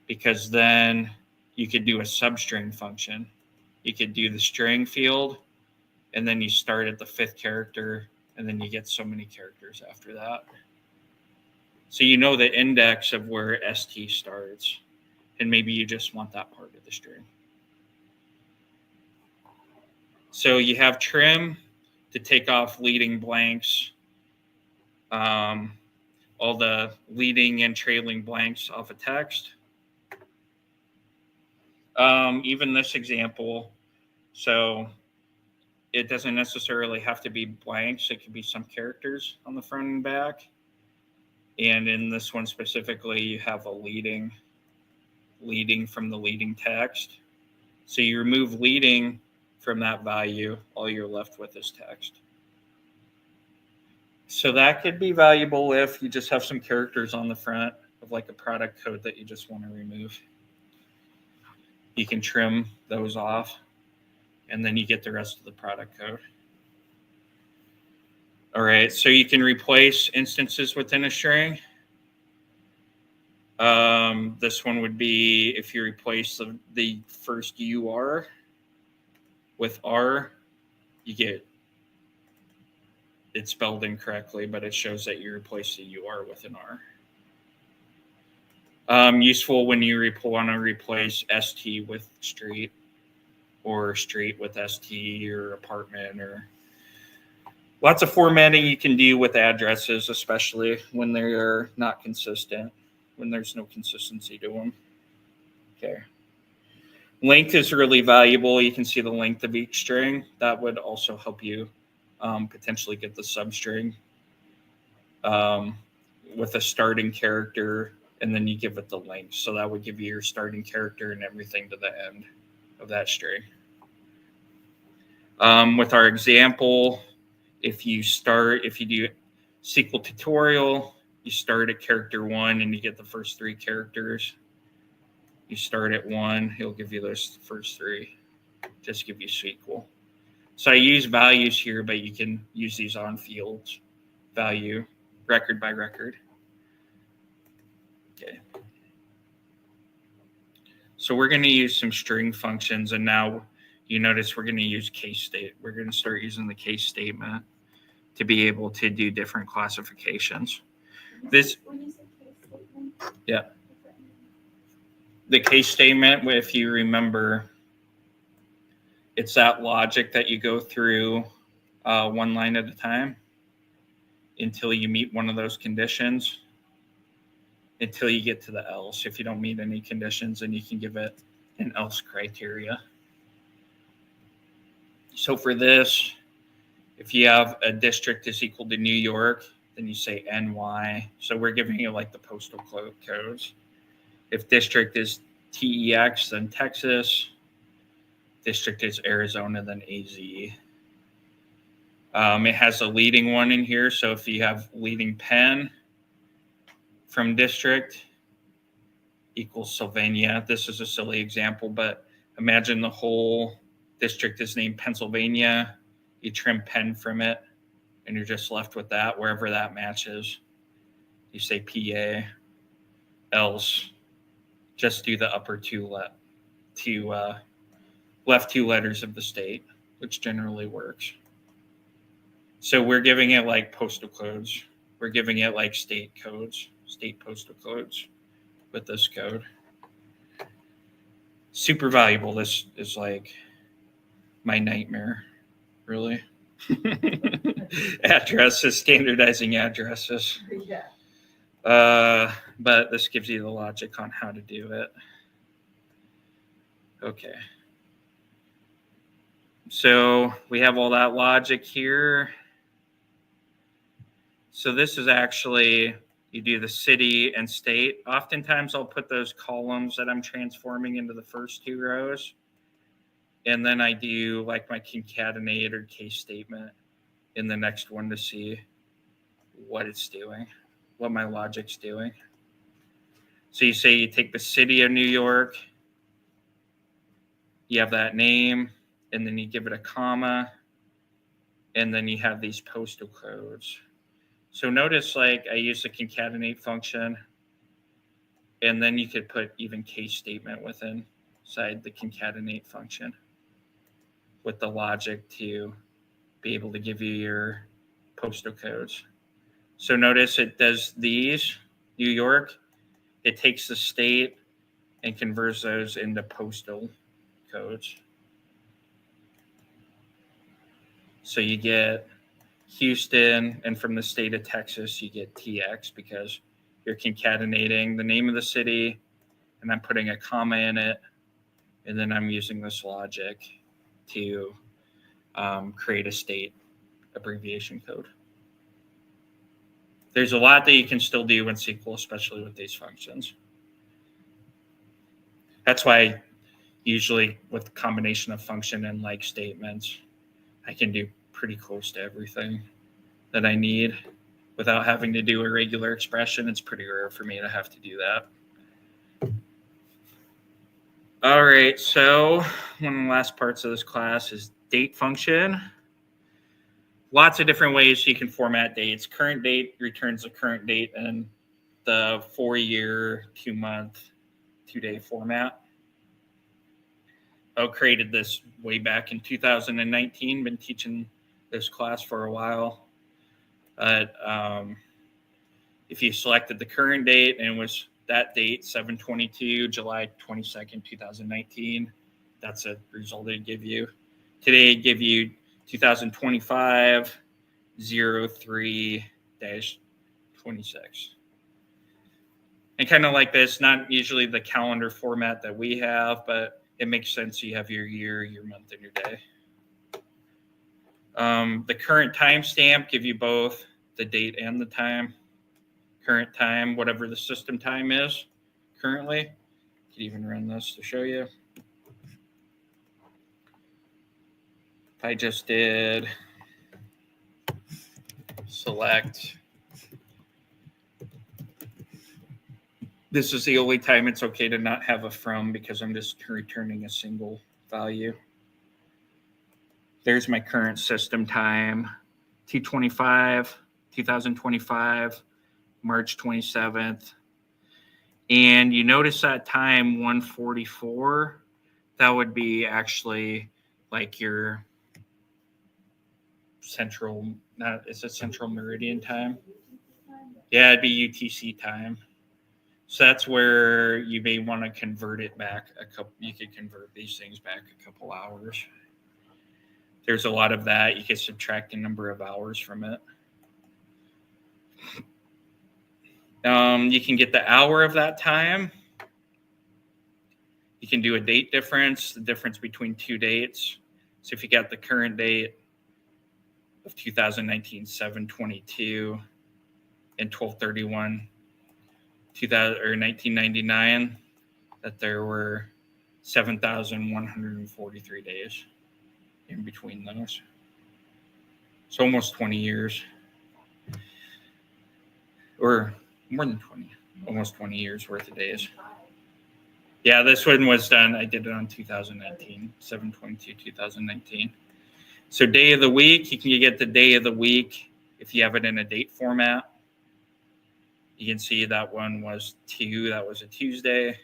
[SPEAKER 1] because then you could do a substring function. You could do the string field, and then you start at the 5th character, and then you get so many characters after that. So you know the index of where ST starts, and maybe you just want that part of the string. So you have trim to take off leading blanks, all the leading and trailing blanks off of text. Even this example, so it doesn't necessarily have to be blanks. It could be some characters on the front and back. And in this one specifically, you have a leading from the leading text. So you remove leading from that value, all you're left with is text. So that could be valuable if you just have some characters on the front of like a product code that you just want to remove. You can trim those off, and then you get the rest of the product code. All right, so you can replace instances within a string. This one would be if you replace the first UR with R, you get it spelled incorrectly, but it shows that you replace the UR with an R. Useful when you want to replace ST with street, or street with ST, or apartment, or Lots of formatting you can do with addresses, especially when they are not consistent, when there's no consistency to them. Okay. Length is really valuable. You can see the length of each string. That would also help you potentially get the substring with a starting character, and then you give it the length. So that would give you your starting character and everything to the end of that string. With our example, if you do SQL tutorial, you start at character 1 and you get the first 3 characters. You start at 1, he'll give you those first 3. Just give you SQL. So I use values here, but you can use these on fields value, record by record. Okay. So we're going to use some string functions, and now you notice we're going to use case state. We're going to start using the case statement to be able to do different classifications.
[SPEAKER 2] When you say case statement,
[SPEAKER 1] Yeah. The case statement, if you remember, it's that logic that you go through one line at a time until you meet one of those conditions, until you get to the else. If you don't meet any conditions, then you can give it an else criteria. So for this, if you have a district is equal to New York, then you say NY. So we're giving you like the postal codes. If district is TEX, then Texas. District is Arizona, then AZ. It has a leading one in here. So if you have leading pen from district equals Sylvania. This is a silly example, but imagine the whole district is named Pennsylvania. You trim pen from it, and you're just left with that, wherever that matches. You say PA, else. Just do the upper left 2 letters of the state, which generally works. So we're giving it like postal codes. We're giving it like state codes, state postal codes with this code. Super valuable. This is like my nightmare, really. Addresses, standardizing addresses.
[SPEAKER 2] Yeah.
[SPEAKER 1] But this gives you the logic on how to do it. Okay. So we have all that logic here. So this is actually, you do the city and state. Oftentimes I'll put those columns that I'm transforming into the first 2 rows. And then I do like my concatenate or case statement in the next one to see what it's doing, what my logic's doing. So you say you take the city of New York, you have that name, and then you give it a comma, and then you have these postal codes. So notice like I use the concatenate function, and then you could put even case statement within inside the concatenate function with the logic to be able to give you your postal codes. So notice it does these, New York, it takes the state and converts those into postal codes. So you get Houston, and from the state of Texas, you get TX because you're concatenating the name of the city, and I'm putting a comma in it, and then I'm using this logic to create a state abbreviation code. There's a lot that you can still do in SQL, especially with these functions. That's why usually with a combination of function and like statements, I can do pretty close to everything that I need without having to do a regular expression. It's pretty rare for me to have to do that. All right, so one of the last parts of this class is date function. Lots of different ways you can format dates. Current date returns the current date in the 4-year, 2-month, 2-day format. I created this way back in 2019, been teaching this class for a while. If you selected the current date and it was that date, 7/22, July 22nd, 2019, that's a result it'd give you. Today it'd give you 2025, 03-26. And kind of like this, not usually the calendar format that we have, but it makes sense. You have your year, your month, and your day. The current timestamp give you both the date and the time. Current time, whatever the system time is currently. You could even run this to show you. If I just did select, this is the only time it's okay to not have a from because I'm just returning a single value. There's my current system time, 2025, March 27th. And you notice that time 1:44, that would be actually like your central, is it central meridian time? Yeah, it'd be UTC time. So that's where you may want to convert it back a couple. You could convert these things back a couple hours. There's a lot of that. You can subtract a number of hours from it. You can get the hour of that time. You can do a date difference, the difference between two dates. So if you got the current date of 2019, 7/22 and 12/31, 1999, that there were 7,143 days in between those. So almost 20 years. Or more than 20, almost 20 years worth of days. Yeah, this one was done. I did it on 2019, 7/22/2019. So day of the week, you can get the day of the week if you have it in a date format. You can see that one was 2. That was a Tuesday.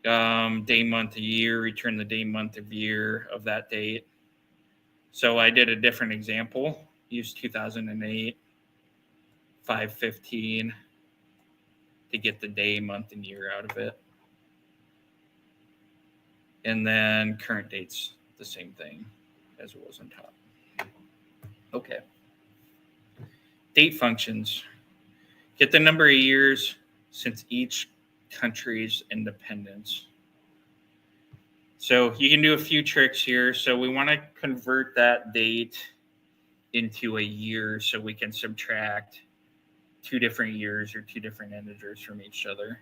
[SPEAKER 1] Day, month, of year, return the day, month, of year of that date. So I did a different example. Used 2008, 5/15 to get the day, month, and year out of it. And then current date's the same thing as it was on top. Okay. Date functions. Get the number of years since each country's independence. So you can do a few tricks here. So we want to convert that date into a year so we can subtract 2 different years or 2 different integers from each other.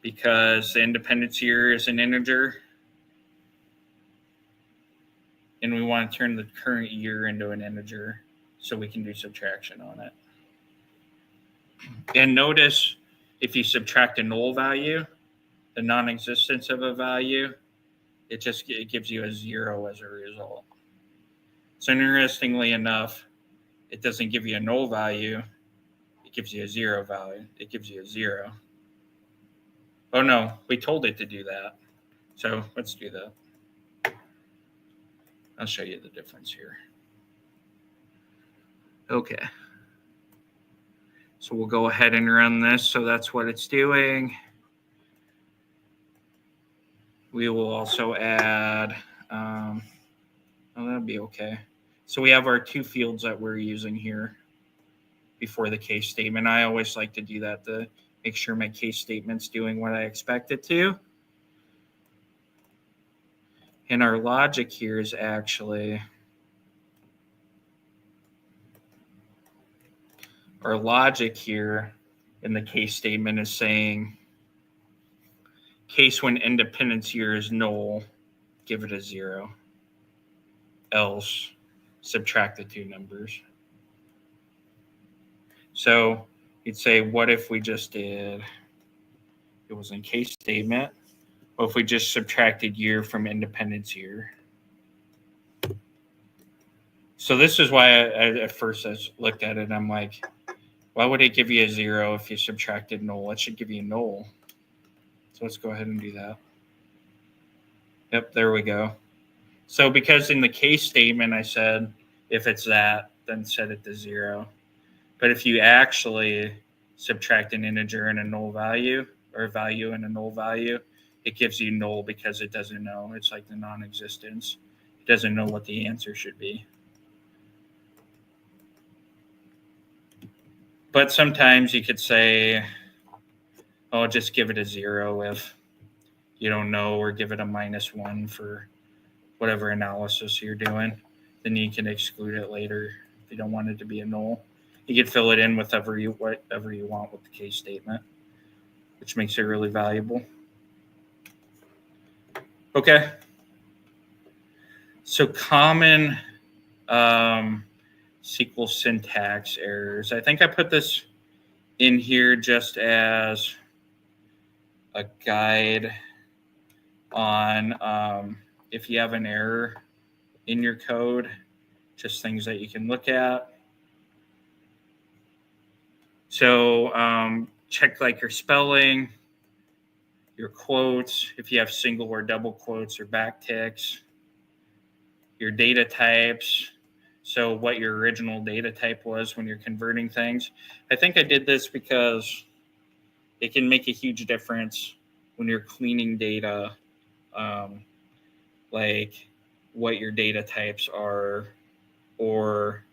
[SPEAKER 1] Because the independence year is an integer. And we want to turn the current year into an integer so we can do subtraction on it. And notice if you subtract a null value, the non-existence of a value, it gives you a 0 as a result. So interestingly enough, it doesn't give you a null value. It gives you a 0 value. It gives you a 0. Oh no, we told it to do that. So let's do that. I'll show you the difference here. Okay. So we'll go ahead and run this. So that's what it's doing. We will also add, oh, that'll be okay. So we have our 2 fields that we're using here before the case statement. I always like to do that to make sure my case statement's doing what I expect it to. And our logic here is actually, our logic here in the case statement is saying, case when independence year is null, give it a 0. Else, subtract the 2 numbers. So you'd say, what if we just did, it was in case statement, what if we just subtracted year from independence year? So this is why at first I looked at it, I'm like, why would it give you a 0 if you subtracted null? It should give you null. So let's go ahead and do that. Yep, there we go. So because in the case statement I said, if it's that, then set it to 0. But if you actually subtract an integer and a null value, or a value and a null value, it gives you null because it doesn't know. It's like the non-existence. It doesn't know what the answer should be. But sometimes you could say, oh, just give it a 0 if you don't know, or give it a -1 for whatever analysis you're doing. Then you can exclude it later if you don't want it to be a null. You can fill it in with whatever you want with the case statement, which makes it really valuable. Okay. So common SQL syntax errors. I think I put this in here just as a guide on if you have an error in your code, just things that you can look at. So check like your spelling, your quotes, if you have single or double quotes or backticks, your data types. So what your original data type was when you're converting things. I think I did this because it can make a huge difference when you're cleaning data, like what your data types are, or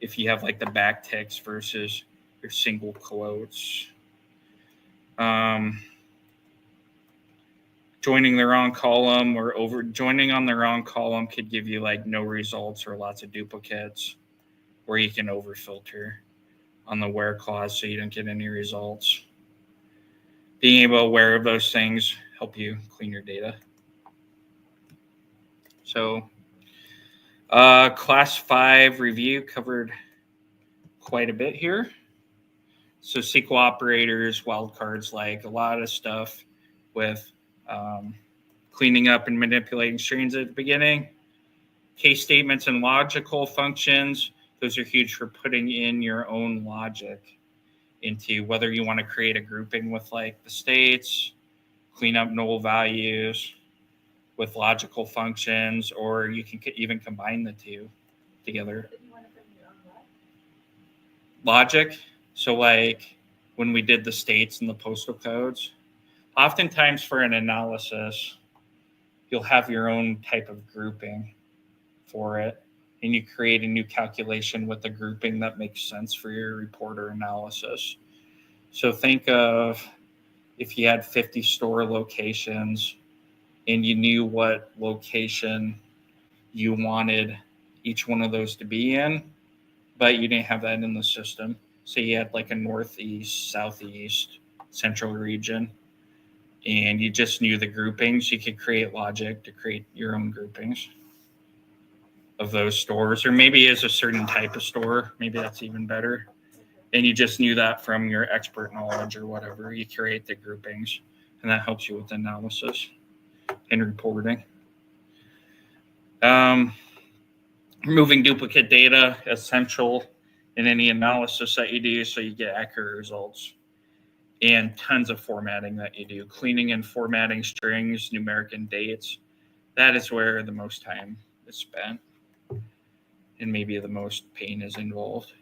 [SPEAKER 1] if you have like the backticks versus your single quotes. Joining the wrong column or joining on the wrong column could give you like no results or lots of duplicates, or you can over filter on the where clause so you don't get any results. Being able aware of those things help you clean your data. So class 5 review covered quite a bit here. So SQL operators, wildcards, like a lot of stuff with cleaning up and manipulating strings at the beginning. Case statements and logical functions, those are huge for putting in your own logic into whether you want to create a grouping with like the states, clean up null values with logical functions, or you can even combine the two together. Logic. So like when we did the states and the postal codes, oftentimes for an analysis, you'll have your own type of grouping for it, and you create a new calculation with a grouping that makes sense for your report or analysis. So think of if you had 50 store locations and you knew what location you wanted each one of those to be in, but you didn't have that in the system. So you had like a northeast, southeast, central region, and you just knew the groupings. You could create logic to create your own groupings of those stores, or maybe as a certain type of store. Maybe that's even better. And you just knew that from your expert knowledge or whatever. You create the groupings, and that helps you with analysis and reporting. Removing duplicate data, essential in any analysis that you do so you get accurate results. And tons of formatting that you do. Cleaning and formatting strings, numeric and dates. That is where the most time is spent. And maybe the most pain is involved.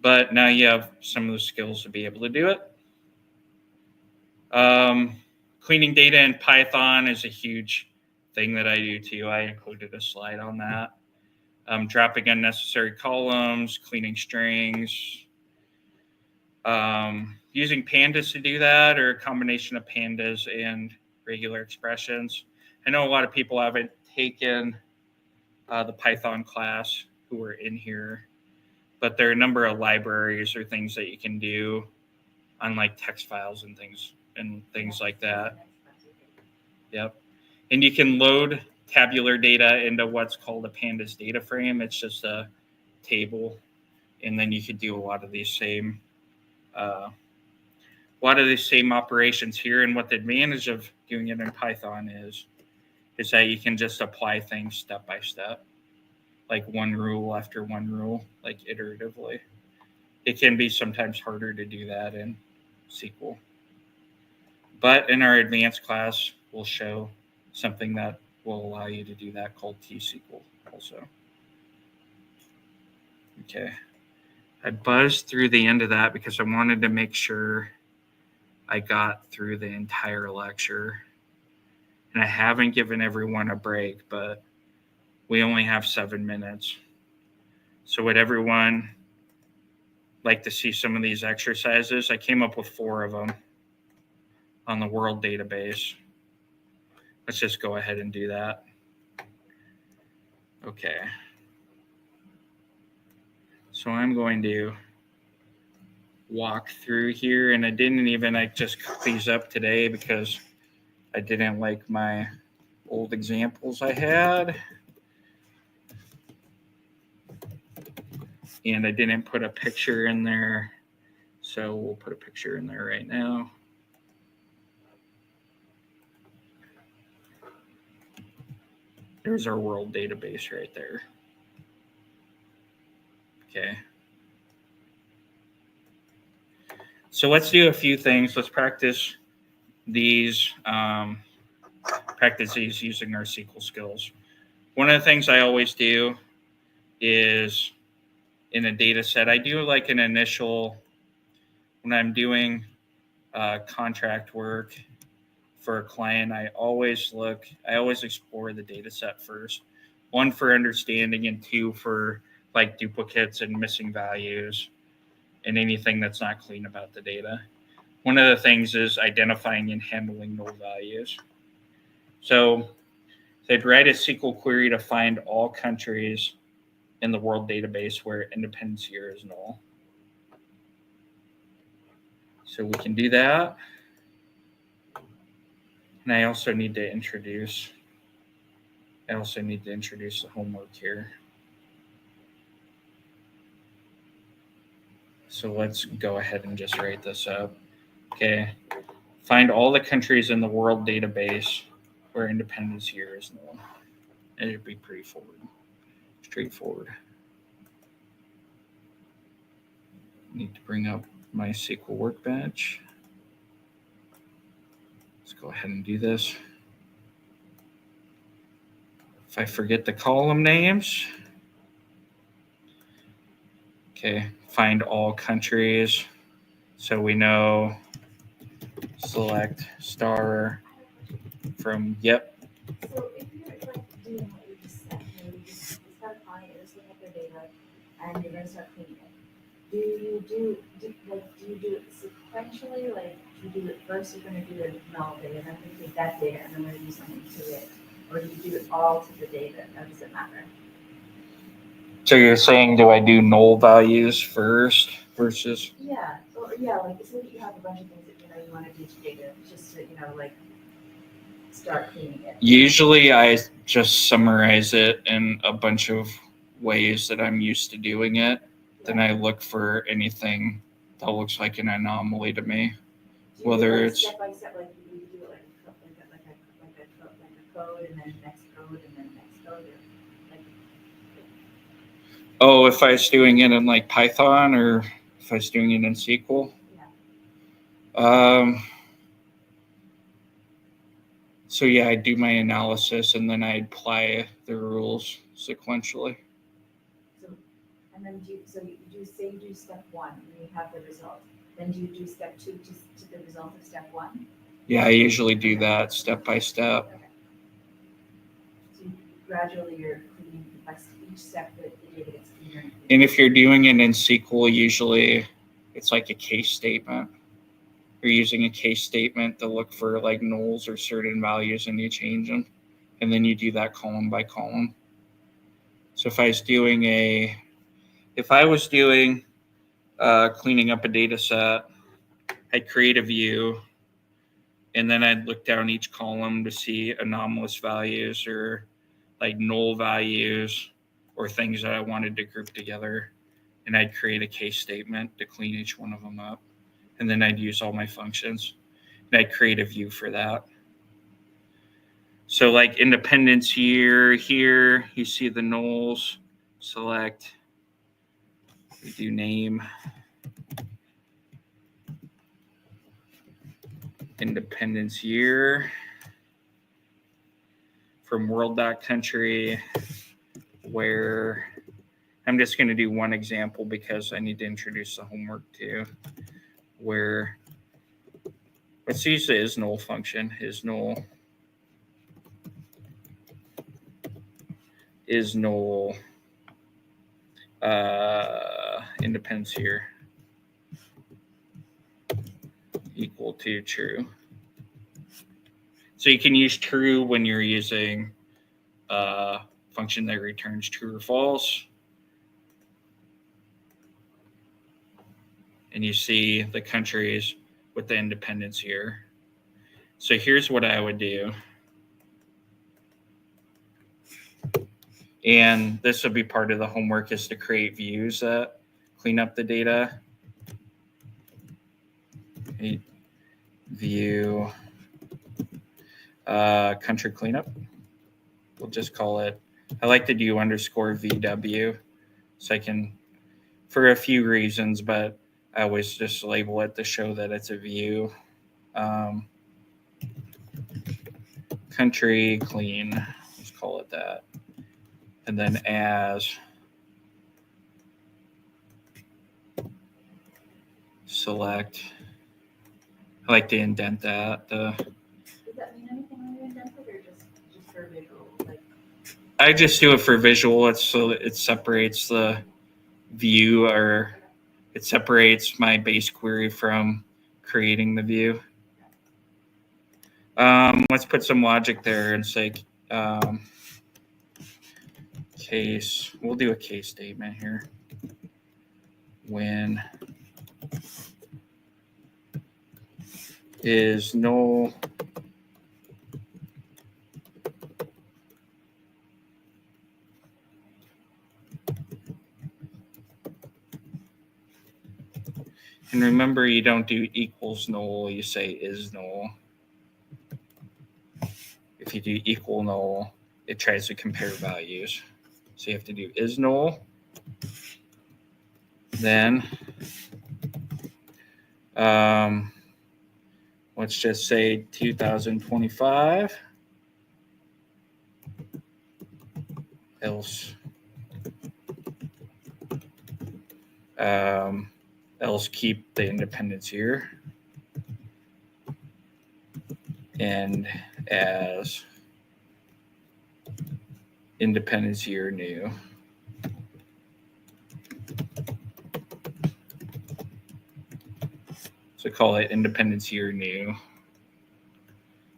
[SPEAKER 1] But now you have some of the skills to be able to do it. Cleaning data in Python is a huge thing that I do too. I included a slide on that. Dropping unnecessary columns, cleaning strings. Using pandas to do that, or a combination of pandas and regular expressions. I know a lot of people haven't taken the Python class who are in here, but there are a number of libraries or things that you can do on like text files and things like that. Yep. And you can load tabular data into what's called a pandas data frame. It's just a table, and then you could do a lot of these same operations here. And what the advantage of doing it in Python is that you can just apply things step by step, like one rule after one rule, like iteratively. It can be sometimes harder to do that in SQL. But in our advanced class, we'll show something that will allow you to do that called T-SQL also. Okay. I buzzed through the end of that because I wanted to make sure I got through the entire lecture. And I haven't given everyone a break, but we only have 7 minutes. So would everyone like to see some of these exercises. I came up with 4 of them on the world database. Let's just go ahead and do that. Okay. So I'm going to walk through here, and I didn't even, I just cut these up today because I didn't like my old examples I had. And I didn't put a picture in there. So we'll put a picture in there right now. There's our world database right there. Okay. So let's do a few things. Let's practice these using our SQL skills. One of the things I always do is in a data set, I do like an initial, when I'm doing contract work for a client, I always explore the data set first. 1 for understanding, and 2 for like duplicates and missing values and anything that's not clean about the data. One of the things is identifying and handling null values. So they'd write a SQL query to find all countries in the world database where independence year is null. So we can do that. And I also need to introduce the homework here. So let's go ahead and just write this up. Okay. Find all the countries in the world database where independence year is null. And it'd be pretty straightforward. Need to bring up my SQL workbench. Let's go ahead and do this. If I forget the column names. Okay, find all countries. So we know select star from, yep.
[SPEAKER 2] So if you're like doing what you just said, you just start applying it, just look at their data, and you're gonna start cleaning it. Do you do it sequentially? Like, do you do it first? You're gonna do the null data, and then we take that data, and then we're gonna do something to it, or do you do it all to the data? Or does it matter?
[SPEAKER 1] So you're saying, do I do null values first versus?
[SPEAKER 2] Yeah, or yeah, like say that you have a bunch of things that you want to do to data, just to like start cleaning it.
[SPEAKER 1] Usually I just summarize it in a bunch of ways that I'm used to doing it. Yeah. Then I look for anything that looks like an anomaly to me. Whether it's
[SPEAKER 2] step by step, like you do it like a code, and then next code, and then next code.
[SPEAKER 1] Oh, if I was doing it in like Python, or if I was doing it in SQL? Yeah. So yeah, I do my analysis, and then I apply the rules sequentially.
[SPEAKER 2] So, and then you do step 1, and you have the result. Then do you do step 2 to the result of step 1?
[SPEAKER 1] Yeah, I usually do that step by step.
[SPEAKER 2] Okay. So gradually you're cleaning by each step that the data gets cleaner.
[SPEAKER 1] And if you're doing it in SQL, usually it's like a case statement. You're using a case statement to look for like nulls or certain values, and you change them. And then you do that column by column. So if I was doing cleaning up a data set, I'd create a view, and then I'd look down each column to see anomalous values or like null values or things that I wanted to group together. And I'd create a case statement to clean each one of them up. And then I'd use all my functions, and I'd create a view for that. So like independence year here, you see the nulls, select, we do name, independence year, from world.country, where I'm just going to do one example because I need to introduce the homework too, where let's use the isNull function. isNull independence here. equal to true. So you can use true when you're using a function that returns true or false. And you see the countries with the independence here. So here's what I would do. And this will be part of the homework, is to create views that clean up the data. View country cleanup. We'll just call it, I like to do _VW. So I can, for a few reasons, but I always just label it to show that it's a view. Country clean, let's call it that. And then as select, I like to indent that.
[SPEAKER 2] Does that mean anything when you indent it, or just for visual? Like,
[SPEAKER 1] I just do it for visual. It's so it separates the view, or it separates my base query from creating the view. Let's put some logic there and say case. We'll do a case statement here. When is null and remember, you don't do equals null, you say is null. If you do equal null, it tries to compare values. So you have to do is null. Then let's just say 2025. Else else keep the independence here. And as independence year new. So call it independence year new.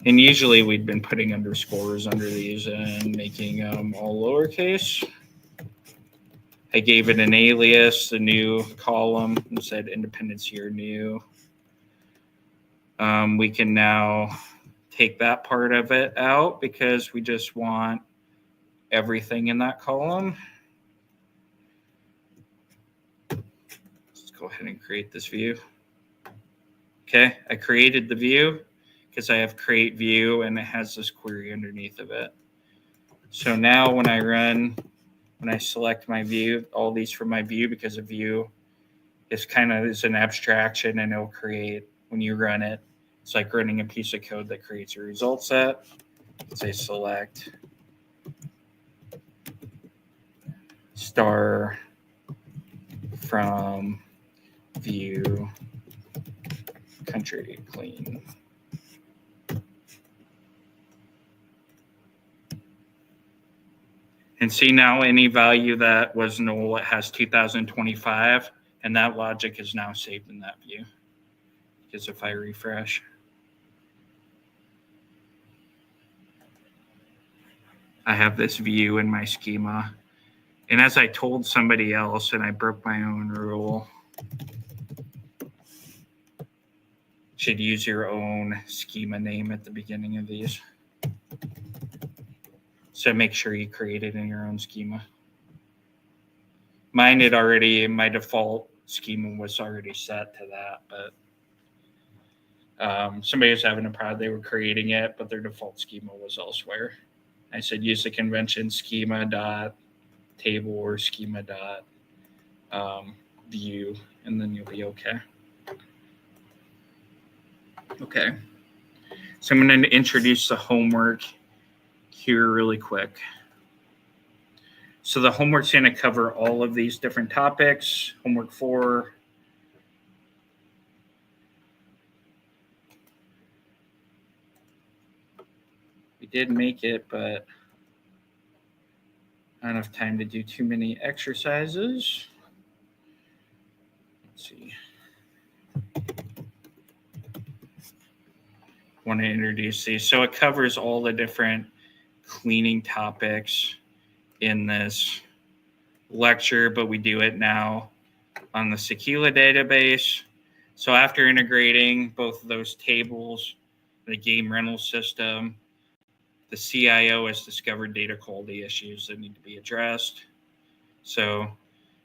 [SPEAKER 1] And usually we'd been putting underscores under these and making them all lowercase. I gave it an alias, a new column, and said independence year new. We can now take that part of it out because we just want everything in that column. Let's go ahead and create this view. Okay, I created the view because I have create view and it has this query underneath of it. So now when I select my view, all these from my view, because a view is is an abstraction, and it'll create, when you run it, it's like running a piece of code that creates a result set. Say select star from view country clean. And see, now any value that was null, it has 2025, and that logic is now saved in that view. Because if I refresh, I have this view in my schema. And as I told somebody else, and I broke my own rule, should use your own schema name at the beginning of these. So make sure you create it in your own schema. Mine had already, my default schema was already set to that, but somebody was having a problem. They were creating it, but their default schema was elsewhere. I said use the convention schema dot table or schema dot view, and then you'll be okay. Okay, so I'm going to introduce the homework here really quick. So the homework's going to cover all of these different topics. Homework 4. We did make it, but not enough time to do too many exercises. Let's see. want to introduce these. So it covers all the different cleaning topics in this lecture, but we do it now on the SQL database. So after integrating both of those tables, the game rental system, the CIO has discovered data quality issues that need to be addressed. So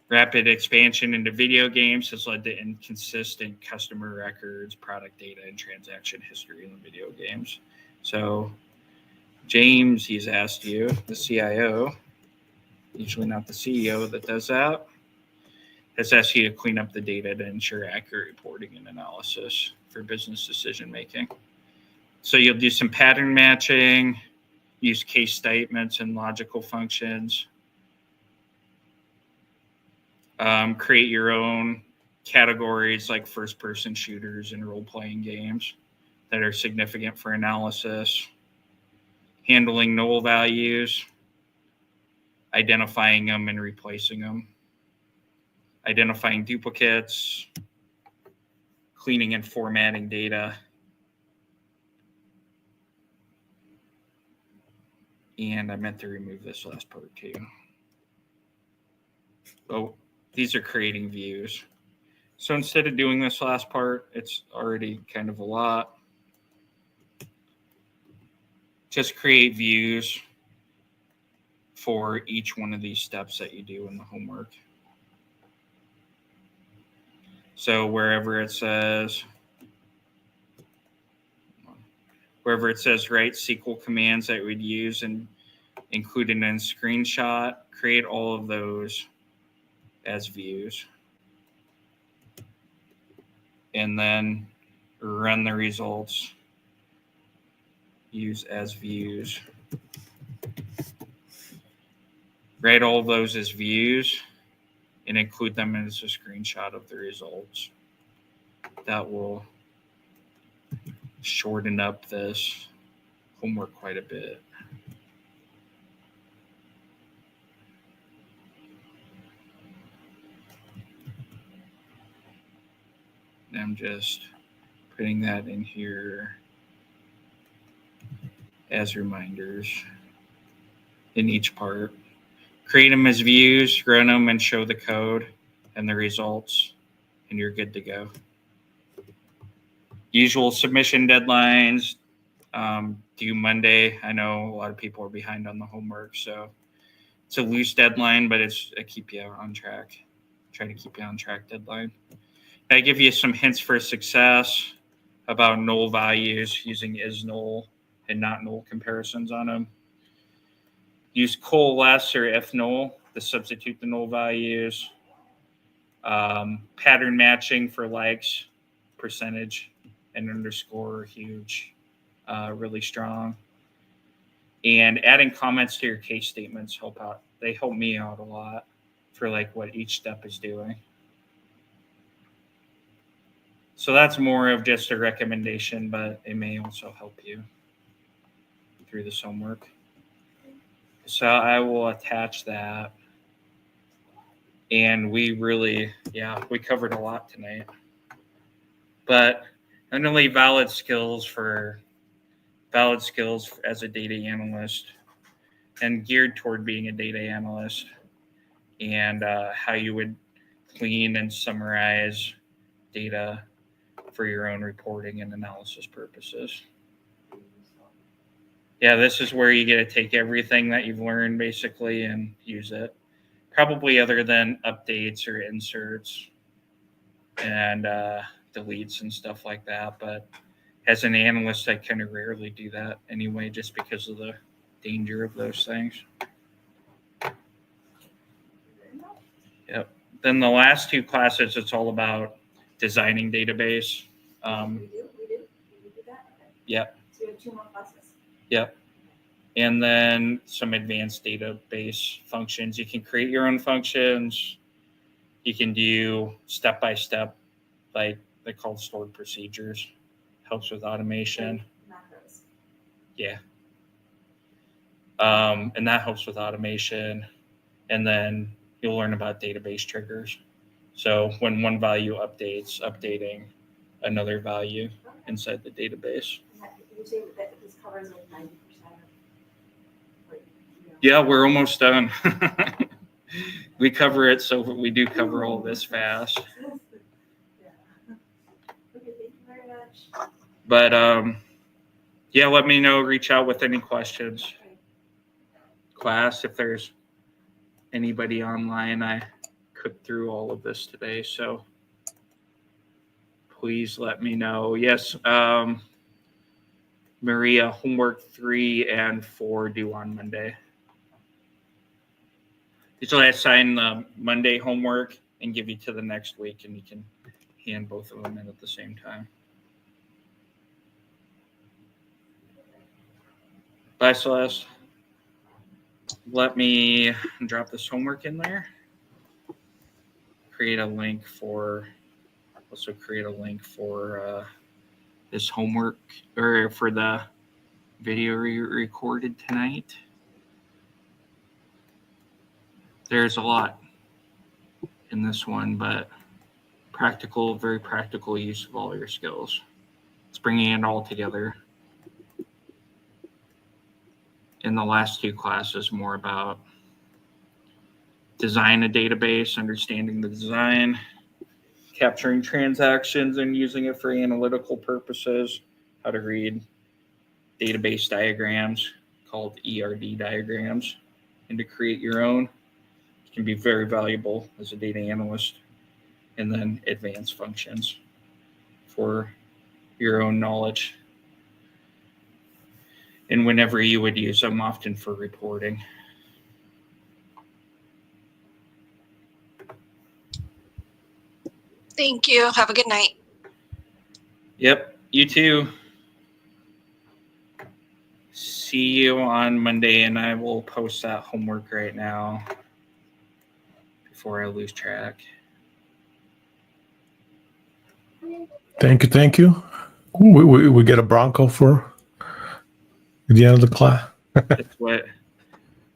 [SPEAKER 1] rapid expansion into video games has led to inconsistent customer records, product data, and transaction history in the video games. So James, he's asked you, the CIO, usually not the CEO that does that, has asked you to clean up the data to ensure accurate reporting and analysis for business decision making. So you'll do some pattern matching, use case statements and logical functions, create your own categories like first-person shooters and role-playing games that are significant for analysis, handling null values, identifying them and replacing them, identifying duplicates, cleaning and formatting data, and I meant to remove this last part too. Oh, these are creating views. So instead of doing this last part, it's already kind of a lot. Just create views for each one of these steps that you do in the homework. So wherever it says write SQL commands that we'd use and include it in a screenshot, create all of those as views. And then run the results, use as views. Write all of those as views and include them as a screenshot of the results. That will shorten up this homework quite a bit. I'm just putting that in here as reminders in each part. Create them as views, run them, and show the code and the results, and you're good to go. Usual submission deadlines, due Monday. I know a lot of people are behind on the homework, so it's a loose deadline, but I keep you on track. Try to keep you on track deadline. I give you some hints for success about null values using is null and not null comparisons on them. Use coalesce or if null to substitute the null values. Pattern matching for likes, percentage, and underscore are huge, really strong. And adding comments to your case statements help out. They help me out a lot for like what each step is doing. So that's more of just a recommendation, but it may also help you through this homework. So I will attach that. And we covered a lot tonight. But not only valid skills as a data analyst and geared toward being a data analyst and how you would clean and summarize data for your own reporting and analysis purposes. Yeah, this is where you get to take everything that you've learned basically and use it. Probably other than updates or inserts and deletes and stuff like that. But as an analyst, I kind of rarely do that anyway, just because of the danger of those things. Yep. Then the last two classes, it's all about designing database.
[SPEAKER 2] We do that? Okay.
[SPEAKER 1] Yep.
[SPEAKER 2] So we have 2 more classes.
[SPEAKER 1] Yep. And then some advanced database functions. You can create your own functions. You can do step-by-step, like they call stored procedures. Helps with automation.
[SPEAKER 2] Macros.
[SPEAKER 1] Yeah. And that helps with automation. And then you'll learn about database triggers. So when one value updates, updating another value inside the database.
[SPEAKER 2] Is you say that this covers like 90% of, like,
[SPEAKER 1] Yeah, we're almost done. We cover it, so we do cover all this fast.
[SPEAKER 2] Yeah. Okay, thank you very much.
[SPEAKER 1] But yeah, let me know. Reach out with any questions. Class, if there's anybody online, I cooked through all of this today, so please let me know. Yes, Maria, homework 3 and 4 due on Monday. Usually I assign the Monday homework and give you to the next week, and you can hand both of them in at the same time. Bye, Celeste. Let me drop this homework in there. Create a link for this homework, or for the video recorded tonight. There's a lot in this one, but practical, very practical use of all your skills. It's bringing it all together. In the last 2 classes, more about design a database, understanding the design, capturing transactions and using it for analytical purposes, how to read database diagrams called ERD diagrams, and to create your own. It can be very valuable as a data analyst. And then advanced functions for your own knowledge. And whenever you would use them, often for reporting.
[SPEAKER 4] Thank you. Have a good night.
[SPEAKER 1] Yep, you too. See you on Monday, and I will post that homework right now before I lose track.
[SPEAKER 3] Thank you. We get a Bronco for the end of the class.
[SPEAKER 1] That's what.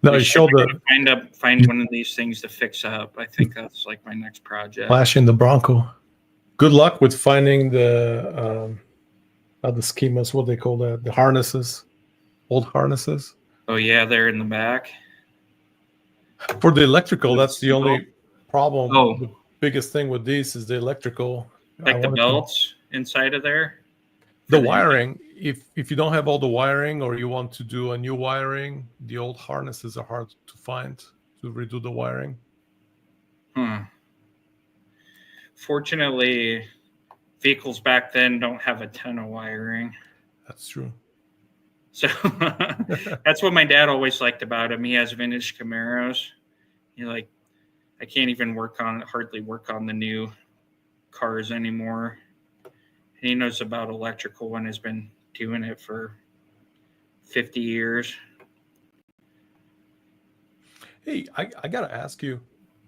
[SPEAKER 3] No, you showed the
[SPEAKER 1] find one of these things to fix up. I think that's like my next project.
[SPEAKER 3] flashing the Bronco. Good luck with finding the schemas. What they call that? The harnesses, old harnesses.
[SPEAKER 1] Oh yeah, they're in the back.
[SPEAKER 3] For the electrical, that's the only problem.
[SPEAKER 1] Oh.
[SPEAKER 3] The biggest thing with these is the electrical.
[SPEAKER 1] Like the belts inside of there?
[SPEAKER 3] The wiring. If you don't have all the wiring, or you want to do a new wiring, the old harnesses are hard to find to redo the wiring.
[SPEAKER 1] Fortunately, vehicles back then don't have a ton of wiring.
[SPEAKER 3] That's true.
[SPEAKER 1] So that's what my dad always liked about him. He has vintage Camaros. I can't even hardly work on the new cars anymore. He knows about electrical and has been doing it for 50 years.
[SPEAKER 3] Hey, I gotta ask you.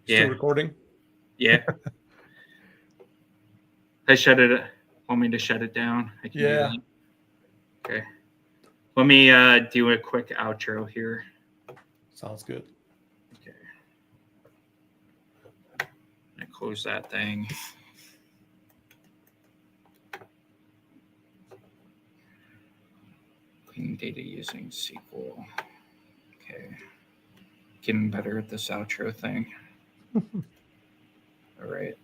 [SPEAKER 1] Yeah.
[SPEAKER 3] Still recording?
[SPEAKER 1] Yeah. Want me to shut it down? I can do that. Okay. Let me do a quick outro here.
[SPEAKER 3] Sounds good.
[SPEAKER 1] Okay. I close that thing. Cleaning data using SQL. Okay. Getting better at this outro thing. All right.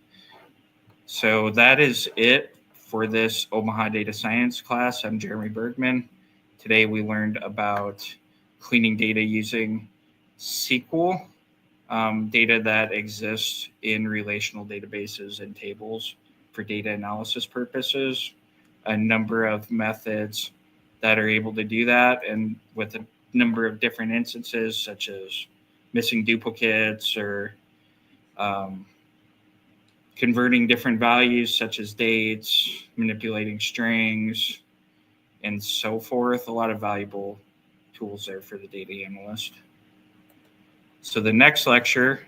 [SPEAKER 1] So that is it for this Omaha Data Science class. I'm Jeremy Bergman. Today we learned about cleaning data using SQL, data that exists in relational databases and tables for data analysis purposes, a number of methods that are able to do that, and with a number of different instances, such as missing duplicates or converting different values such as dates, manipulating strings, and so forth. A lot of valuable tools there for the data analyst. So the next lecture,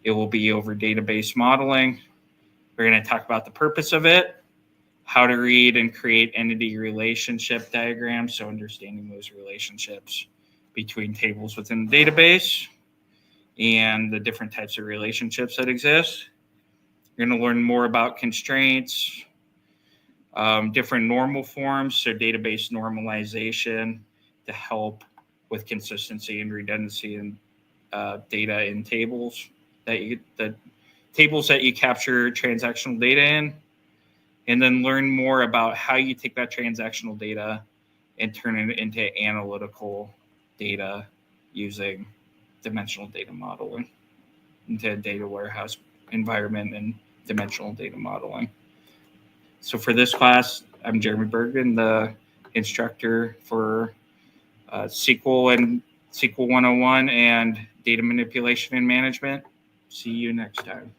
[SPEAKER 1] it will be over database modeling. We're going to talk about the purpose of it, how to read and create entity relationship diagrams, so understanding those relationships between tables within the database and the different types of relationships that exist. You're going to learn more about constraints, different normal forms, so database normalization to help with consistency and redundancy in data in tables the tables that you capture transactional data in, and then learn more about how you take that transactional data and turn it into analytical data using dimensional data modeling into a data warehouse environment and dimensional data modeling. So for this class, I'm Jeremy Bergen, the instructor for SQL and SQL 101 and data manipulation and management. See you next time.